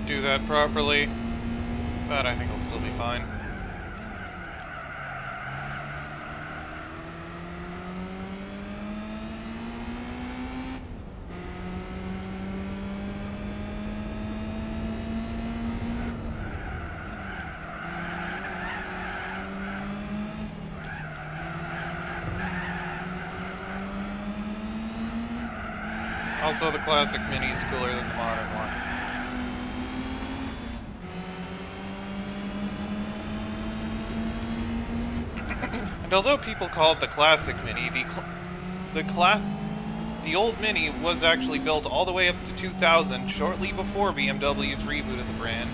Do that properly, but I think I'll still be fine. Also, the classic Mini is cooler than the modern one. And although people call it the classic Mini, the old Mini was actually built all the way up to 2000, shortly before BMW's reboot of the brand.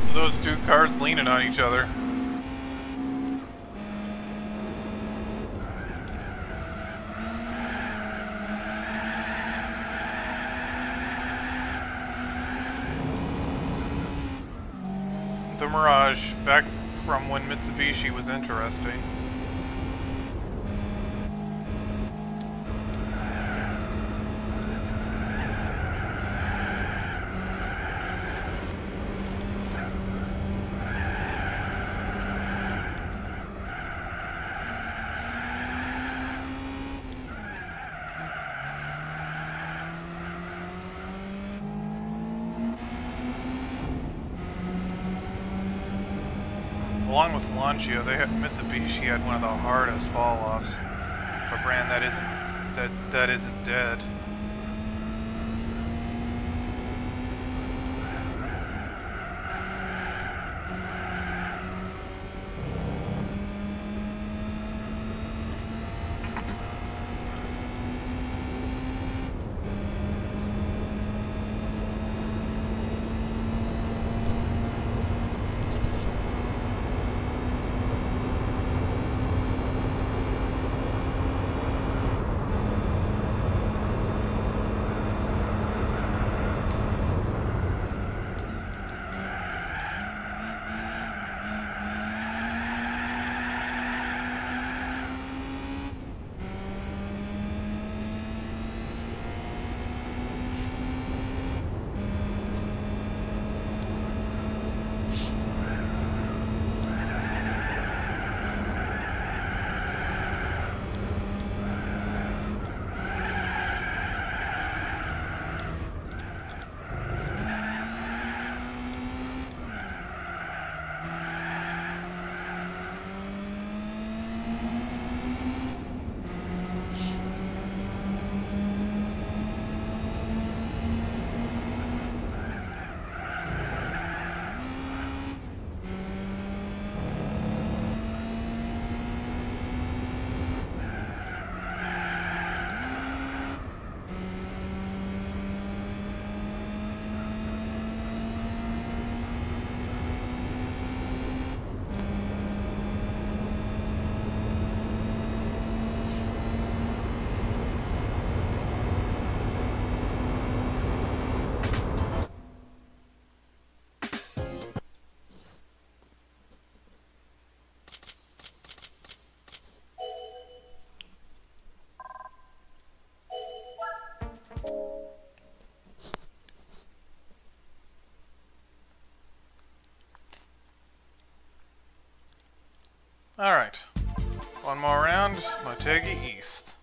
So those two cars leaning on each other. The Mirage, back from when Mitsubishi was interesting. Along with Lancia, Mitsubishi had one of the hardest fall-offs. A brand that isn't dead. Alright. One more round, Motegi East.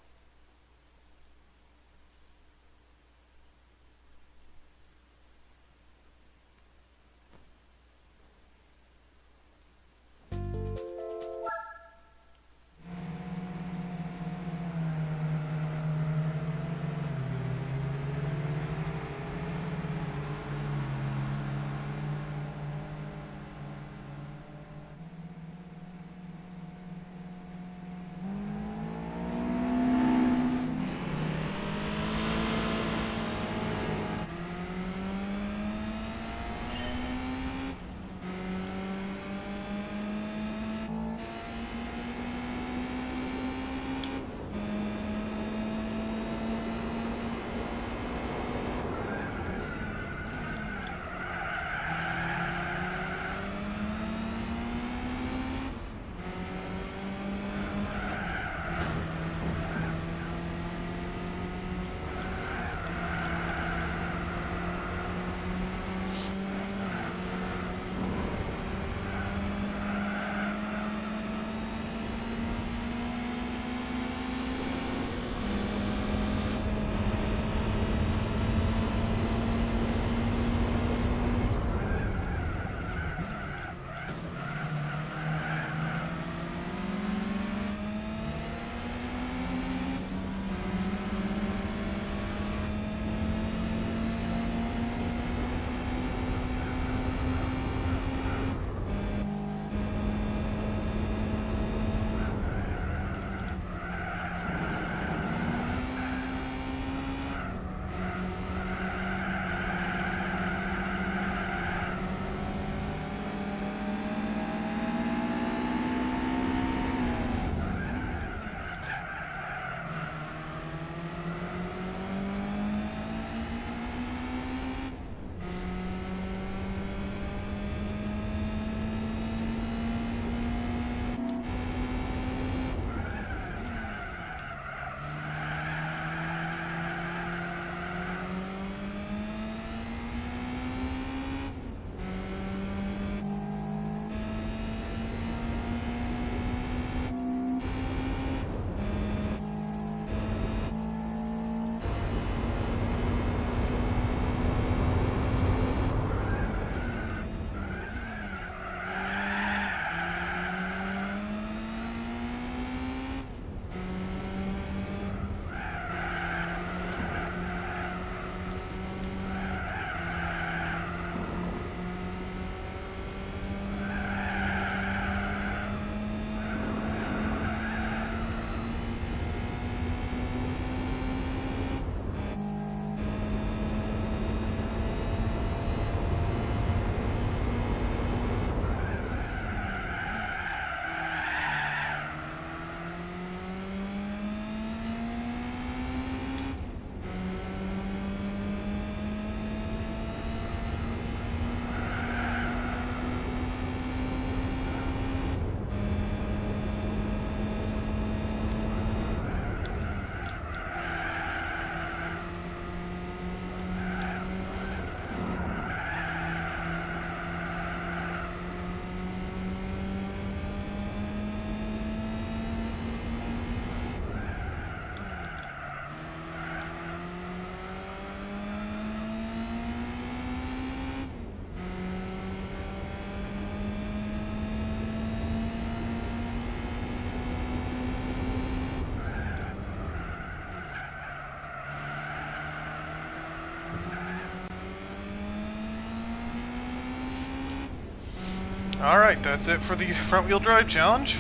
Alright, that's it for the front wheel drive challenge.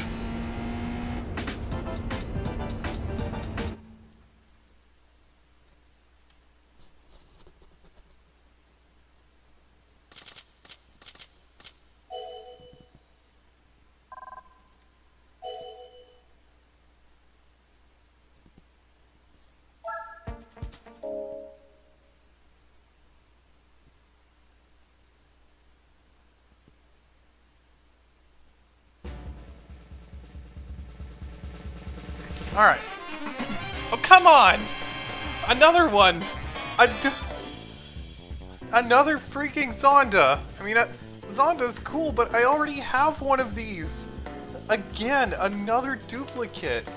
Alright. Oh, come on! Another one! Another freaking Zonda! I mean, Zonda's cool, but I already have one of these! Again, another duplicate.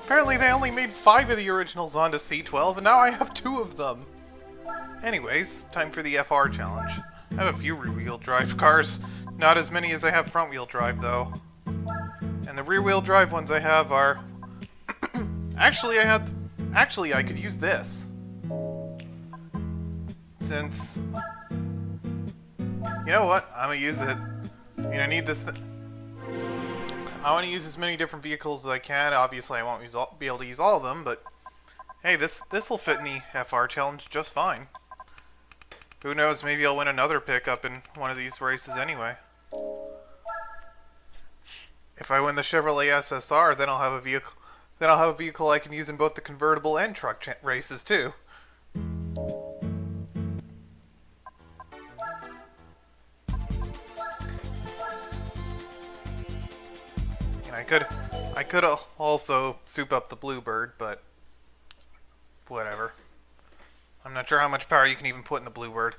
Apparently they only made 5 of the originals onto C12, and now I have 2 of them. Anyways, time for the FR challenge. I have a few rear-wheel drive cars, not as many as I have front-wheel drive though. And the rear-wheel drive ones I have are... Actually, I could use this. Since... You know what? I'm gonna use it. I mean, I need this... I want to use as many different vehicles as I can. Obviously, I won't be able to use all of them, but... Hey, this will fit in the FR challenge just fine. Who knows, maybe I'll win another pickup in one of these races anyway. If I win the Chevrolet SSR, then I'll have a vehicle. Then I'll have a vehicle I can use in both the convertible and truck races too. And I could also soup up the Bluebird, but whatever. I'm not sure how much power you can even put in the Bluebird.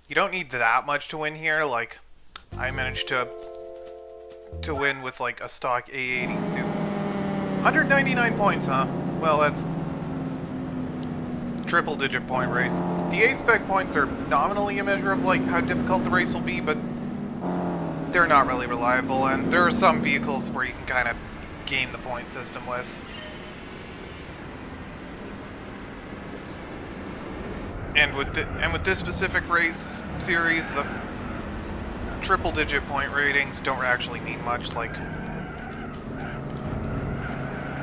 You don't need that much to win here. Like, I managed to win with like a stock A80 soup. 199 points, huh? Well, that's triple-digit point race. The A-spec points are nominally a measure of like how difficult the race will be, but they're not really reliable, and there are some vehicles where you can kind of game the point system with. And with this specific race series, the triple-digit point ratings don't actually mean much. Like,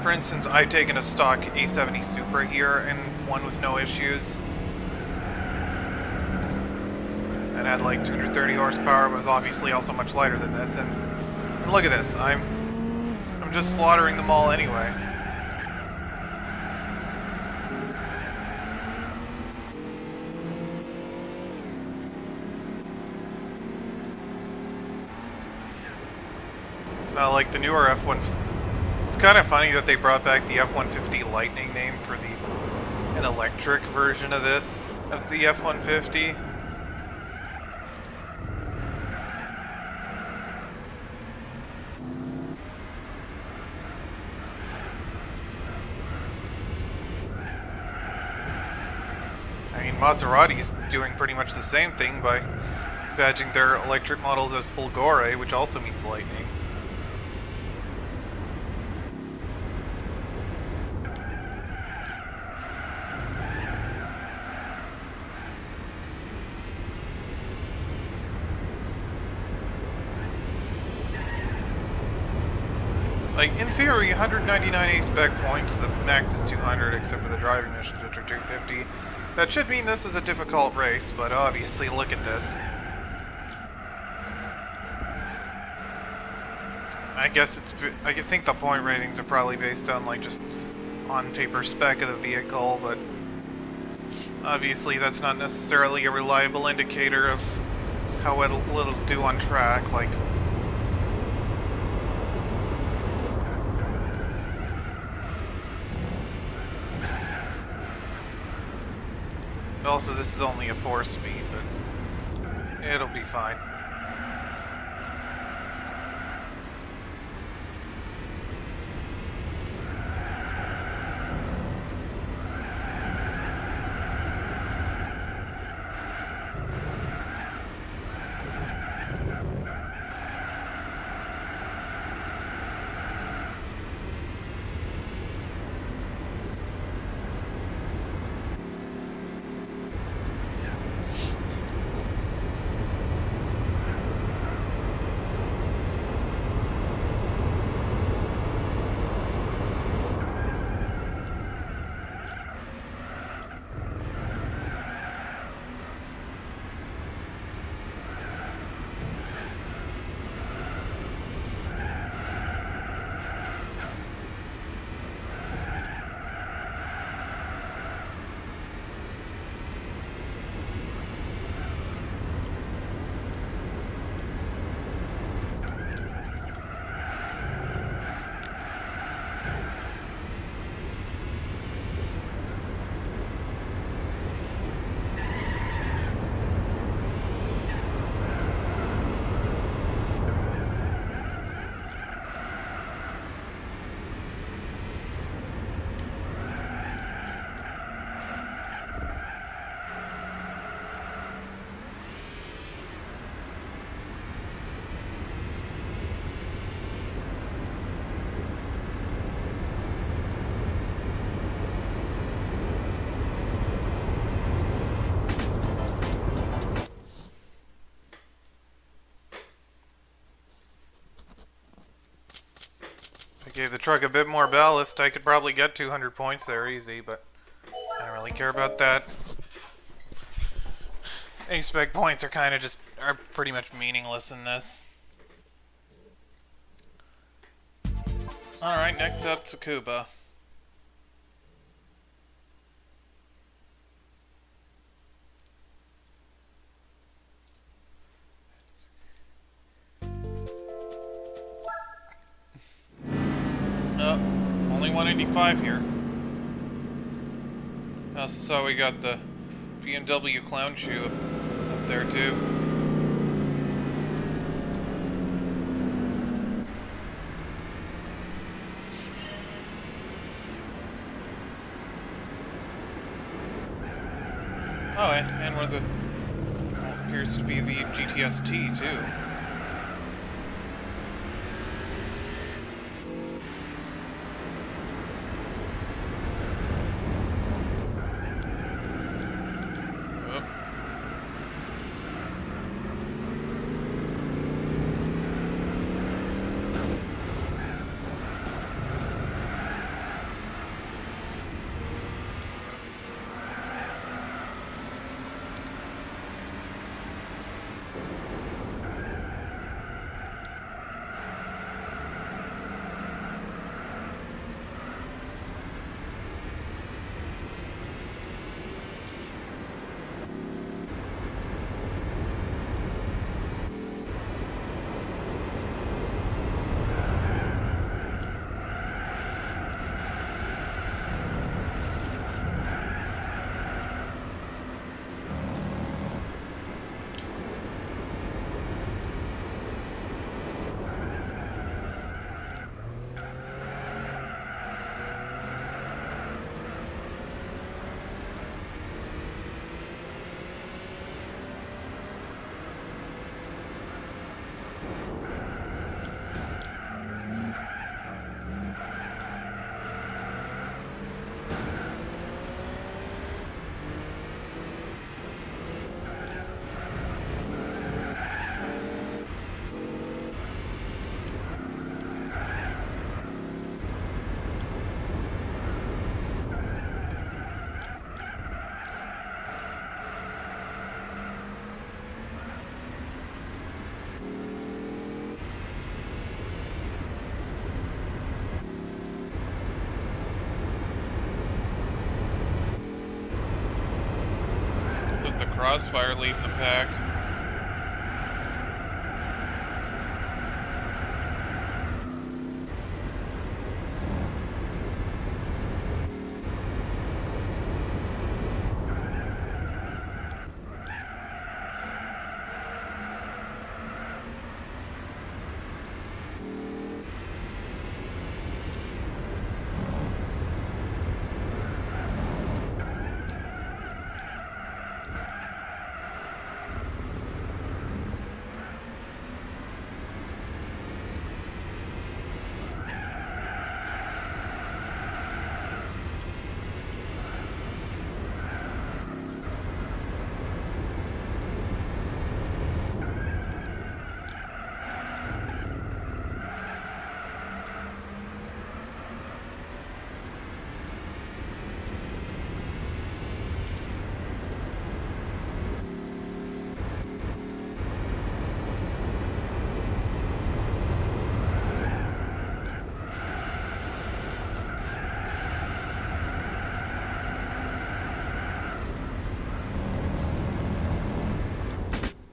for instance, I've taken a stock A70 Supra here and won with no issues. It had like 230 horsepower, but was obviously also much lighter than this. And look at this, I'm just slaughtering them all anyway. It's not like the newer F1. It's kind of funny that they brought back the F-150 Lightning name for an electric version of the F-150. I mean, Maserati's doing pretty much the same thing by badging their electric models as Fulgore, which also means lightning. Like, in theory, 199 A-spec points, the max is 200 except for the driving missions, which are 250. That should mean this is a difficult race, but obviously look at this. I think the point ratings are probably based on like just on-paper spec of the vehicle, but obviously that's not necessarily a reliable indicator of how it'll do on track. Like, also, this is only a 4-speed, but it'll be fine. gave the truck a bit more ballast, I could probably get 200 points there easy, but I don't really care about that. A-spec points are kind of are pretty much meaningless in this. Alright, next up, Tsukuba. Only 185 here. So we got the BMW clown shoe up there too. Oh, and where the appears to be the GTS-T too. Let the Crossfire lead the pack.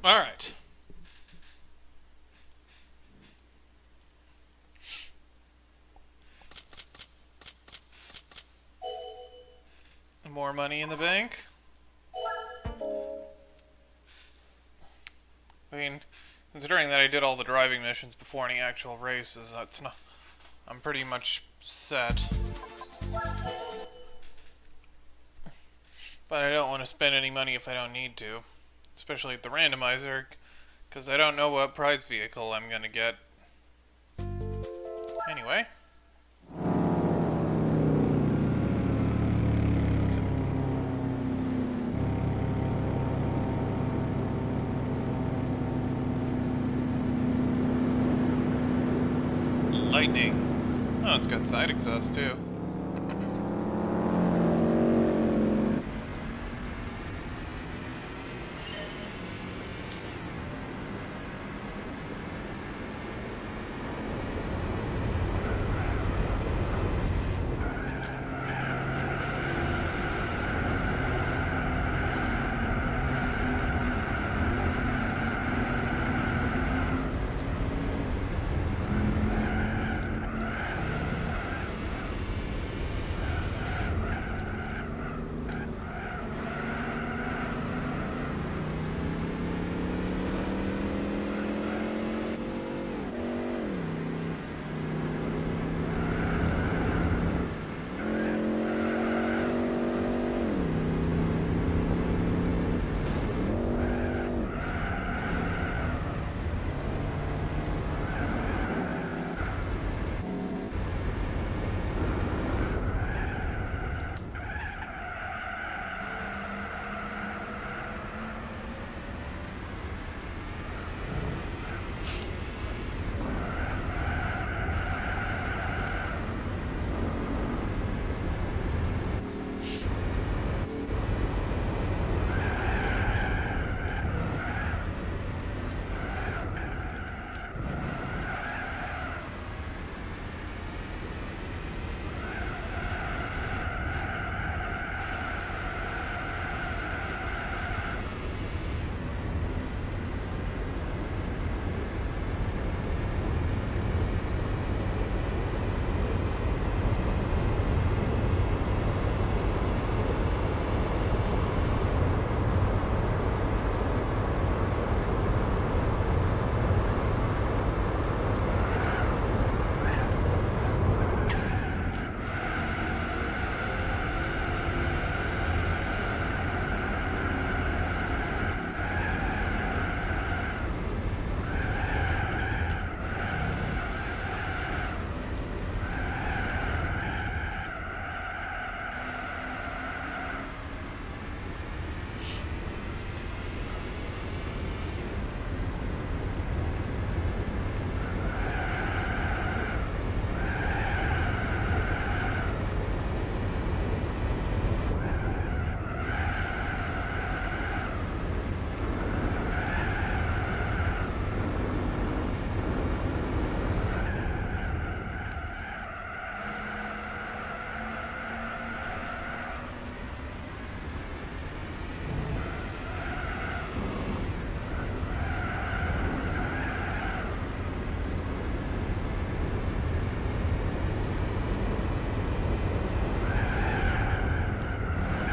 Alright. More money in the bank. I mean, considering that I did all the driving missions before any actual races, that's not... I'm pretty much set. But I don't want to spend any money if I don't need to. Especially at the randomizer, because I don't know what prize vehicle I'm gonna get. Anyway. Lightning. Oh, it's got side exhaust too.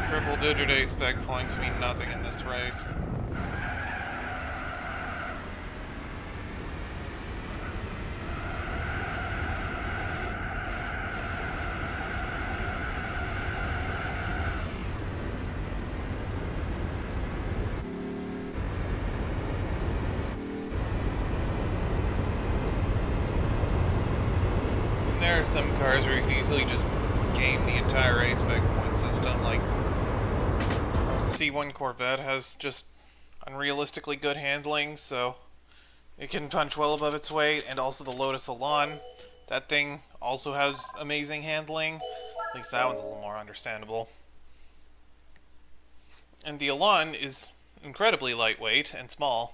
Triple-digit A-spec points mean nothing in this race. And there are some cars where you can easily just game the entire A-spec point system, like C1 Corvette has just unrealistically good handling, so it can punch well above its weight, and also the Lotus Elan. That thing also has amazing handling. At least that one's a little more understandable. And the Elan is incredibly lightweight and small.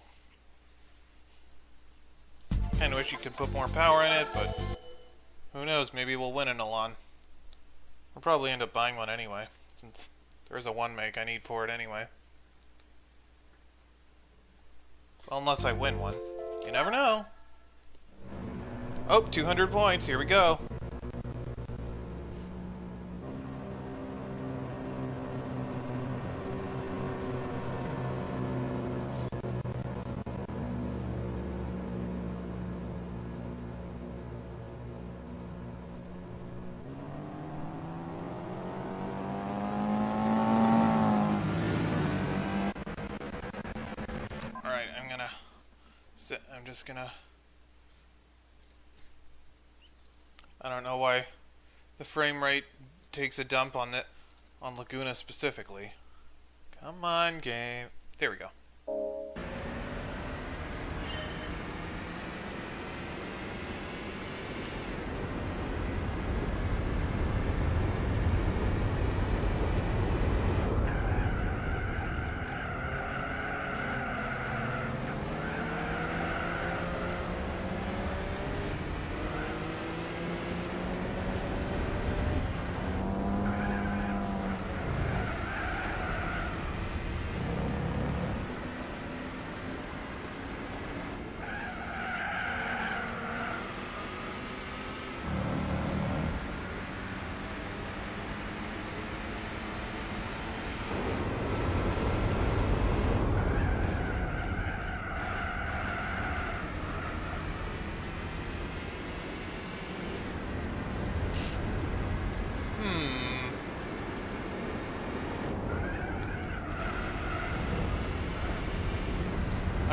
Kinda wish you could put more power in it, but who knows, maybe we'll win an Elan. We'll probably end up buying one anyway, since there's a one make I need for it anyway. Well, unless I win one. You never know. Oh, 200 points. Here we go. I'm just gonna... I don't know why the frame rate takes a dump on Laguna specifically. Come on, game. There we go.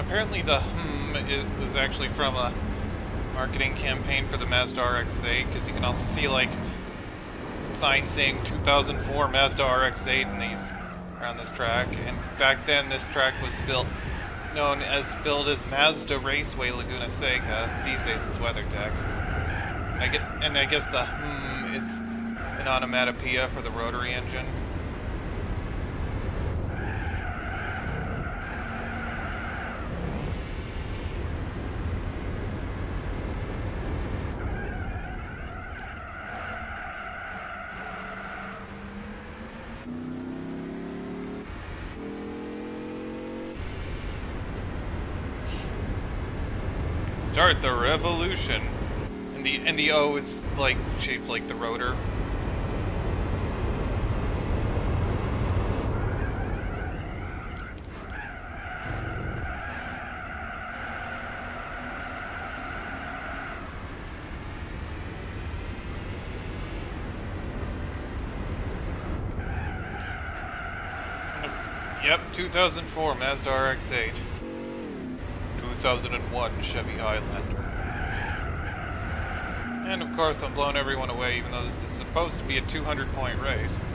Apparently the was actually from a marketing campaign for the Mazda RX-8, because you can also see like signs saying 2004 Mazda RX-8 and these around this track. And back then this track was known as Mazda Raceway Laguna Seca. These days it's WeatherTech. I guess the is an onomatopoeia for the rotary engine. Start the revolution. And the O is like shaped like the rotor. Yep, 2004 Mazda RX-8. 2001 Chevy Highlander. And of course I'm blowing everyone away, even though this is supposed to be a 200-point race.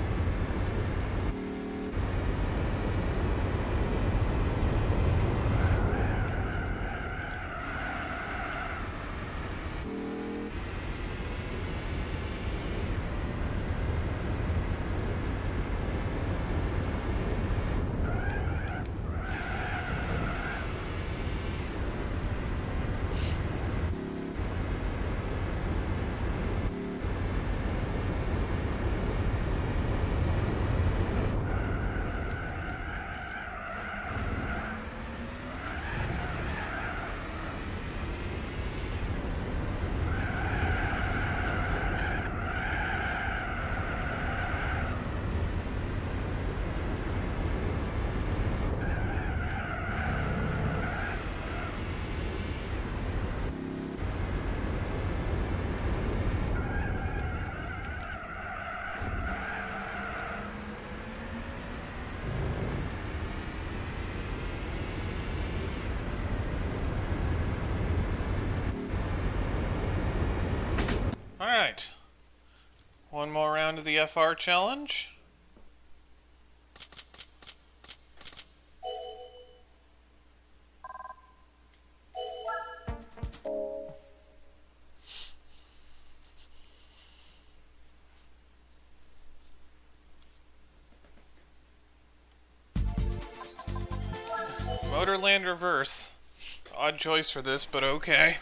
Alright. One more round of the FR challenge. Motorland reverse. Odd choice for this, but okay.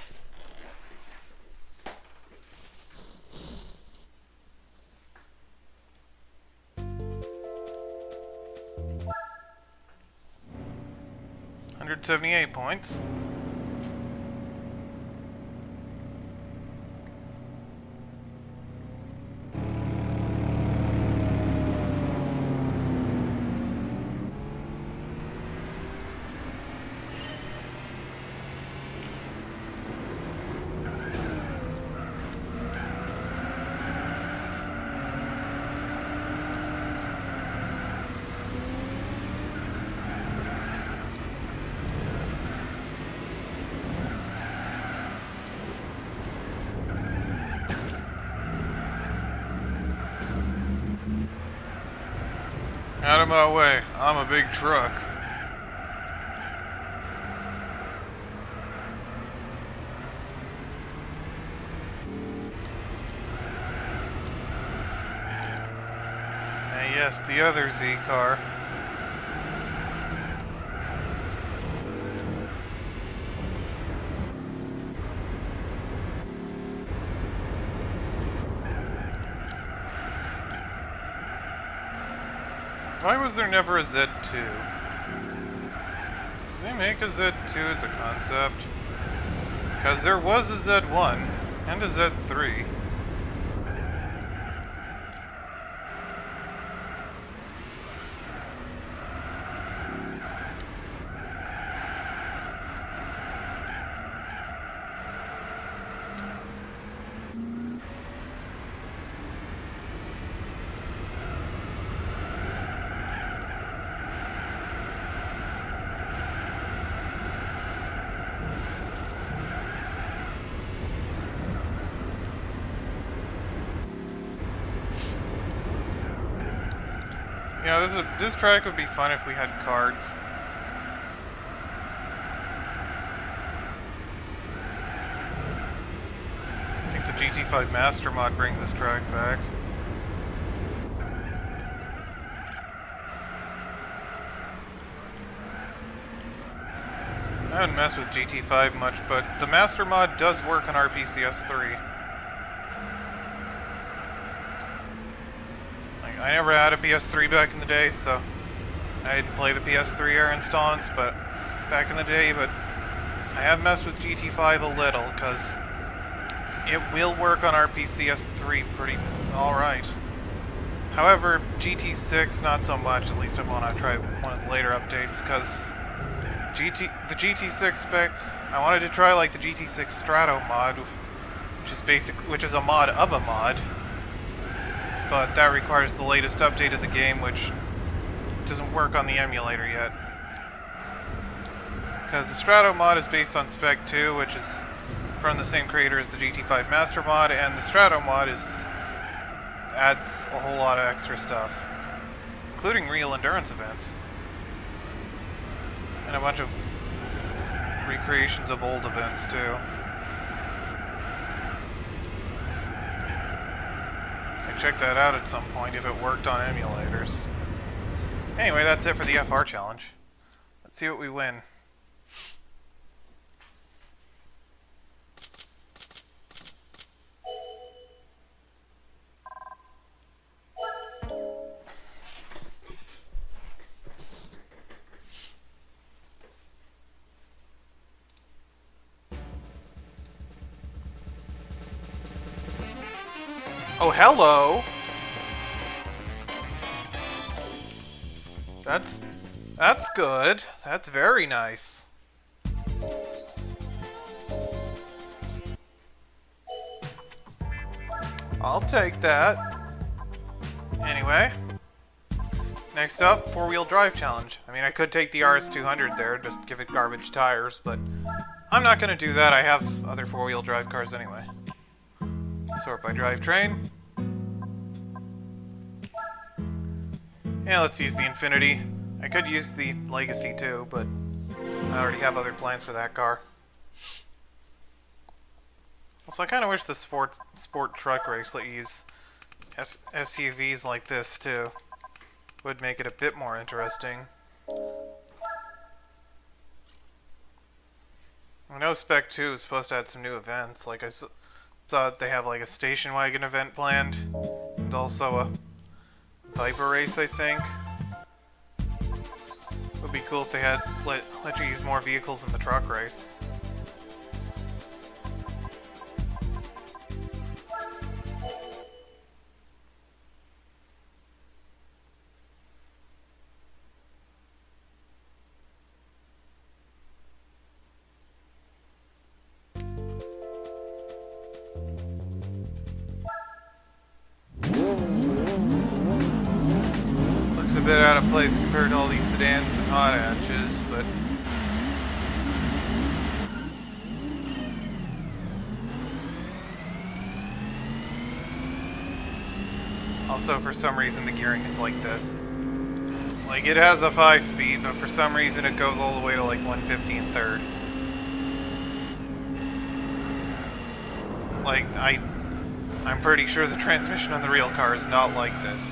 $178 points. Out of my way, I'm a big truck. And yes, the other Z car. Why was there never a Z2? Did they make a Z2 as a concept? Because there was a Z1 and a Z3. You know, this track would be fun if we had cards. I think the GT5 Master mod brings this track back. I haven't messed with GT5 much, but the Master mod does work on RPCS3. Like, I never had a PS3 back in the day, so I didn't play the PS3 era installments, but back in the day, but I have messed with GT5 a little, because it will work on RPCS3 pretty alright. However, GT6 not so much, at least I want to try one of the later updates, because the GT6 spec, I wanted to try like the GT6 Strato mod, which is a mod of a mod, but that requires the latest update of the game, which doesn't work on the emulator yet. Because the Strato mod is based on Spec 2, which is from the same creator as the GT5 Master mod, and the Strato mod adds a whole lot of extra stuff, including real endurance events. And a bunch of recreations of old events, too. I'd check that out at some point if it worked on emulators. Anyway, that's it for the FR challenge. Let's see what we win. Oh, hello! That's good. That's very nice. I'll take that. Anyway. Next up, four-wheel drive challenge. I mean, I could take the RS200 there, just give it garbage tires, but I'm not gonna do that. I have other four-wheel drive cars anyway. Sort by drivetrain. Yeah, let's use the Infinity. I could use the Legacy too, but I already have other plans for that car. Also, I kind of wish the sport truck race let you use SUVs like this too. Would make it a bit more interesting. I know Spec 2 is supposed to add some new events. Like I thought they have like a station wagon event planned, and also a Viper race, I think. Would be cool if they had let you use more vehicles in the truck race. A bit out of place compared to all these sedans and hot hatches, but also for some reason the gearing is like this. Like it has a 5-speed, but for some reason it goes all the way to like 150 and third. Like I'm pretty sure the transmission on the real car is not like this.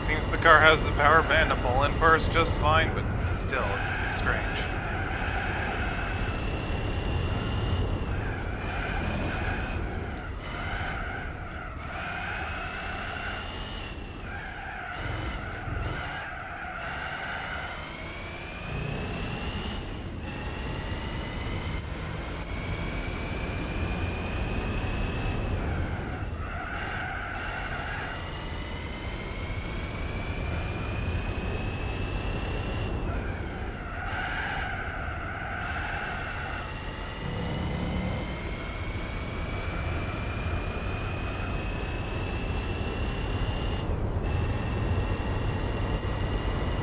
Seems the car has the power band to pull in first just fine, but still, it's strange.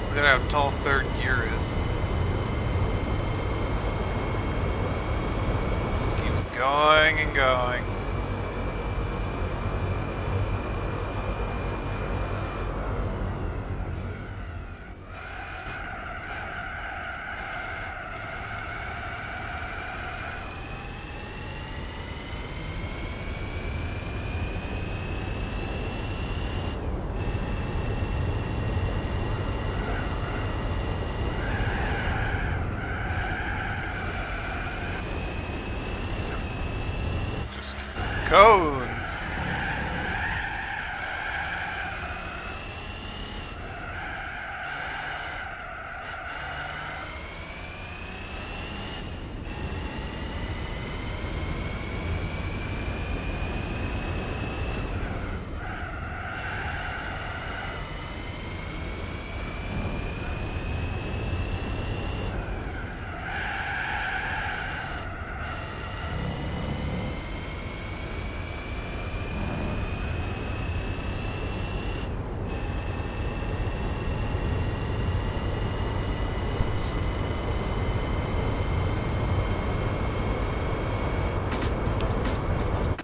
Look at how tall third gear is. going and going. Cones!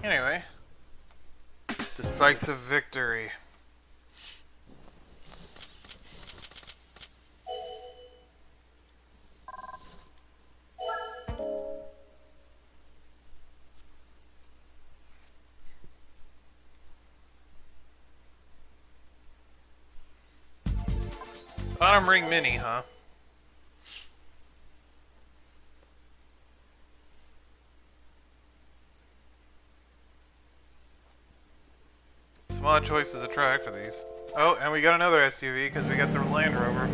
Anyway, decisive victory. Bottom ring mini, huh? Some odd choices of track for these. Oh, and we got another SUV because we got the Land Rover.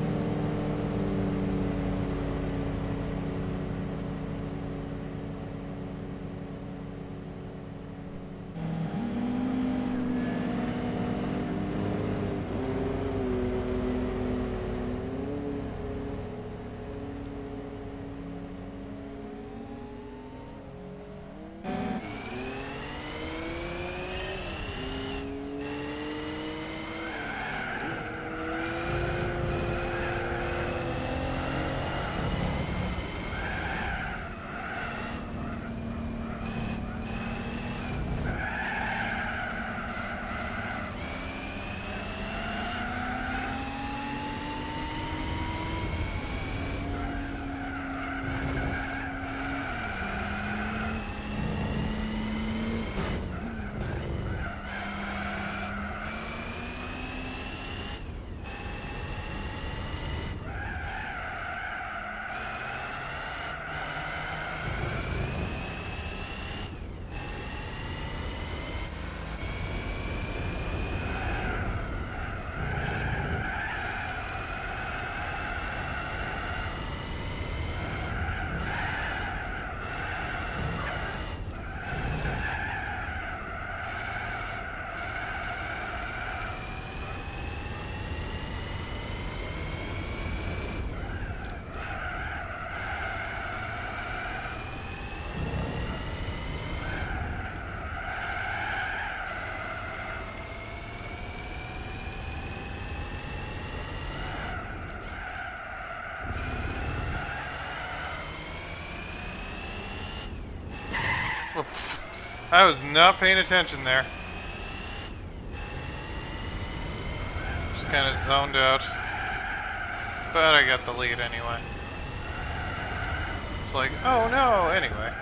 Oops. I was not paying attention there. Just kind of zoned out. But I got the lead anyway. It's like, oh no, anyway.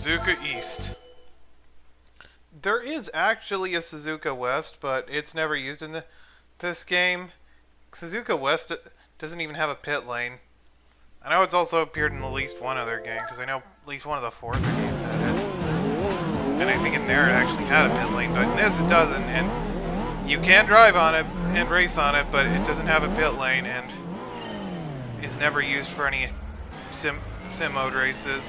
Suzuka East. There is actually a Suzuka West, but it's never used in this game. Suzuka West doesn't even have a pit lane. I know it's also appeared in at least one other game, because I know at least one of the Forza games had it. And I think in there it actually had a pit lane, but in this it doesn't. And you can drive on it and race on it, but it doesn't have a pit lane and is never used for any sim mode races.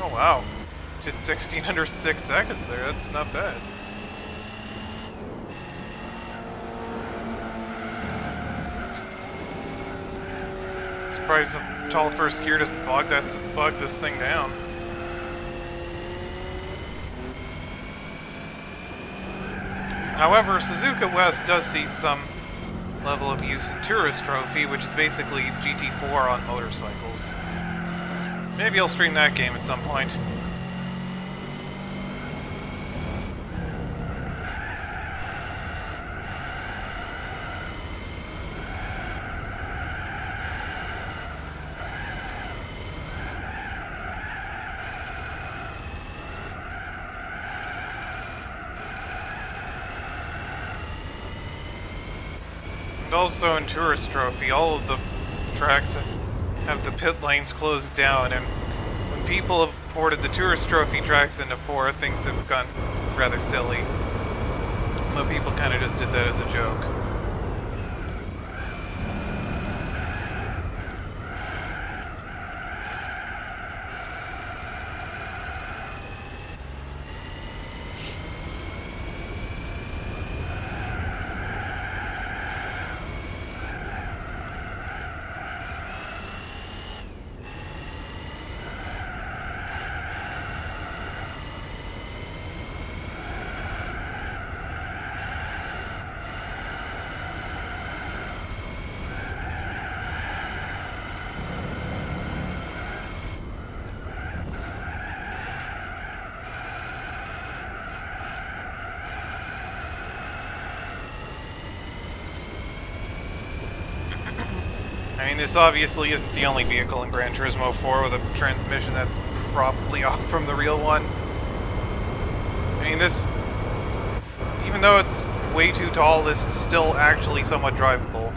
Oh wow. Did 16 under 6 seconds there, that's not bad. Surprised the tall first gear doesn't bog this thing down. However, Suzuka West does see some level of use in Tourist Trophy, which is basically GT4 on motorcycles. Maybe I'll stream that game at some point. And also in Tourist Trophy, all of the tracks have the pit lanes closed down, and when people have ported the Tourist Trophy tracks into 4, things have gone rather silly. But people kind of just did that as a joke. I mean, this obviously isn't the only vehicle in Gran Turismo 4 with a transmission that's probably off from the real one. I mean, this, even though it's way too tall, this is still actually somewhat drivable.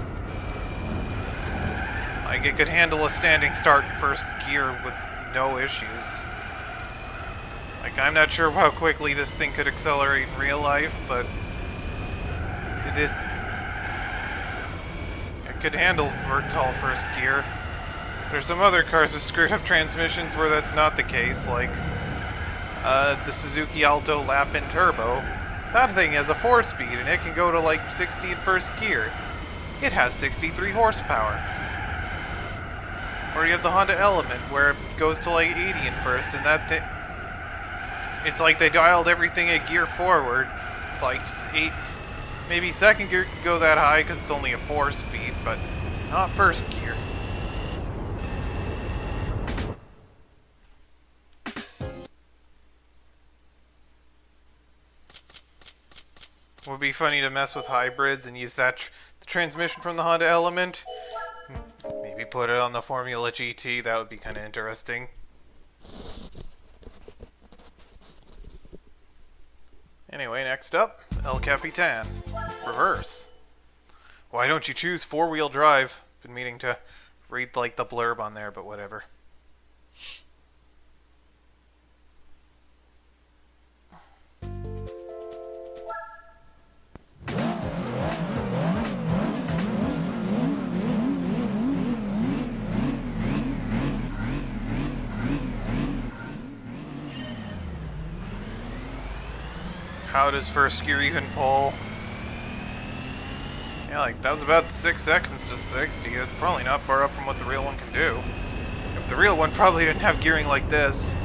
Like, it could handle a standing start in first gear with no issues. Like, I'm not sure how quickly this thing could accelerate in real life, but it could handle tall first gear. There's some other cars with screwed up transmissions where that's not the case, like the Suzuki Alto Lapin Turbo. That thing has a 4-speed and it can go to like 60 in first gear. It has 63 horsepower. Or you have the Honda Element where it goes to like 80 in first, and that thing, it's like they dialed everything a gear forward. Like 8, maybe second gear could go that high because it's only a 4-speed, but not first gear. Would be funny to mess with hybrids and use that the transmission from the Honda Element. Maybe put it on the Formula GT. That would be kind of interesting. Anyway, next up, El Capitan. Reverse. Why don't you choose 4-wheel drive? Been meaning to read like the blurb on there, but whatever. How does first gear even pull? Yeah, like, that was about 6 seconds to 60. It's probably not far up from what the real one can do. If the real one probably didn't have gearing like this.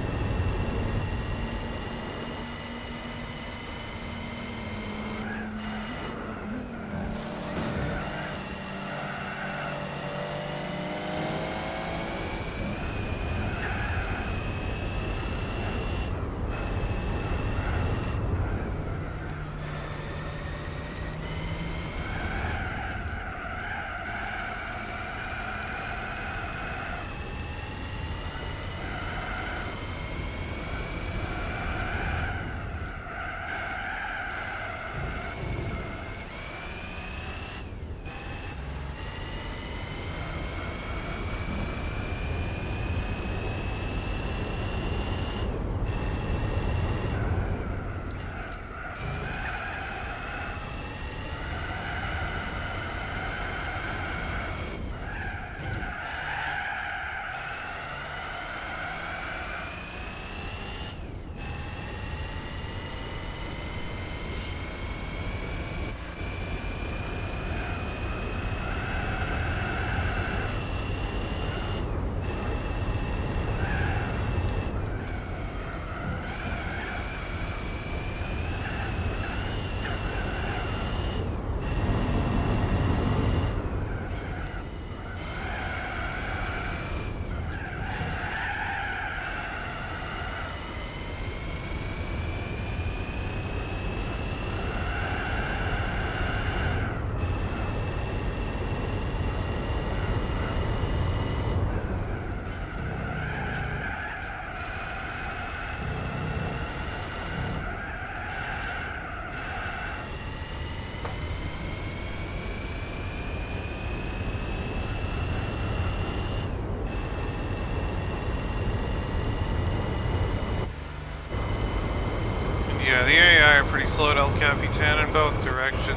fire pretty slow at El Capitan in both directions.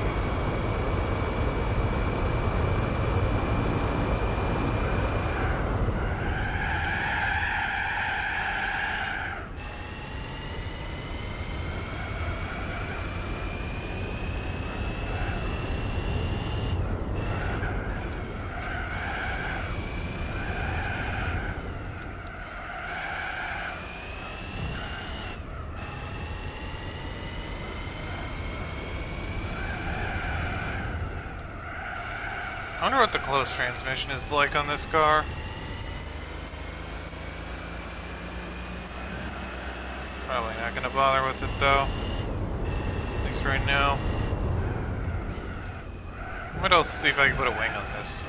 I wonder what the close transmission is like on this car. Probably not gonna bother with it though. At least right now. What else? See if I can put a wing on this.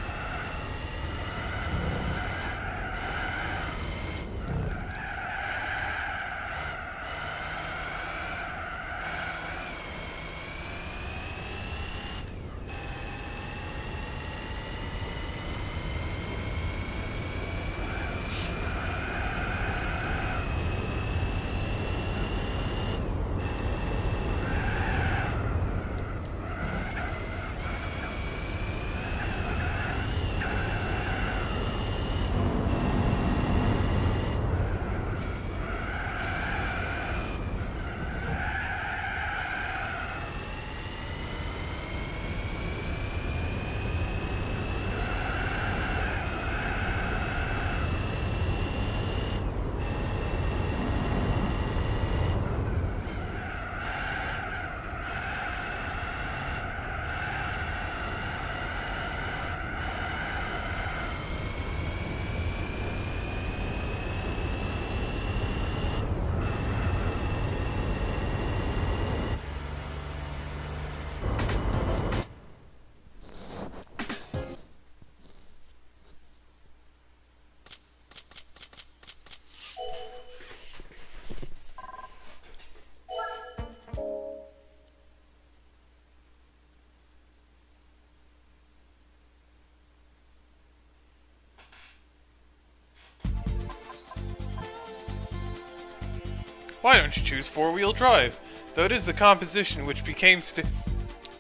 Why don't you choose four-wheel drive? Though it is the composition which became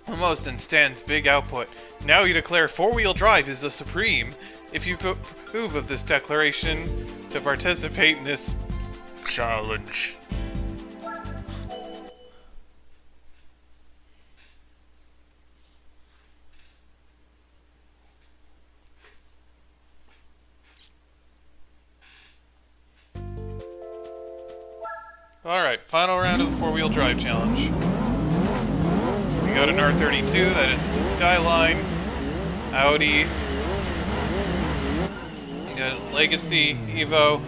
most and stands big output. Now you declare four-wheel drive is the supreme. If you approve of this declaration to participate in this challenge. Alright, final round of the four-wheel drive challenge. We got an R32, that is to Skyline, Audi, we got Legacy, Evo,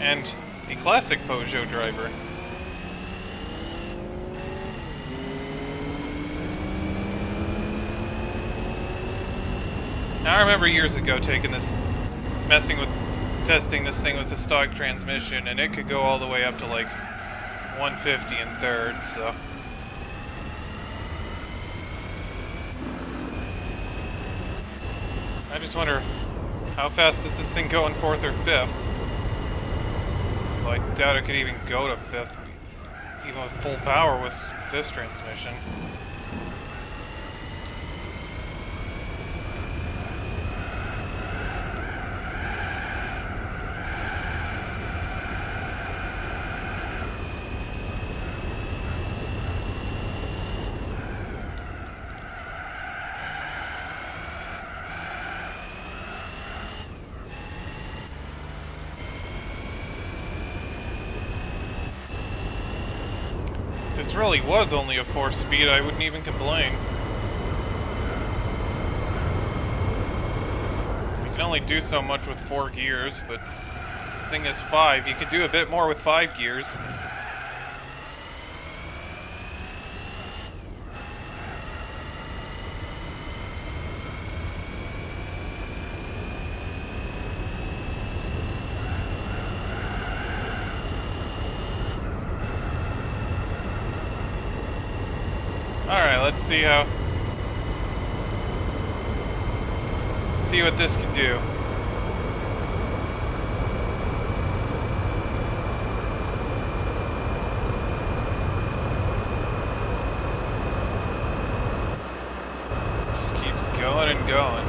and a classic Peugeot driver. Now I remember years ago taking this, testing this thing with the stock transmission, and it could go all the way up to like 150 in third, so. I just wonder, how fast does this thing go in fourth or fifth? Well, I doubt it could even go to fifth, even with full power with this transmission. If this really was only a 4-speed, I wouldn't even complain. You can only do so much with 4 gears, but this thing is 5. You could do a bit more with 5 gears. Alright, let's see what this can do. coming and going.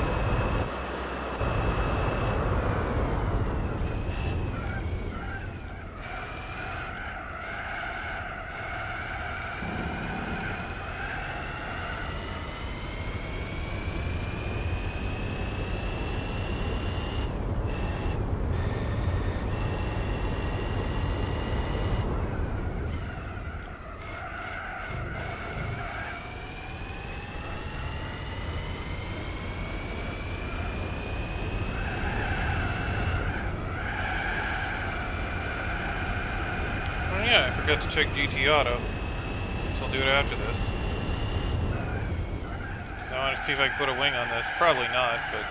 Yeah, I forgot to check GT Auto. Guess I'll do it after this. Because I want to see if I can put a wing on this. Probably not, but...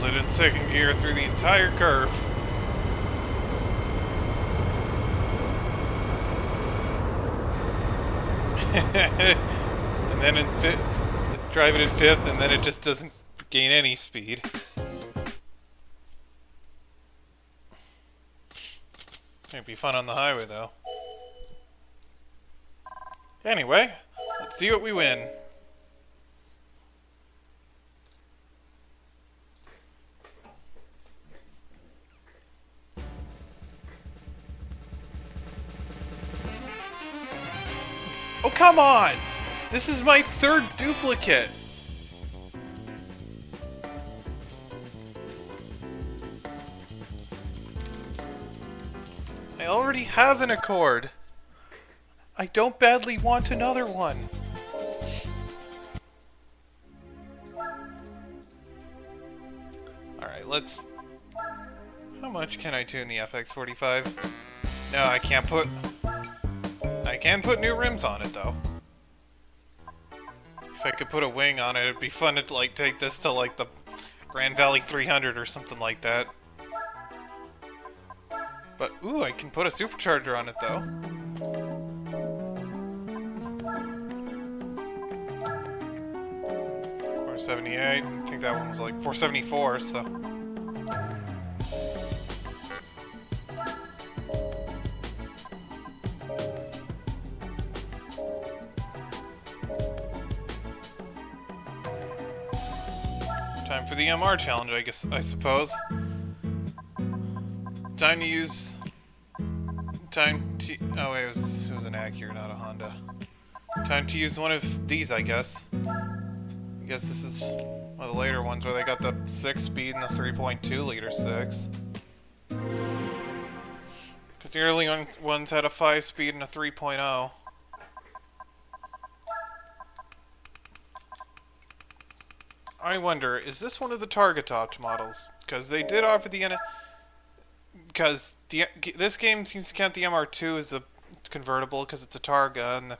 hold it in second gear through the entire curve. And then drive it in fifth, and then it just doesn't gain any speed. It'd be fun on the highway, though. Anyway, let's see what we win. Oh, come on! This is my third duplicate! I already have an Accord. I don't badly want another one. Alright, let's... How much can I tune the FX45? No, I can't put... I can put new rims on it, though. If I could put a wing on it, it'd be fun to, like, take this to, like, the Grand Valley 300 or something like that. But, ooh, I can put a supercharger on it, though. $478. I think that one was, like, $474, so... Time for the MR challenge, I suppose. Time to use... Oh wait, it was an Acura, not a Honda. Time to use one of these, I guess. I guess this is one of the later ones where they got the 6-speed and the 3.2 liter 6. Because the early ones had a 5-speed and a 3.0. I wonder, is this one of the Targa-topped models? Because they did offer the... Because this game seems to count the MR2 as a convertible because it's a Targa,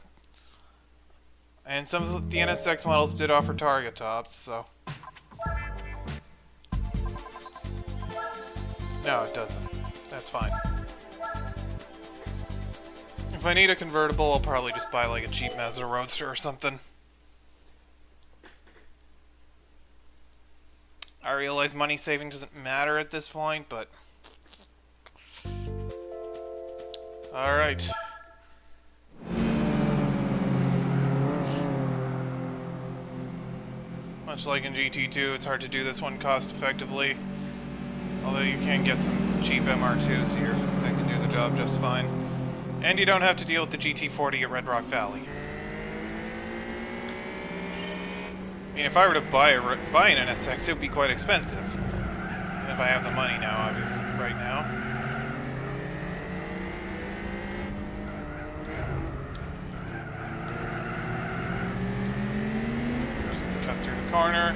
and some of the NSX models did offer Targa tops, so... No, it doesn't. That's fine. If I need a convertible, I'll probably just buy like a cheap Mazda Roadster or something. I realize money saving doesn't matter at this point, but... Alright. Much like in GT2, it's hard to do this one cost effectively. Although you can get some cheap MR2s here that can do the job just fine. And you don't have to deal with the GT40 at Red Rock Valley. I mean, if I were to buy an NSX, it would be quite expensive. And if I have the money now, obviously, right now. Just cut through the corner.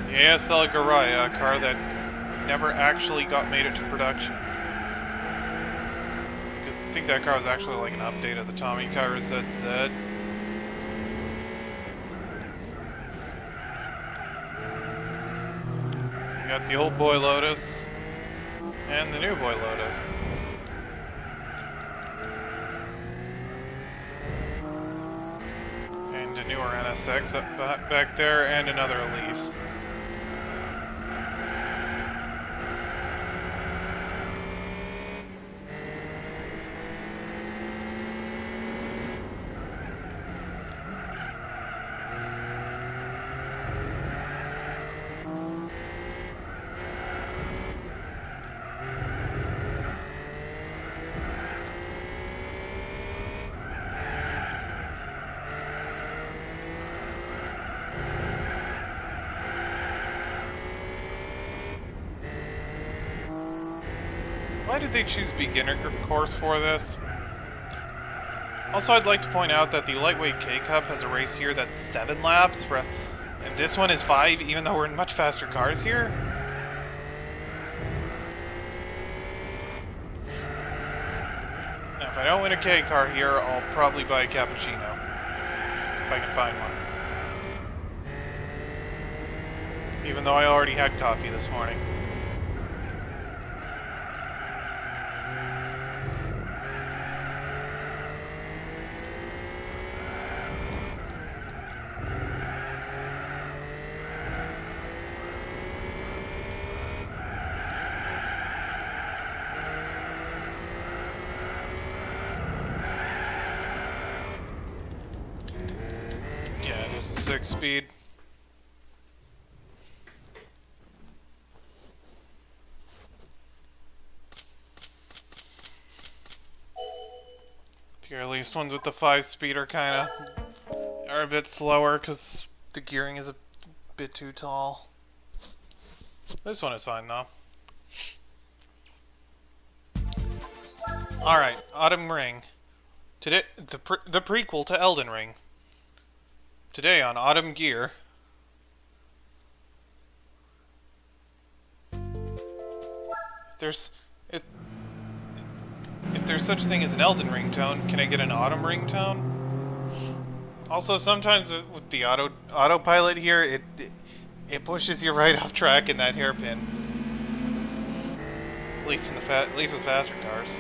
The ASL Garaya, a car that never actually got made it to production. I think that car was actually like an update of the Tommy Car ZZ. We got the old boy Lotus and the new boy Lotus. And a newer NSX up back there, and another Elise. Why did they choose beginner course for this? Also, I'd like to point out that the Lightweight K-Cup has a race here that's 7 laps, and this one is 5, even though we're in much faster cars here. Now, if I don't win a K-Car here, I'll probably buy a cappuccino, if I can find one. Even though I already had coffee this morning. Yeah, it is a 6-speed. The earliest ones with the 5-speed are a bit slower because the gearing is a bit too tall. This one is fine though. Alright, Autumn Ring. Today, the prequel to Elden Ring. Today on Autumn Gear. If there's such thing as an Elden ringtone, can I get an Autumn ringtone? Also, sometimes with the autopilot here, it pushes you right off track in that hairpin. At least with faster cars.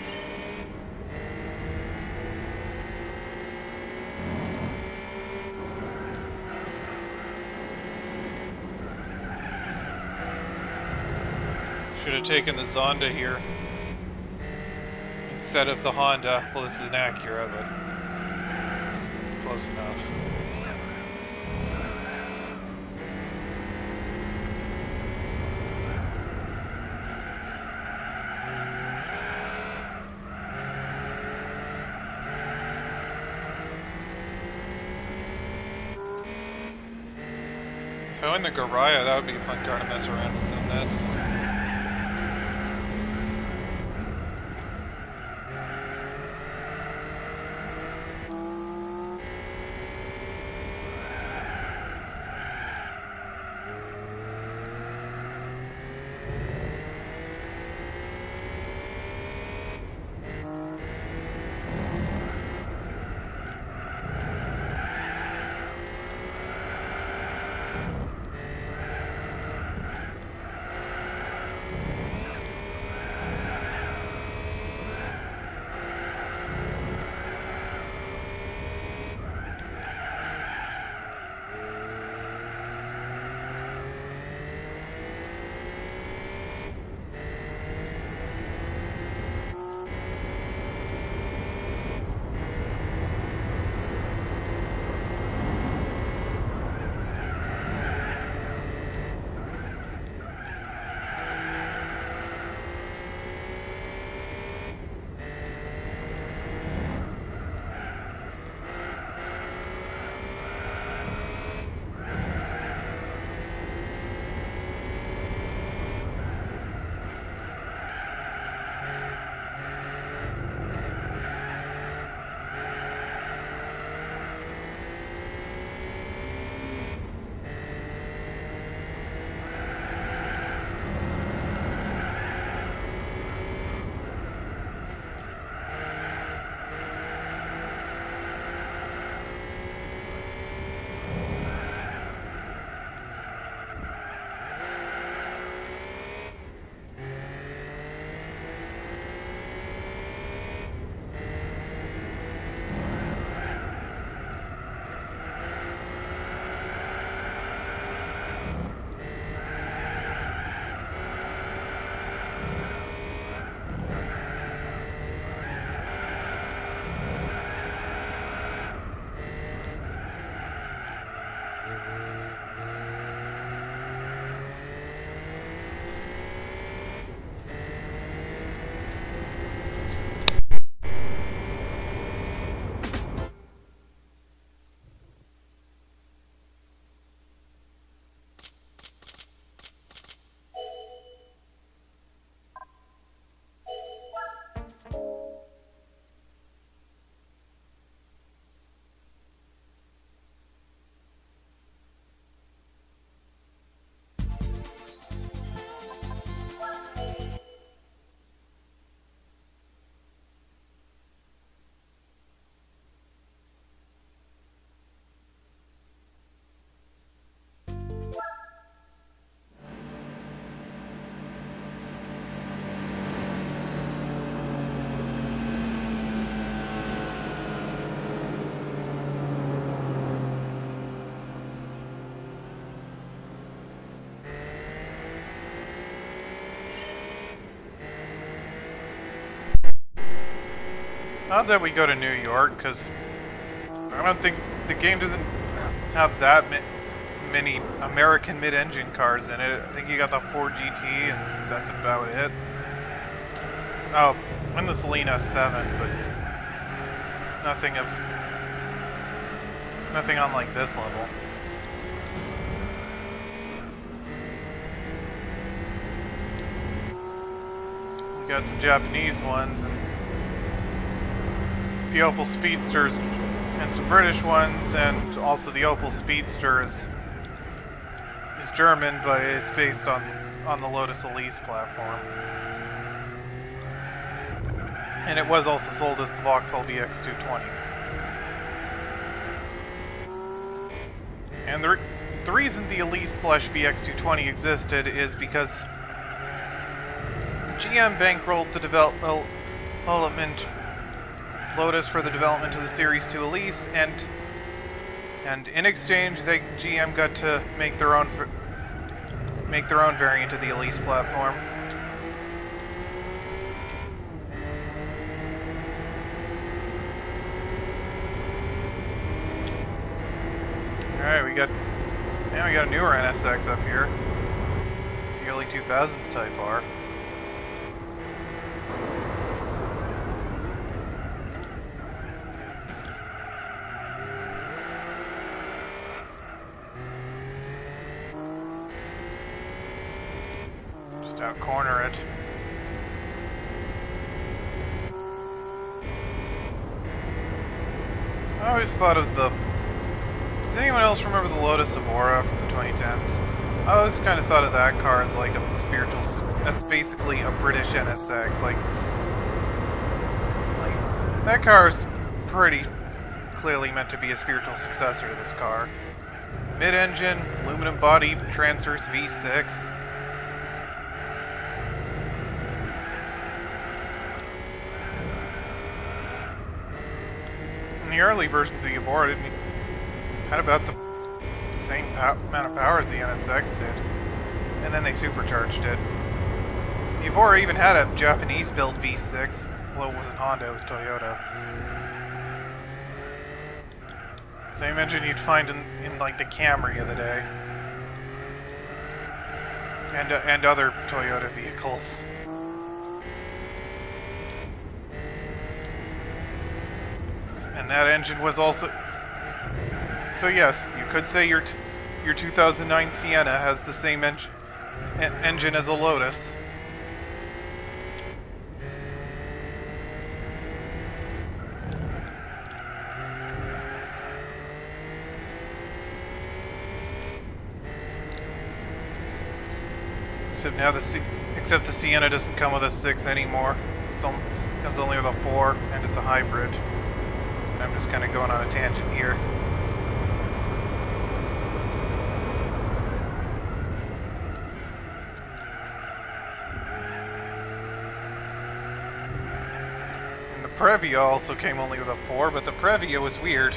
Should have taken the Zonda here instead of the Honda. Well, this is an Acura, but close enough. If I win the Garaya, that would be a fun car to mess around with in this. Not that we go to New York, because I don't think the game doesn't have that many American mid-engine cars in it. I think you got the Ford GT, and that's about it. Oh, and the Selena 7, but nothing on like this level. You got some Japanese ones, and the Opel Speedsters, and some British ones, and also the Opel Speedster is German, but it's based on the Lotus Elise platform. And it was also sold as the Vauxhall VX220. And the reason the Elise / VX220 existed is because GM bankrolled the development Lotus for the development of the Series 2 Elise, and in exchange, GM got to make their own variant of the Elise platform. All right, we got a newer NSX up here, the early 2000s Type R. Out corner it. I always thought of the... Does anyone else remember the Lotus Evora from the 2010s? I always kind of thought of that car as like a spiritual... That's basically a British NSX. Like that car is pretty clearly meant to be a spiritual successor to this car. Mid-engine, aluminum body, transverse V6. The early versions of the Evora had about the same amount of power as the NSX did, and then they supercharged it. The Evora even had a Japanese-built V6, although it wasn't Honda, it was Toyota. Same engine you'd find in like the Camry of the day, and other Toyota vehicles. And that engine was also... So yes, you could say your 2009 Sienna has the same engine as a Lotus. Except the Sienna doesn't come with a 6 anymore. It comes only with a 4, and it's a hybrid. I'm just kind of going on a tangent here. And the Previa also came only with a 4, but the Previa was weird.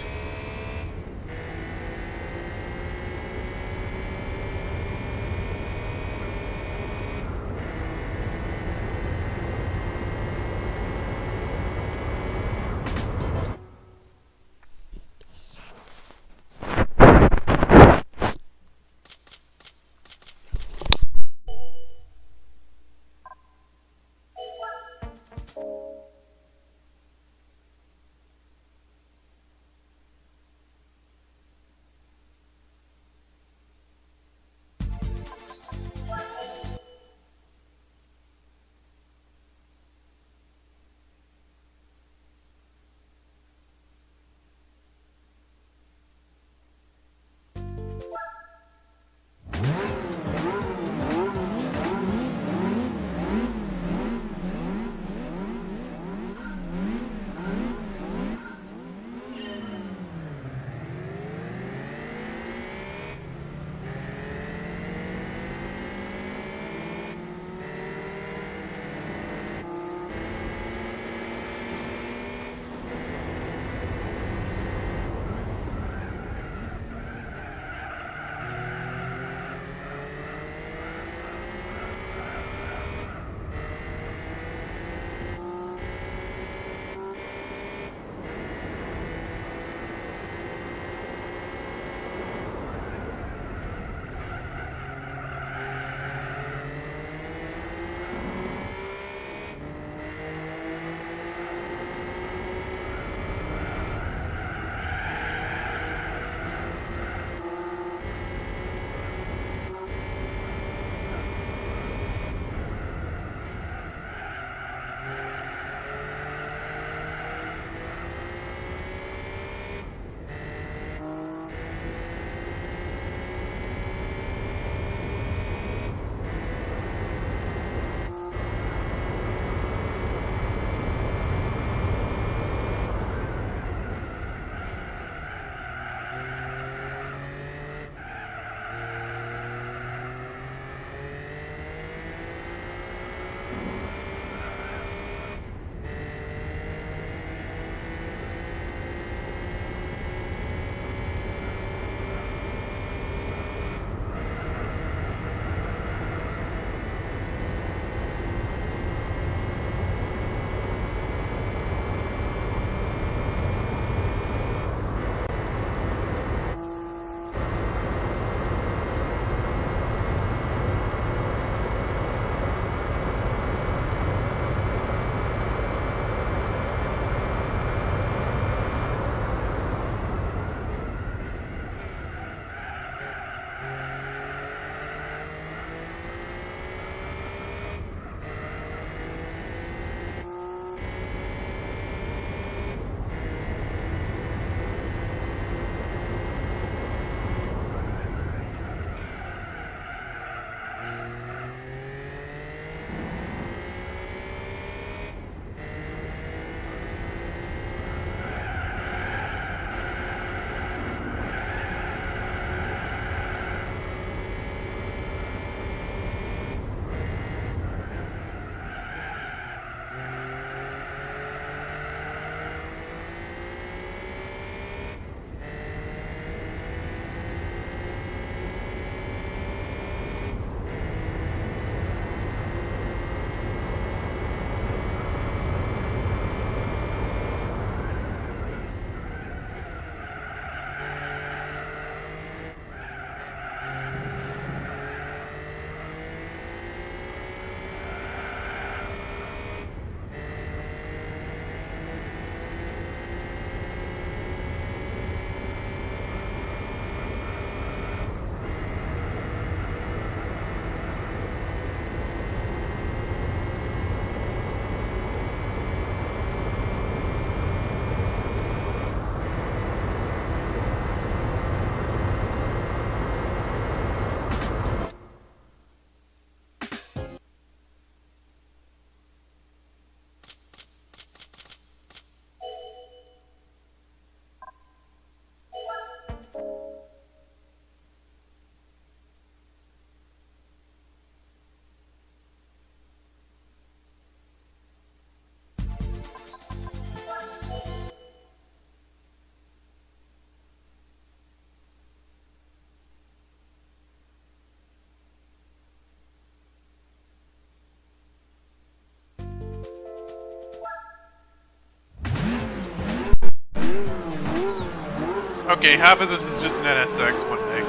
Okay, half of this is just an NSX, one meg.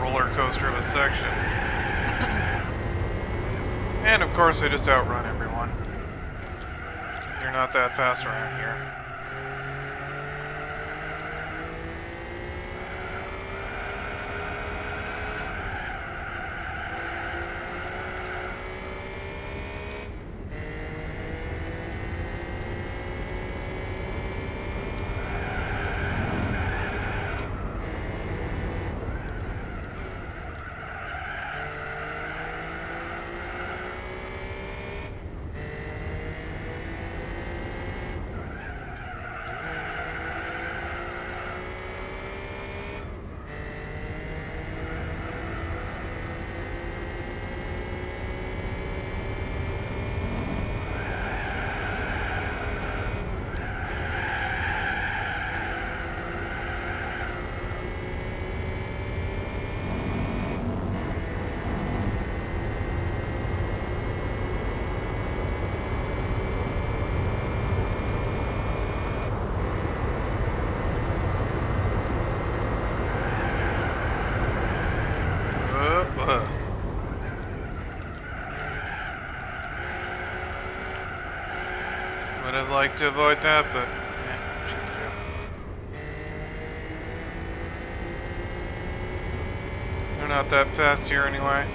Roller coaster of a section. And of course I just outrun everyone. Because they're not that fast around here. Would have liked to avoid that, but they're not that fast here anyway.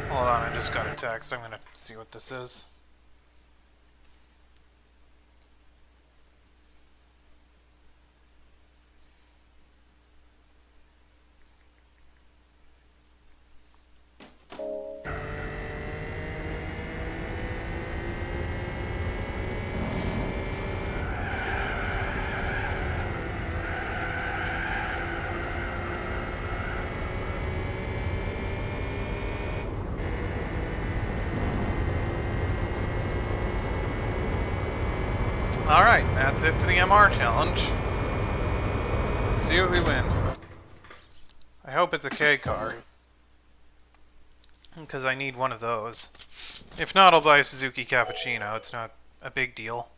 Hold on, I just got a text. I'm gonna see what this is. Alright, that's it for the MR challenge. Let's see what we win. I hope it's a K car. Because I need one of those. If not, I'll buy a Suzuki Cappuccino. It's not a big deal.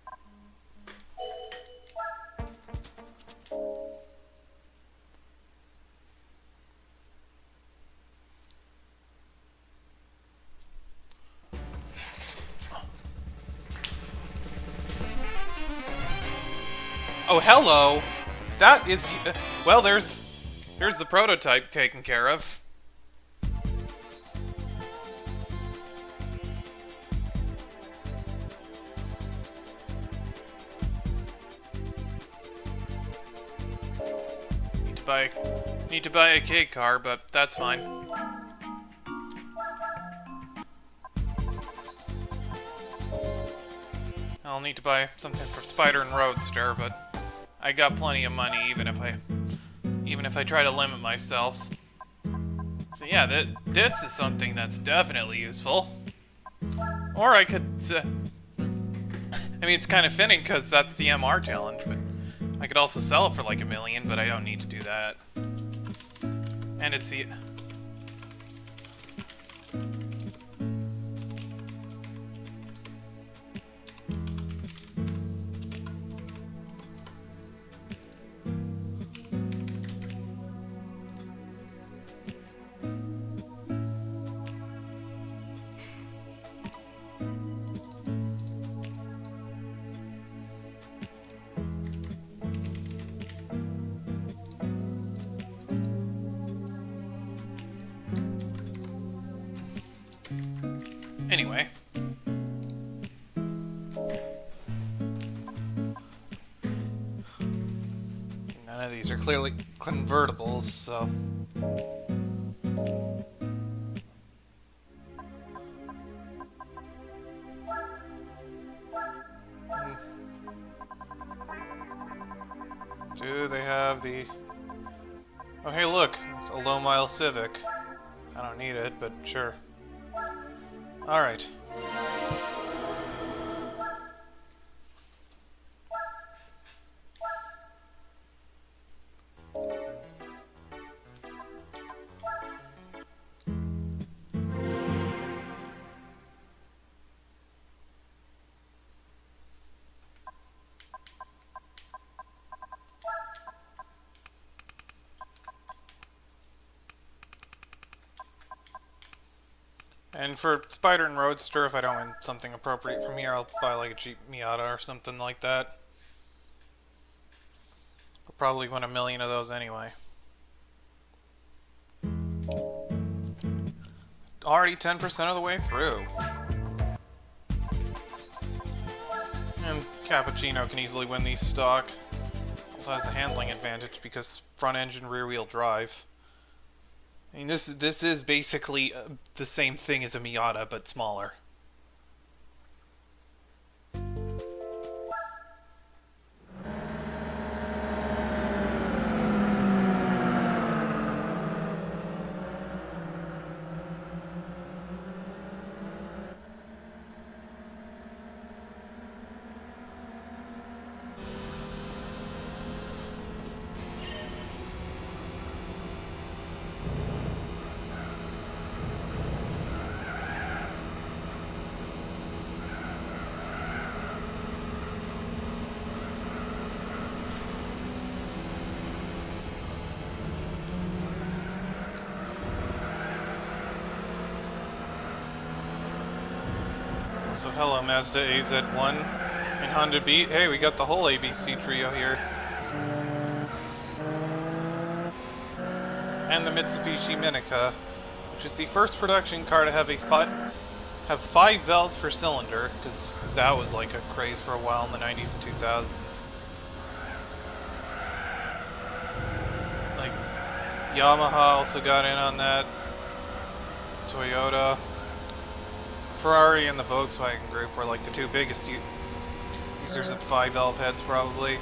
Oh, hello! That is... well, there's... Here's the prototype taken care of. Need to buy a K car, but that's fine. I'll need to buy something for Spider and Roadster, but I got plenty of money even if I try to limit myself. So yeah, this is something that's definitely useful. Or I could, I mean, it's kind of fitting because that's the MR challenge, but I could also sell it for like $1 million, but I don't need to do that. And it's the... Anyway. None of these are clearly convertibles, so... Do they have the... Oh, hey, look! It's a low-mile Civic. I don't need it, but sure. Alright. And for Spider and Roadster, if I don't win something appropriate from here, I'll buy like a Jeep Miata or something like that. I'll probably win $1 million of those anyway. Already 10% of the way through. And Cappuccino can easily win these stock. Also has a handling advantage because front engine, rear wheel drive. I mean, this is basically the same thing as a Miata, but smaller. So hello Mazda AZ1 and Honda Beat. Hey, we got the whole ABC trio here. And the Mitsubishi Minica, which is the first production car to have have 5 valves per cylinder, because that was like a craze for a while in the 90s and 2000s. Like, Yamaha also got in on that. Toyota. Ferrari and the Volkswagen Group were like the two biggest users of 5 valve heads, probably.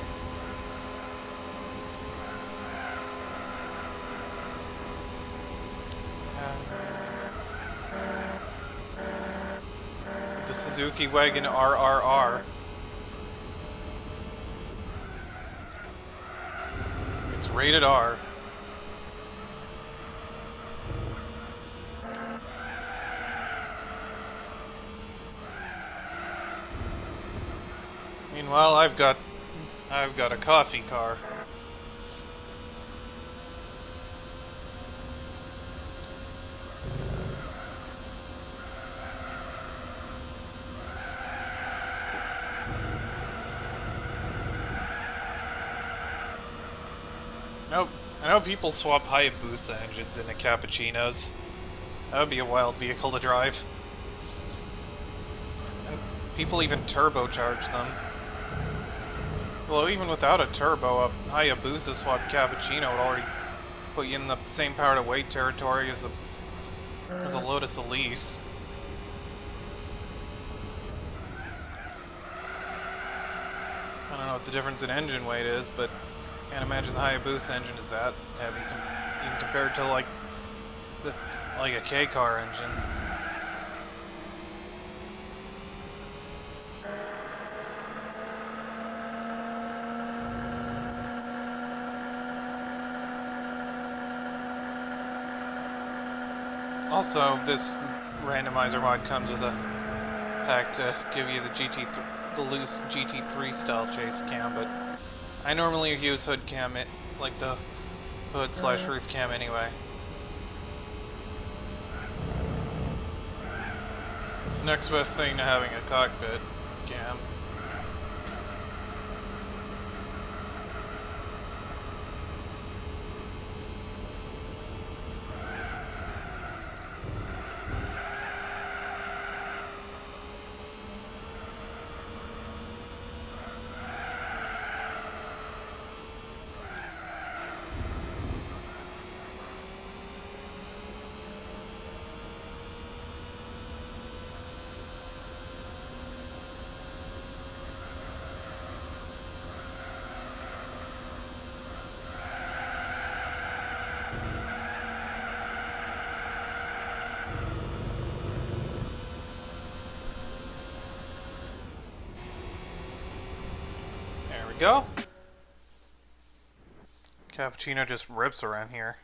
The Suzuki Wagon RRR. It's rated R. Meanwhile, I've got a coffee car. Nope, I know people swap Hayabusa engines into Cappuccinos. That would be a wild vehicle to drive. And people even turbocharge them. Well, even without a turbo, a Hayabusa swapped Cappuccino would already put you in the same power to weight territory as a Lotus Elise. I don't know what the difference in engine weight is, but I can't imagine the Hayabusa engine is that heavy, even compared to like a K car engine. Also, this randomizer mod comes with a pack to give you the loose GT3 style chase cam, but I normally use hood cam, like the hood/roof cam anyway. It's the next best thing to having a cockpit cam. Go. Cappuccino just rips around here.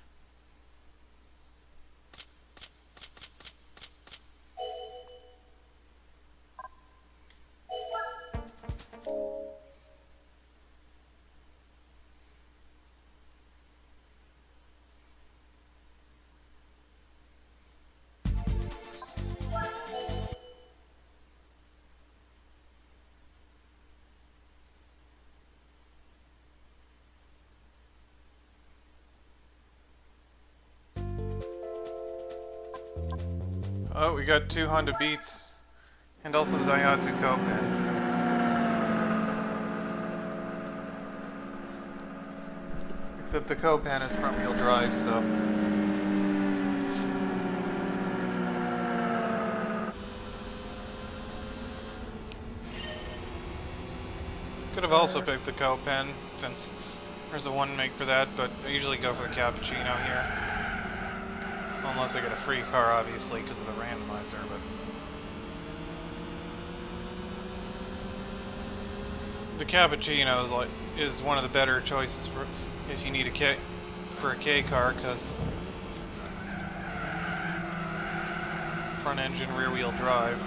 Oh, we got 2 Honda Beats, and also the Daihatsu Copen. Except the Copen is front-wheel drive, so... Could have also picked the Copen, since there's a one make for that, but I usually go for the Cappuccino here. Unless I get a free car, obviously, because of the randomizer, but... The Cappuccino is one of the better choices for if you need a K car, because front engine, rear wheel drive.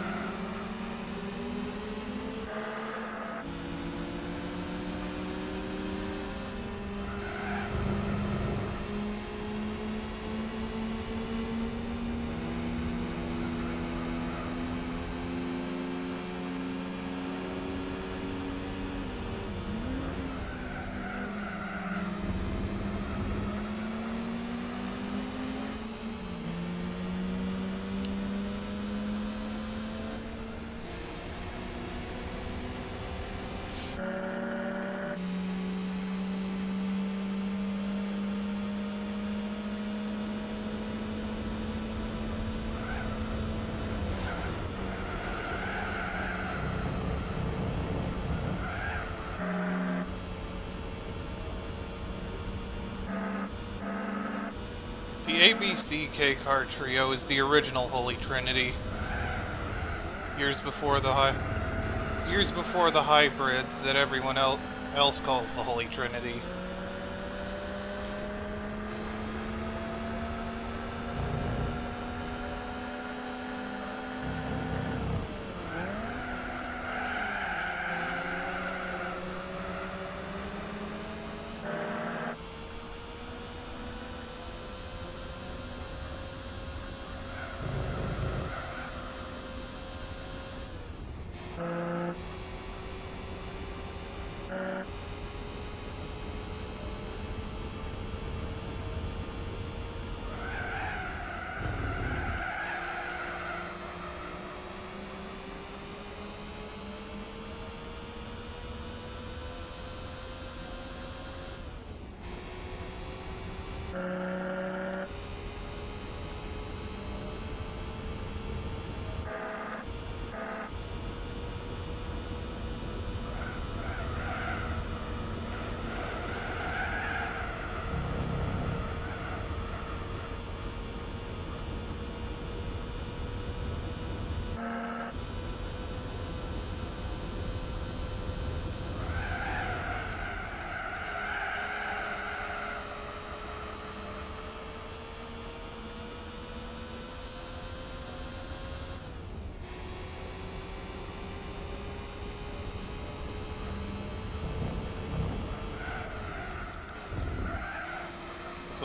The ABC K car trio is the original Holy Trinity. Years before the hybrids that everyone else calls the Holy Trinity.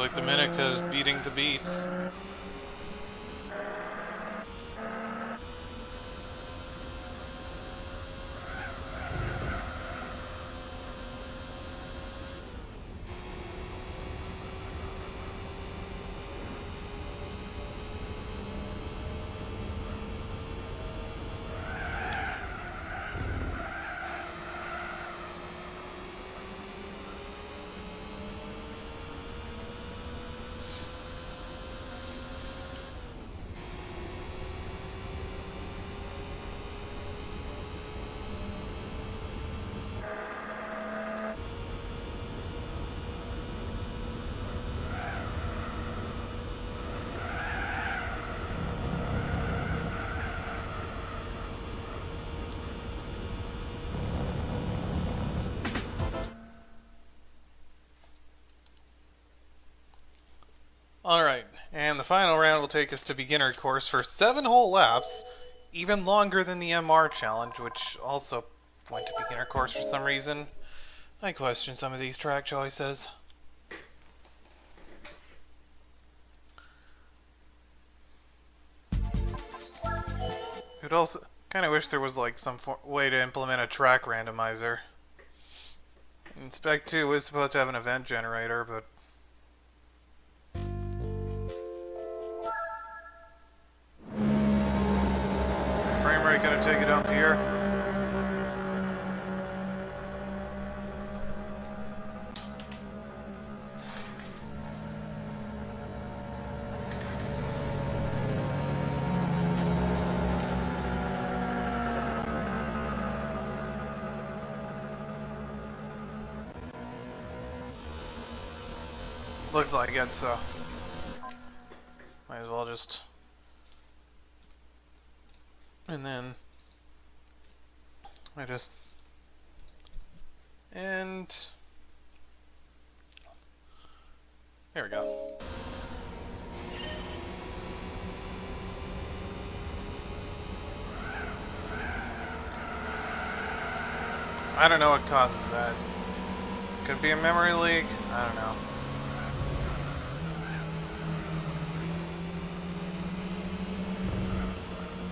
like Dominica's beating the beats. Alright, and the final round will take us to beginner course for 7 whole laps, even longer than the MR challenge, which also went to beginner course for some reason. I question some of these track choices. I'd also kind of wish there was like some way to implement a track randomizer. In Spec 2 was supposed to have an event generator, but is the frame rate gonna take it up here? Looks like it, so might as well just. And then I just. And there we go. I don't know what causes that. Could be a memory leak. I don't know.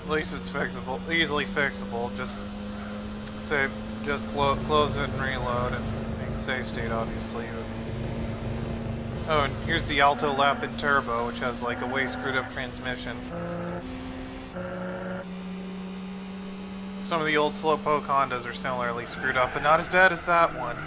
At least it's fixable, easily fixable. Just close it and reload and make a save state, obviously. Oh, and here's the Alto Lap in Turbo, which has like a way screwed up transmission. Some of the old Slowpoke Hondas are similarly screwed up, but not as bad as that one.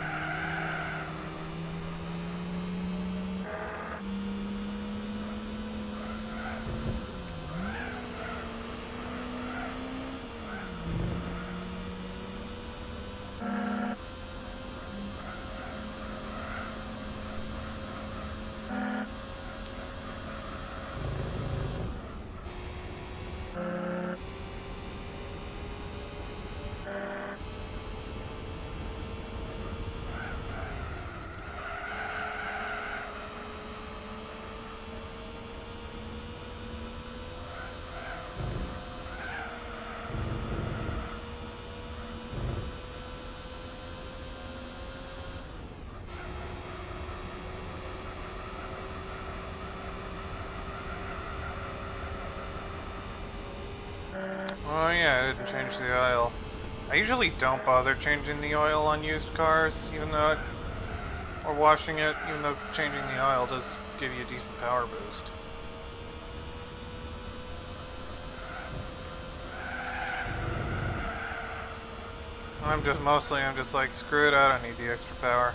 Oh yeah, I didn't change the oil. I usually don't bother changing the oil on used cars, or washing it, even though changing the oil does give you a decent power boost. I'm just like, screw it, I don't need the extra power.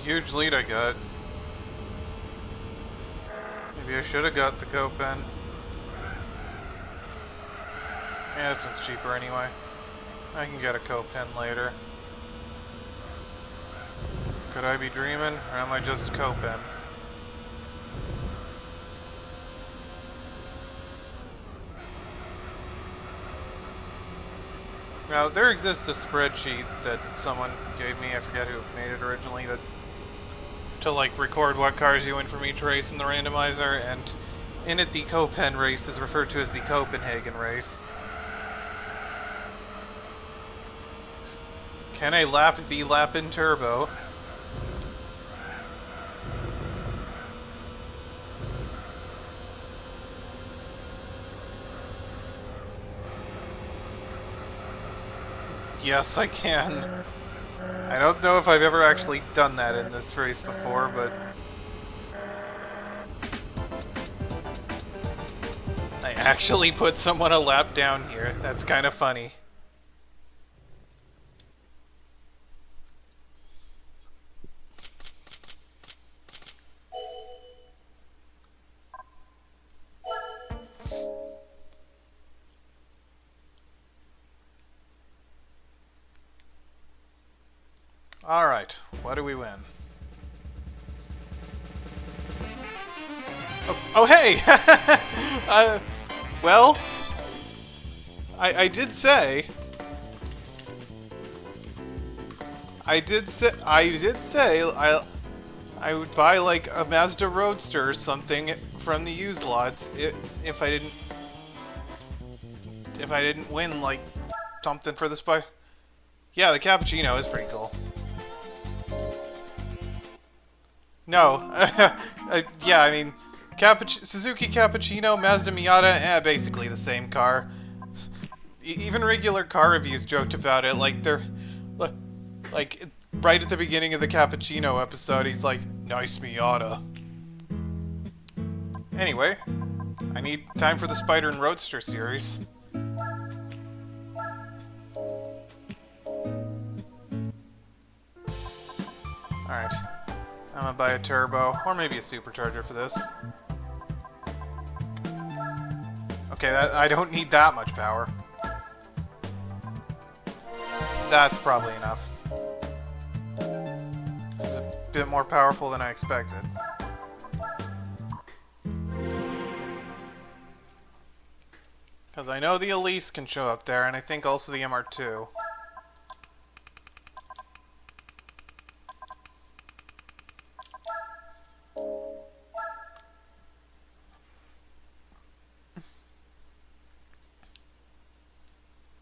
Huge lead I got. Maybe I should have got the Copen. Yeah, this one's cheaper anyway. I can get a co-pen later. Could I be dreaming, or am I just co-pen? Now, there exists a spreadsheet that someone gave me, I forget who made it originally, that to like record what cars you win from each race in the randomizer, and in it the Copen race is referred to as the Copenhagen race. Can I lap the lap in turbo? Yes, I can. I don't know if I've ever actually done that in this race before, but I actually put someone a lap down here. That's kind of funny. Alright, what do we win? Oh hey! Well, I did say... I did say I would buy like a Mazda Roadster or something from the used lots if I didn't win like something for this buy. Yeah, the Cappuccino is pretty cool. No, yeah, I mean, Suzuki Cappuccino, Mazda Miata, basically the same car. Even regular car reviews joked about it, like they're, like right at the beginning of the Cappuccino episode, he's like, "Nice Miata." Anyway, I need time for the Spider and Roadster series. Alright. I'm gonna buy a turbo, or maybe a supercharger for this. Okay, I don't need that much power. That's probably enough. This is a bit more powerful than I expected. Because I know the Elise can show up there, and I think also the MR2.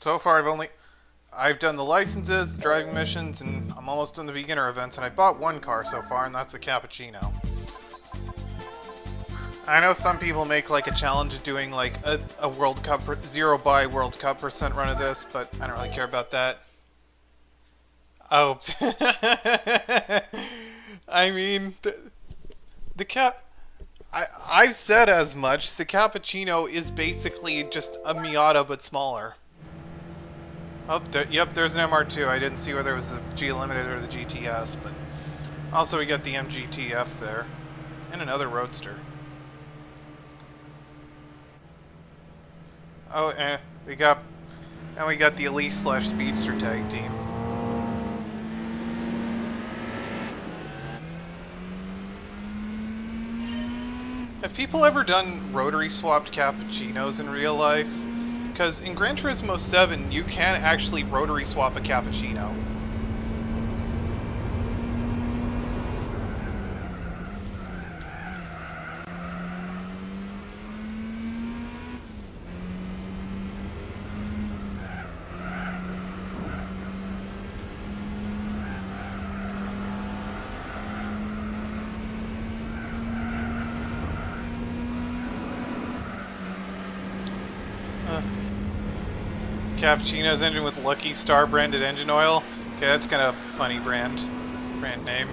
So far, I've done the licenses, the driving missions, and I'm almost done the beginner events, and I bought one car so far, and that's the Cappuccino. I know some people make like a challenge of doing like a World Cup, 0 by World Cup % run of this, but I don't really care about that. Oh. I mean, I've said as much. The Cappuccino is basically just a Miata, but smaller. Oh, yep, there's an MR2. I didn't see whether it was the G Limited or the GTS, but also we got the MGTF there, and another Roadster. Oh, we got the Elise / Speedster tag team. Have people ever done rotary swapped Cappuccinos in real life? Because in Gran Turismo 7, you can actually rotary swap a Cappuccino. Cappuccino's engine with Lucky Star branded engine oil. Okay, that's kind of funny brand name.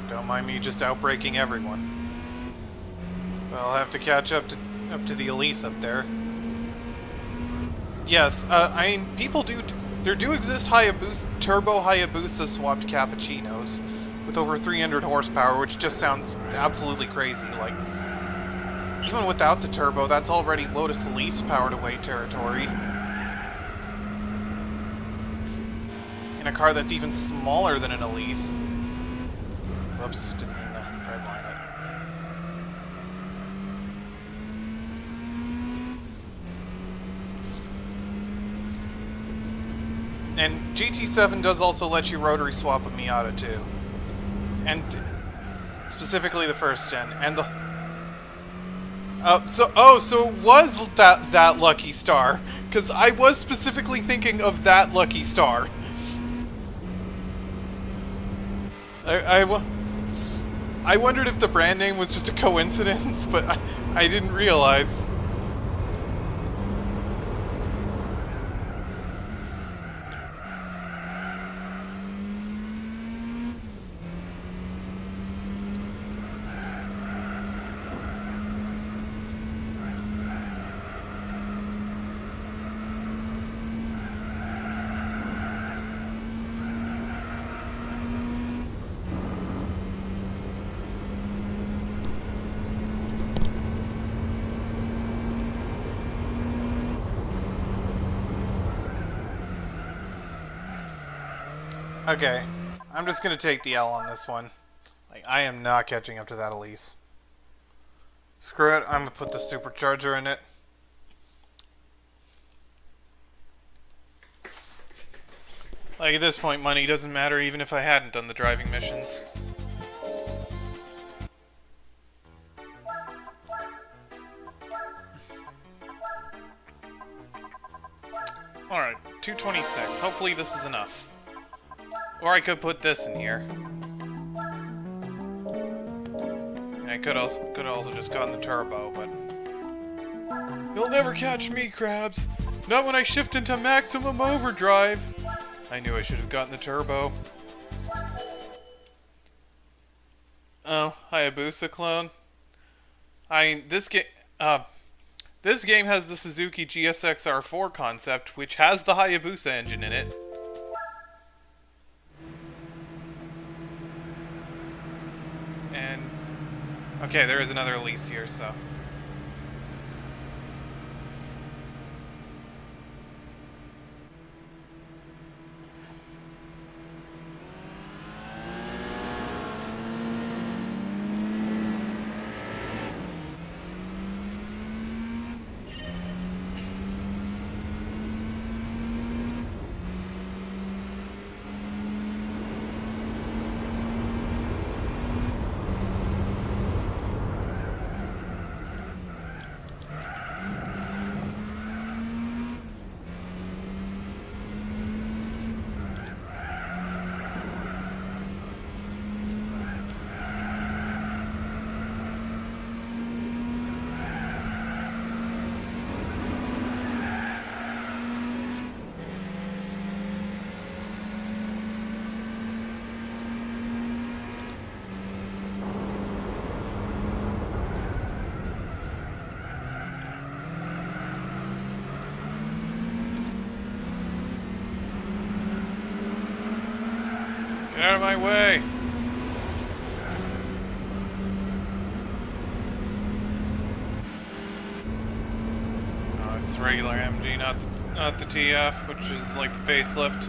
Don't mind me just outbreaking everyone. But I'll have to catch up to the Elise up there. Yes, I mean, there do exist turbo Hayabusa swapped Cappuccinos with over 300 horsepower, which just sounds absolutely crazy. Like, even without the turbo, that's already Lotus Elise powered away territory. In a car that's even smaller than an Elise. Whoops, didn't mean to redline it. And GT7 does also let you rotary swap a Miata too. And specifically the first gen. And the... so it was that Lucky Star. Because I was specifically thinking of that Lucky Star. I wondered if the brand name was just a coincidence, but I didn't realize. Okay, I'm just gonna take the L on this one. Like, I am not catching up to that Elise. Screw it, I'm gonna put the supercharger in it. Like, at this point, money doesn't matter even if I hadn't done the driving missions. Alright, 226. Hopefully this is enough. Or I could put this in here. And I could also just gotten the turbo, but... You'll never catch me, Krabs! Not when I shift into maximum overdrive! I knew I should have gotten the turbo. Oh, Hayabusa clone. This game has the Suzuki GSX-R4 concept, which has the Hayabusa engine in it. And... okay, there is another Elise here, so... Get out of my way! Oh, it's regular MG, not the TF, which is like the facelift.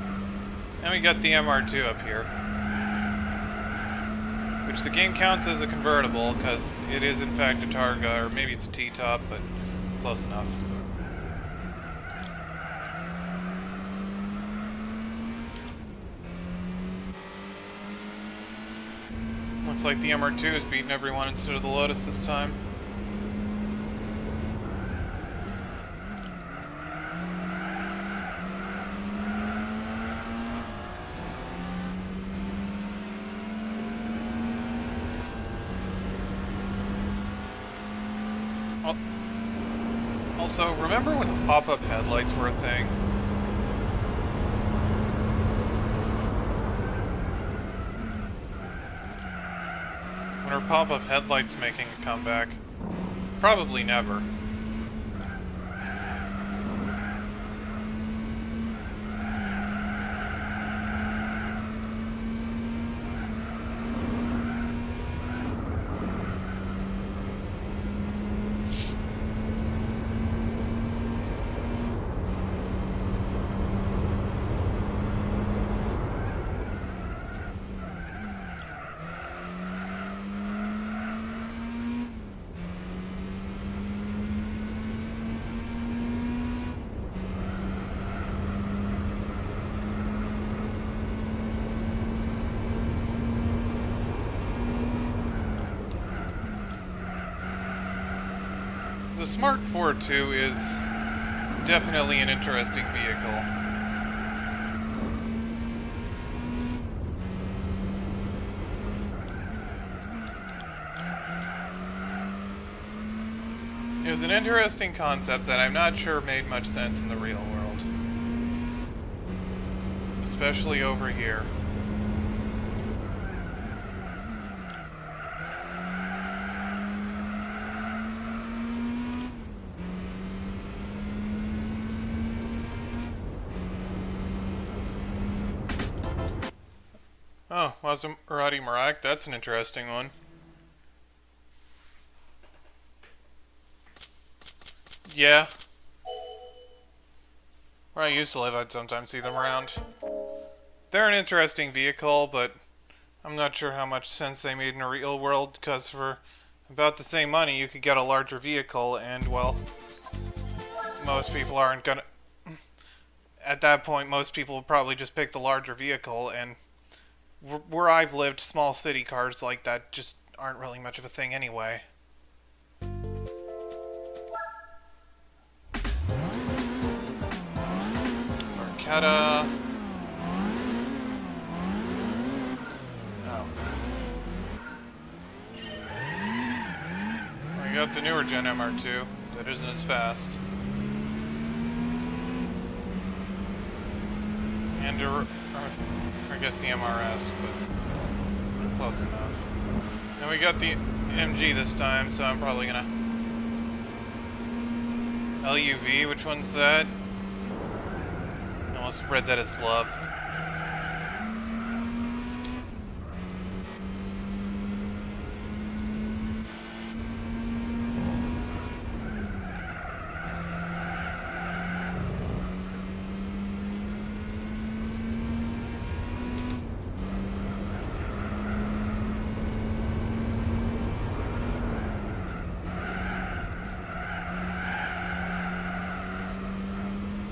And we got the MR2 up here. Which the game counts as a convertible, because it is in fact a Targa, or maybe it's a T-top, but close enough. Looks like the MR2 is beating everyone instead of the Lotus this time. Also, remember when pop-up headlights were a thing? When are pop-up headlights making a comeback? Probably never. The Smart 4.2 is definitely an interesting vehicle. It was an interesting concept that I'm not sure made much sense in the real world. Especially over here. Oh, Maserati Merak, that's an interesting one. Yeah. Where I used to live, I'd sometimes see them around. They're an interesting vehicle, but I'm not sure how much sense they made in a real world, because for about the same money, you could get a larger vehicle, and, well, most people aren't gonna... At that point, most people would probably just pick the larger vehicle, and where I've lived, small city cars like that just aren't really much of a thing anyway. Barchetta. Oh. We got the newer Gen MR2 that isn't as fast. And I guess the MRS, but close enough. And we got the MG this time, so I'm probably gonna... LUV, which one's that? I almost read that as love.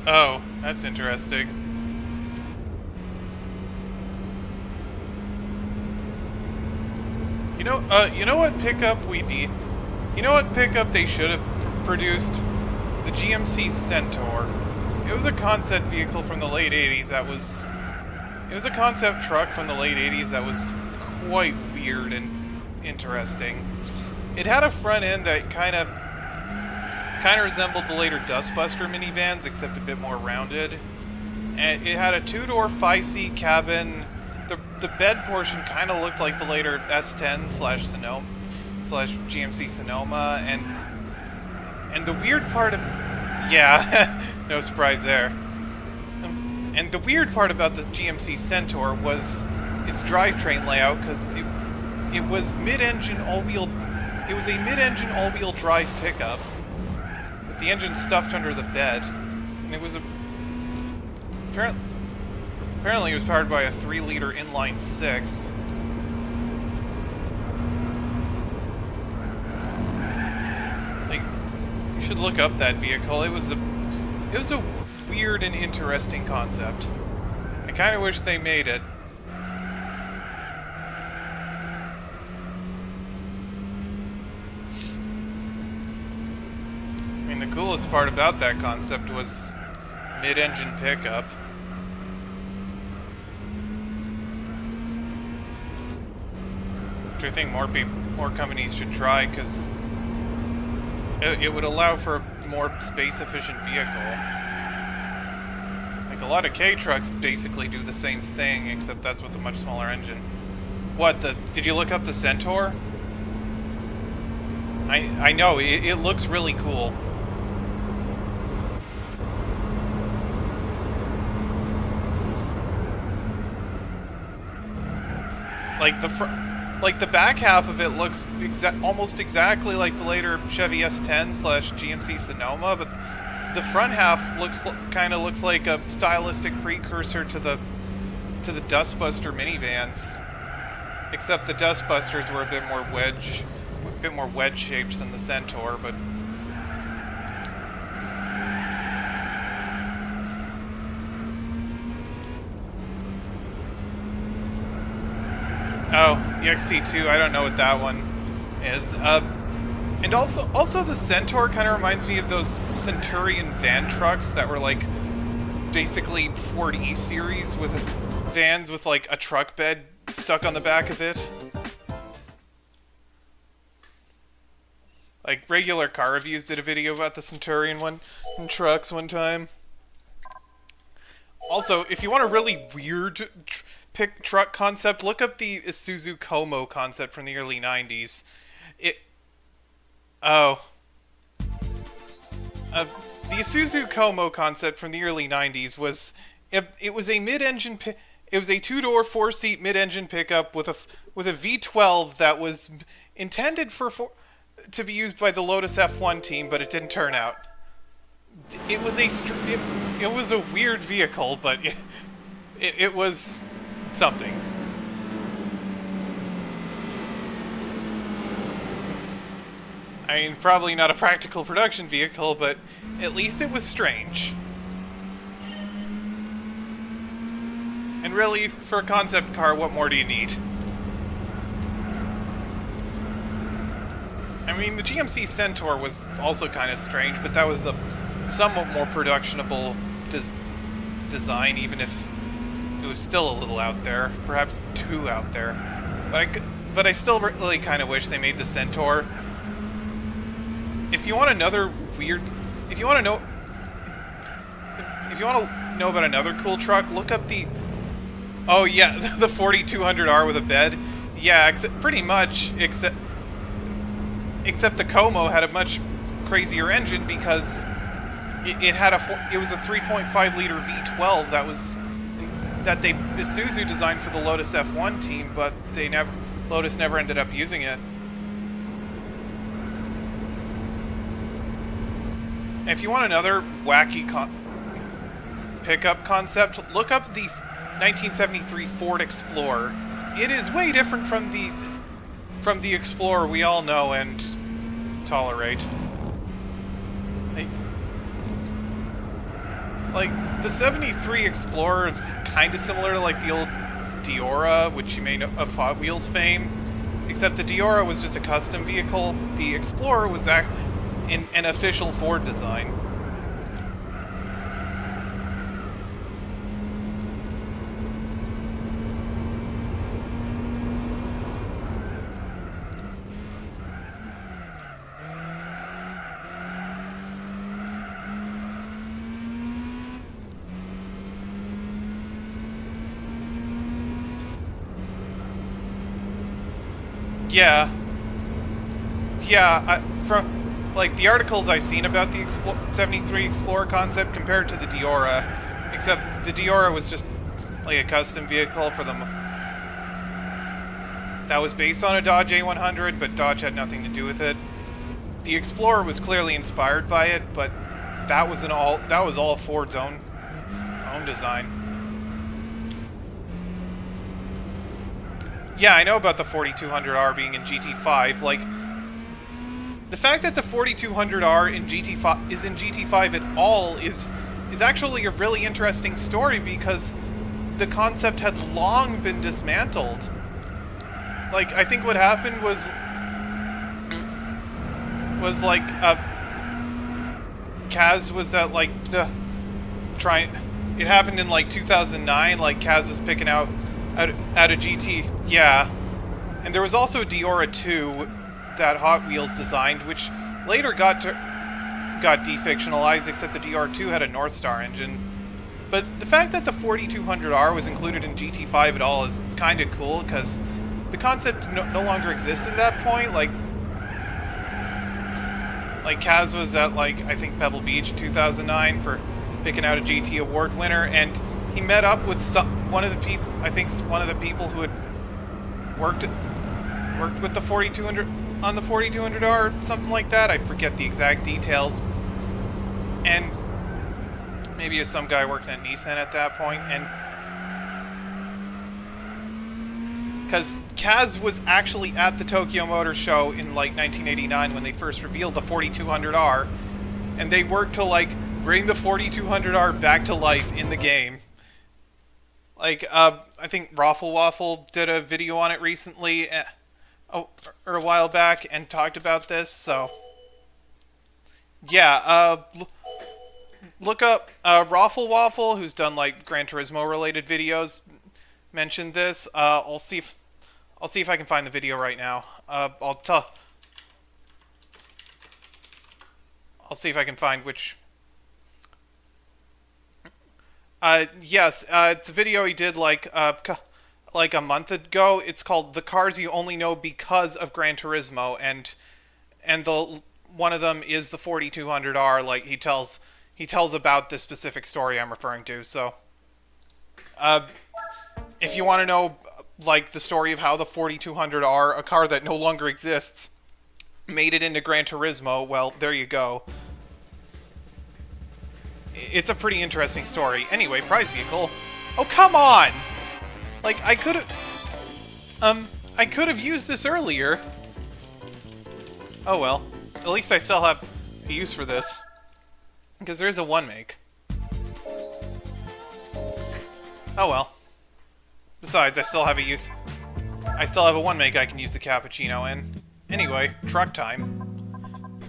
Oh, that's interesting. You know what pickup we need? You know what pickup they should have produced? The GMC Centaur. It was a concept vehicle from the late 80s that was... It was a concept truck from the late 80s that was quite weird and interesting. It had a front end that kind of resembled the later Dustbuster minivans, except a bit more rounded. And it had a two-door, 5-seat cabin. The bed portion kind of looked like the later S10 slash GMC Sonoma, and the weird part of... Yeah, no surprise there. And the weird part about the GMC Centaur was its drivetrain layout, because it was mid-engine all-wheel... It was a mid-engine all-wheel drive pickup, with the engine stuffed under the bed, and it was a... Apparently it was powered by a 3-liter inline 6. Like, you should look up that vehicle. It was a weird and interesting concept. I kind of wish they made it. I mean, the coolest part about that concept was mid-engine pickup. Which I think more companies should try, because it would allow for a more space-efficient vehicle. Like, a lot of K-trucks basically do the same thing, except that's with a much smaller engine. What, did you look up the Centaur? I know, it looks really cool. Like the back half of it looks almost exactly like the later Chevy S10 slash GMC Sonoma, but the front half kind of looks like a stylistic precursor to the Dustbuster minivans, except the Dustbusters were a bit more wedge shaped than the Centaur, but. Oh, the XT2, I don't know what that one is. And also the Centaur kind of reminds me of those Centurion van trucks that were like basically Ford E series with vans with like a truck bed stuck on the back of it. Like regular car reviews did a video about the Centurion one in trucks one time. Also, if you want a really weird pick truck concept, look up the Isuzu Como concept from the early 90s. It Oh. The Isuzu Como concept from the early 90s was it was a mid-engine it was a two-door, four-seat mid-engine pickup with a V12 that was intended to be used by the Lotus F1 team, but it didn't turn out. It was it was a weird vehicle, but it was something. I mean, probably not a practical production vehicle, but at least it was strange. And really, for a concept car, what more do you need? I mean, the GMC Centaur was also kind of strange, but that was a somewhat more productionable design, even if it was still a little out there, perhaps too out there. But I still really kind of wish they made the Centaur. If you want another weird, if you want to know about another cool truck, look up the, oh yeah, the 4200R with a bed. Yeah, pretty much, except the Como had a much crazier engine because it was a 3.5 liter V12 that Isuzu designed for the Lotus F1 team, but Lotus never ended up using it. If you want another wacky pickup concept, look up the 1973 Ford Explorer. It is way different from the Explorer we all know and tolerate. Like the 73 Explorer is kind of similar to like the old Diora, which you may know of Hot Wheels fame, except the Diora was just a custom vehicle. The Explorer was in an official Ford design. Yeah. Yeah, from like the articles I've seen about the 73 Explorer concept compared to the Diora, except the Diora was just like a custom vehicle for them that was based on a Dodge A100, but Dodge had nothing to do with it. The Explorer was clearly inspired by it, but that was all Ford's own design. Yeah, I know about the 4200R being in GT5. Like, the fact that the 4200R is in GT5 at all is actually a really interesting story because the concept had long been dismantled. Like, I think what happened was like Kaz was at like it happened in like 2009. Like Kaz was picking out a GT, yeah, and there was also a Diora 2 that Hot Wheels designed, which later got defictionalized, except the DR2 had a North Star engine. But the fact that the 4200R was included in GT5 at all is kind of cool, because the concept no longer exists at that point. Like Kaz was at, like, I think Pebble Beach in 2009 for picking out a GT award winner, and he met up with one of the people who had worked with the 4200 on the 4200R, something like that. I forget the exact details. And maybe it was some guy working at Nissan at that point, and because Kaz was actually at the Tokyo Motor Show in like 1989 when they first revealed the 4200R, and they worked to like bring the 4200R back to life in the game. Like, I think Raffle Waffle did a video on it recently, or a while back and talked about this. So yeah, look up Raffle Waffle, who's done like Gran Turismo related videos. Mentioned this. I'll see if I can find the video right now. I'll see if I can find which. Yes, it's a video he did like a month ago. It's called "The Cars You Only Know Because of Gran Turismo," and the one of them is the 4200R. Like he tells about this specific story I'm referring to. So, if you want to know like the story of how the 4200R, a car that no longer exists, made it into Gran Turismo, well, there you go. It's a pretty interesting story. Anyway, prize vehicle. Oh, come on! Like, I could have used this earlier. Oh well. At least I still have a use for this. Because there is a one make. Oh well. Besides, I still have a use. I still have a one make I can use the cappuccino in. Anyway, truck time.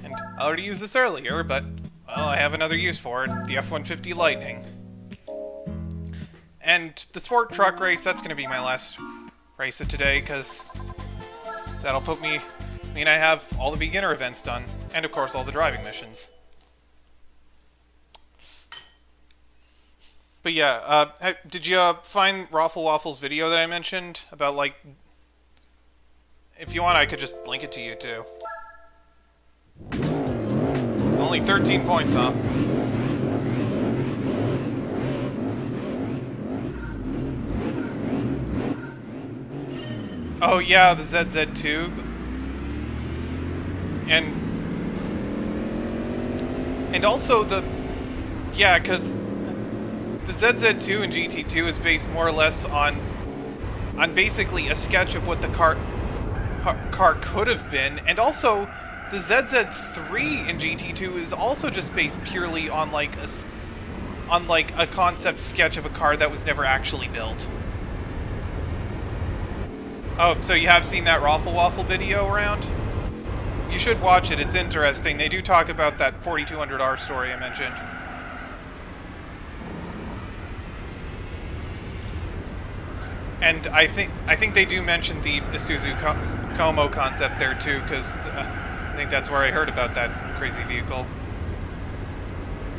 And I already used this earlier, but, well, I have another use for it. The F-150 Lightning. And the sport truck race, that's going to be my last race of today, because that'll mean I have all the beginner events done. And, of course, all the driving missions. But yeah, did you find Raffle Waffle's video that I mentioned about, like... If you want, I could just link it to you, too. Only 13 points, huh? Oh yeah, the ZZ2. And also the... Yeah, because the ZZ2 and GT2 is based more or less on basically a sketch of what the car could have been, and also the ZZ3 in GT2 is also just based purely on like a concept sketch of a car that was never actually built. Oh, so you have seen that Raffle Waffle video around? You should watch it, it's interesting. They do talk about that 4200R story I mentioned. And I think they do mention the Isuzu Como concept there too, because I think that's where I heard about that crazy vehicle.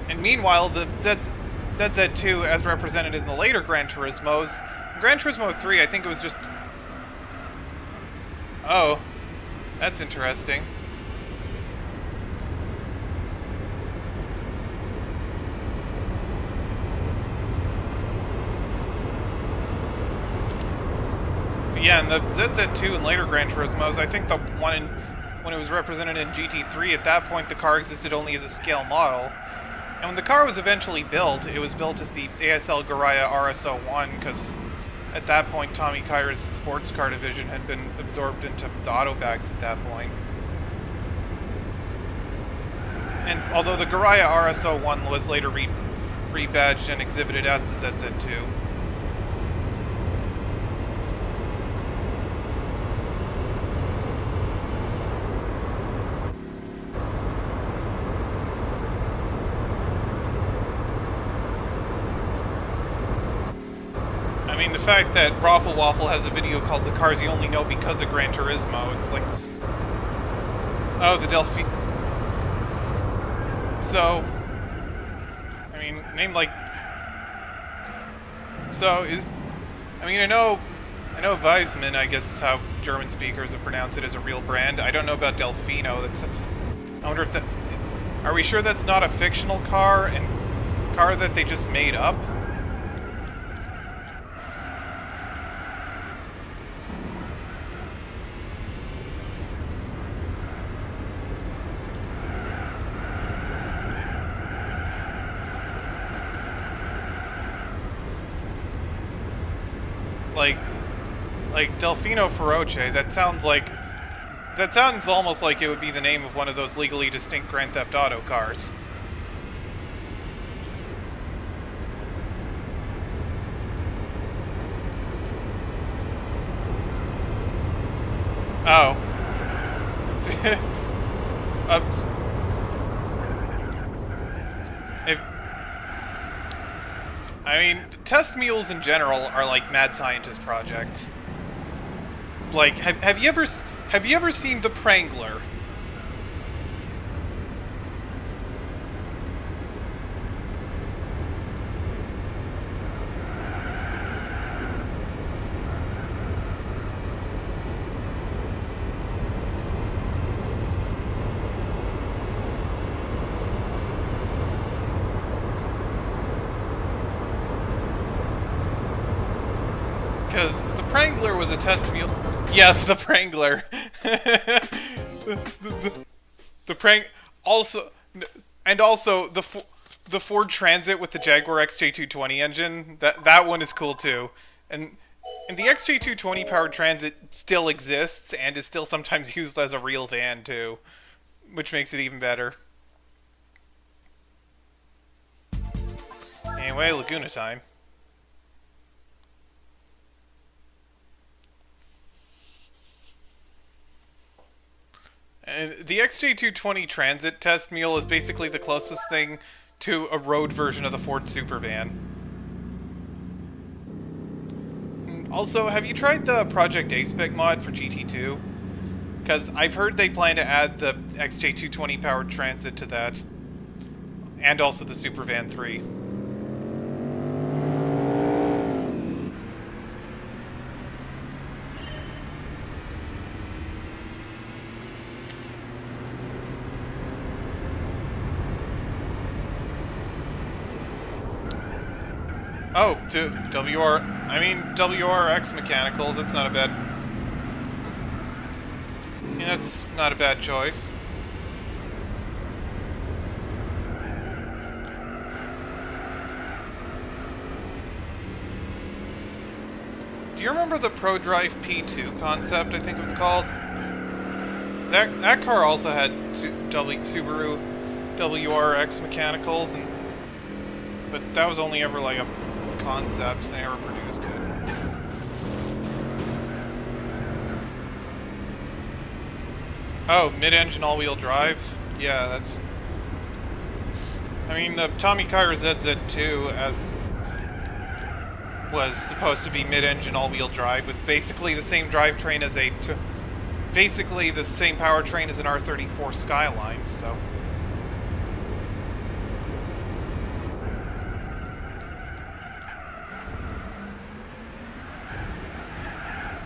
And meanwhile, the ZZ2, as represented in the later Gran Turismos, Gran Turismo 3, I think it was just... Oh, that's interesting. Yeah, and the ZZ2 and later Gran Turismos, I think the one when it was represented in GT3, at that point the car existed only as a scale model. And when the car was eventually built, it was built as the ASL Garaya RS01, because at that point Tommy Kyra's sports car division had been absorbed into the Autobags at that point. And although the Garaya RS01 was later rebadged and exhibited as the ZZ2. I mean, the fact that Raffle Waffle has a video called "The Cars You Only Know Because of Gran Turismo," it's like... Oh, the Delphi... So... I mean, name like... So, I mean, I know Weissman, I guess how German speakers would pronounce it, as a real brand. I don't know about Delfino. I wonder if that... Are we sure that's not a fictional car, and car that they just made up? Like Delfino Feroce, that sounds almost like it would be the name of one of those legally distinct Grand Theft Auto cars. Oh. Ups. If, I mean, test mules in general are like mad scientist projects. Like, have you ever seen the Prangler? Because the Prangler was a test mule. Yes, the Prangler. the Prang also, and also the Ford Transit with the Jaguar XJ220 engine. That one is cool too, and the XJ220 powered Transit still exists and is still sometimes used as a real van too, which makes it even better. Anyway, Laguna time. And the XJ220 Transit test mule is basically the closest thing to a road version of the Ford Supervan. Also, have you tried the Project A-Spec mod for GT2? Because I've heard they plan to add the XJ220 powered Transit to that. And also the Supervan 3. Oh, WRX Mechanicals, that's not a bad... Yeah, that's not a bad choice. Do you remember the ProDrive P2 concept, I think it was called? That car also had Subaru WRX Mechanicals, but that was only ever like a concept. They never produced it. Oh, mid-engine all-wheel drive? Yeah, that's... I mean, the Tommy Kyer ZZ2 was supposed to be mid-engine all-wheel drive with basically the same drivetrain as basically the same powertrain as an R34 Skyline, so...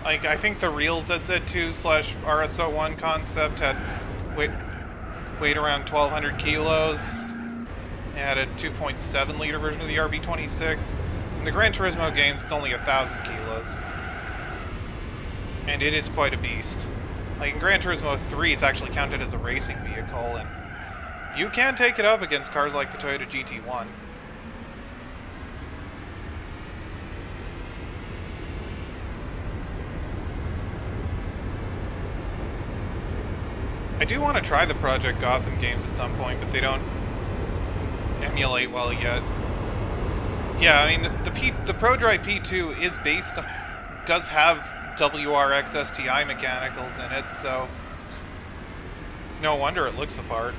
Like, I think the real ZZ2/RS01 concept had weight around 1,200 kilos. It had a 2.7 liter version of the RB26. In the Gran Turismo games, it's only 1,000 kilos. And it is quite a beast. Like, in Gran Turismo 3, it's actually counted as a racing vehicle, and you can take it up against cars like the Toyota GT1. I do want to try the Project Gotham games at some point, but they don't emulate well yet. Yeah, I mean, the ProDrive P2 is does have WRX STI mechanicals in it, so no wonder it looks the part.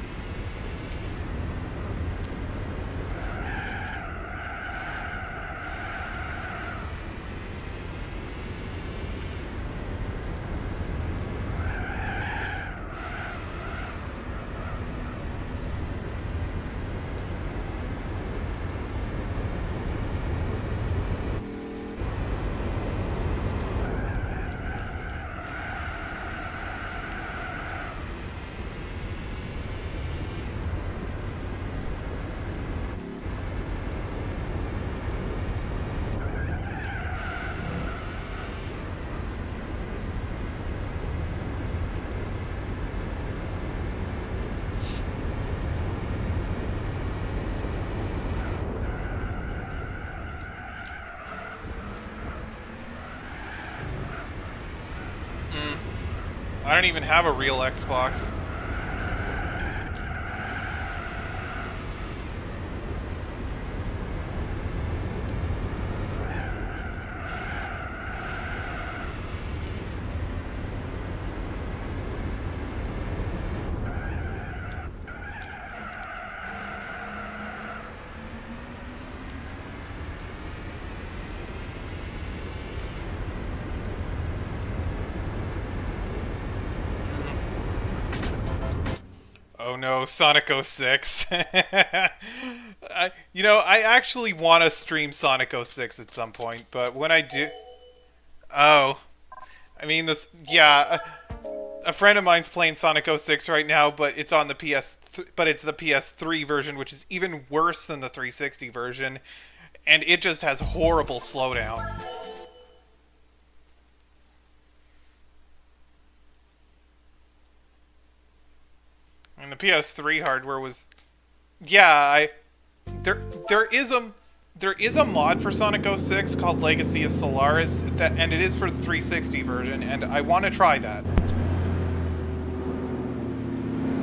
I don't even have a real Xbox. Oh no, Sonic 06. I actually want to stream Sonic 06 at some point, but when I do... Oh. I mean, this... Yeah, a friend of mine's playing Sonic 06 right now, but it's on the but it's the PS3 version, which is even worse than the 360 version, and it just has horrible slowdown. And the PS3 hardware was... Yeah, there is a mod for Sonic 06 called Legacy of Solaris, and it is for the 360 version, and I want to try that.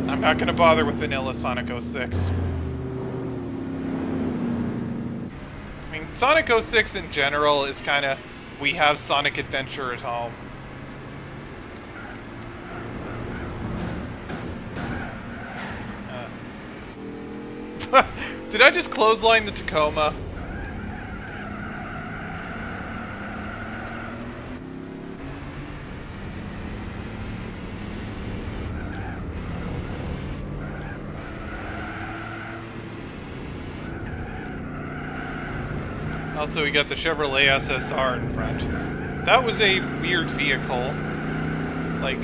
I'm not going to bother with vanilla Sonic 06. I mean, Sonic 06 in general is kind of... We have Sonic Adventure at home. Did I just clothesline the Tacoma? Also, we got the Chevrolet SSR in front. That was a weird vehicle. Like,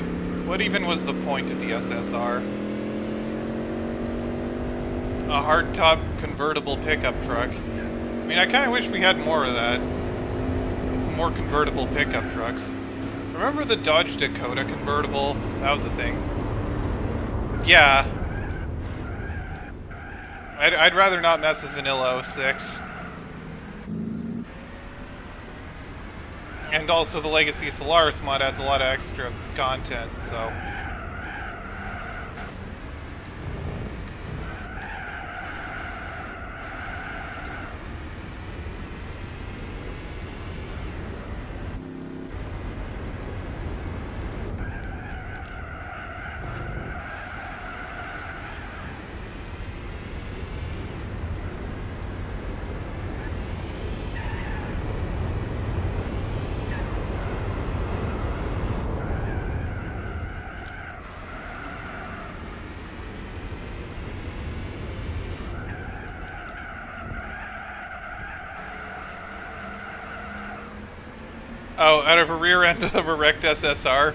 what even was the point of the SSR? A hardtop convertible pickup truck. I mean, I kind of wish we had more of that. More convertible pickup trucks. Remember the Dodge Dakota convertible? That was a thing. Yeah. I'd rather not mess with vanilla 06. And also the Legacy Solaris mod adds a lot of extra content, so... Oh, out of a rear end of a wrecked SSR.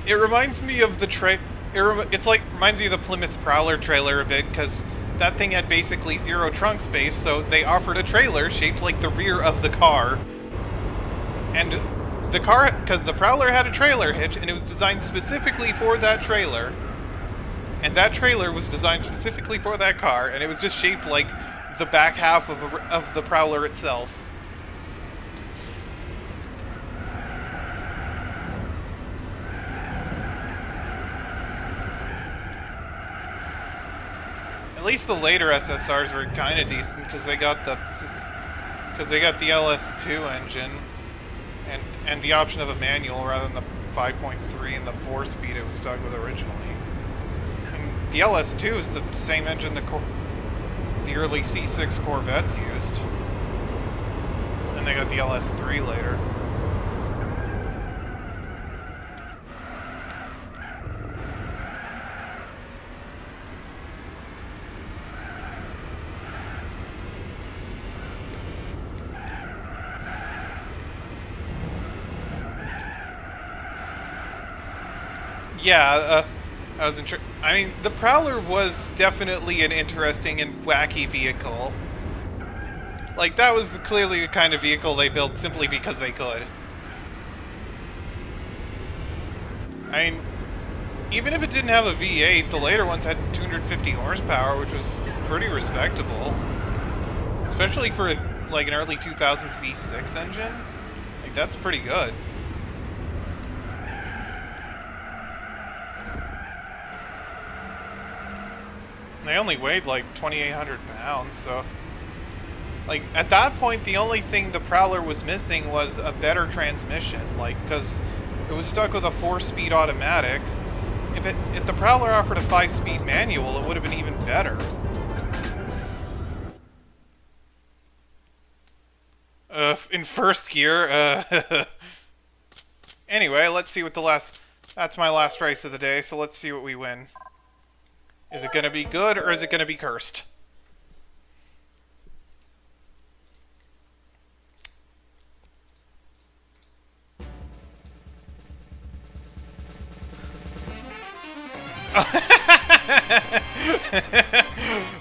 It reminds me of the reminds me of the Plymouth Prowler trailer a bit, because that thing had basically zero trunk space, so they offered a trailer shaped like the rear of the car. And the car, because the Prowler had a trailer hitch, and it was designed specifically for that trailer. And that trailer was designed specifically for that car, and it was just shaped like the back half of the Prowler itself. At least the later SSRs were kind of decent because they got the LS2 engine and the option of a manual rather than the 5.3 and the 4-speed it was stuck with originally. And the LS2 is the same engine the early C6 Corvettes used. And they got the LS3 later. Yeah, I mean, the Prowler was definitely an interesting and wacky vehicle. Like, that was clearly the kind of vehicle they built simply because they could. I mean, even if it didn't have a V8, the later ones had 250 horsepower, which was pretty respectable. Especially for, like, an early 2000s V6 engine. Like, that's pretty good. They only weighed like 2,800 pounds, so... Like, at that point, the only thing the Prowler was missing was a better transmission, like, because it was stuck with a 4-speed automatic. If the Prowler offered a 5-speed manual, it would have been even better. In first gear, Anyway, let's see what the last... That's my last race of the day, so let's see what we win. Is it going to be good or is it going to be cursed?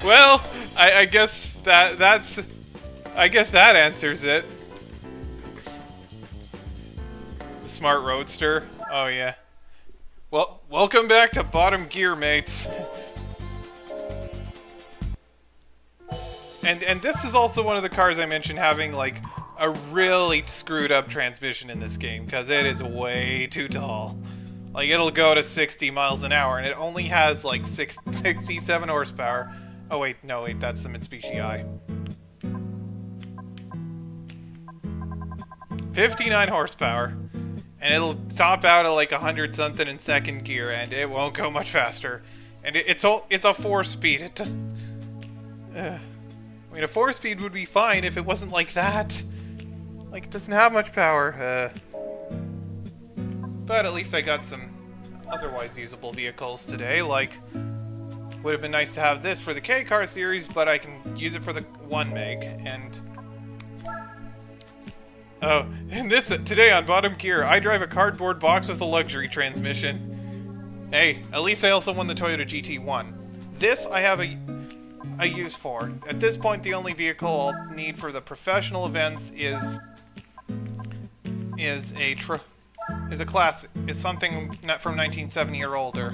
Well, I guess I guess that answers it. The smart roadster. Oh yeah. Well, welcome back to Bottom Gear, mates. And this is also one of the cars I mentioned having like a really screwed up transmission in this game because it is way too tall. Like it'll go to 60 miles an hour and it only has like 67 horsepower. Oh wait, no wait, that's the Mitsubishi I. 59 horsepower. And it'll top out at like 100 something in second gear and it won't go much faster. And it's a 4-speed. It just I mean, a 4-speed would be fine if it wasn't like that. Like, it doesn't have much power. But at least I got some otherwise usable vehicles today. Like, would have been nice to have this for the K-Car series, but I can use it for the 1 meg. And oh, and this today on Bottom Gear, I drive a cardboard box with a luxury transmission. Hey, at least I also won the Toyota GT1. This I have a use for. At this point, the only vehicle I'll need for the professional events is something not from 1970 or older.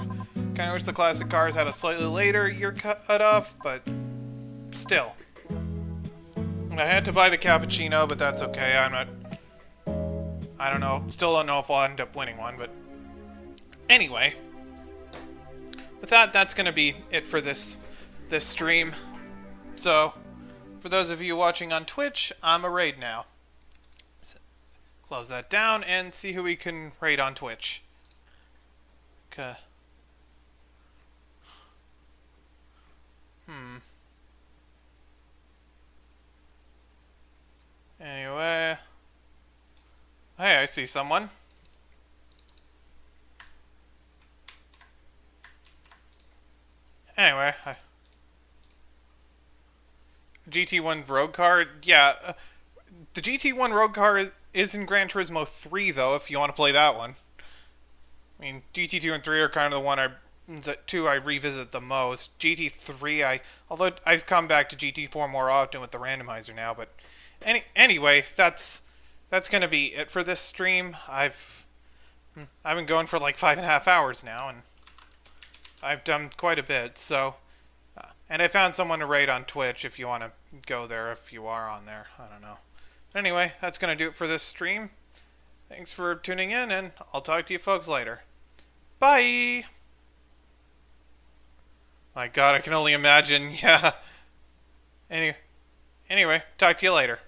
Kind of wish the classic cars had a slightly later year cut off, but still. I had to buy the cappuccino, but that's okay. I don't know. Still don't know if I'll end up winning one, but anyway. With that, that's gonna be it for this stream. So, for those of you watching on Twitch, I'm a raid now. So, close that down and see who we can raid on Twitch. Okay. Anyway. Hey, I see someone. Anyway, GT1 Road Car, yeah. The GT1 Road Car is in Gran Turismo 3, though, if you want to play that one. I mean, GT2 and 3 are kind of the two I revisit the most. GT3, although I've come back to GT4 more often with the randomizer now, but anyway, that's gonna be it for this stream. I've been going for like 5.5 hours now, and I've done quite a bit, so... and I found someone to raid on Twitch if you want to go there, if you are on there. I don't know. Anyway, that's going to do it for this stream. Thanks for tuning in, and I'll talk to you folks later. Bye! My god, I can only imagine, yeah. Anyway, talk to you later.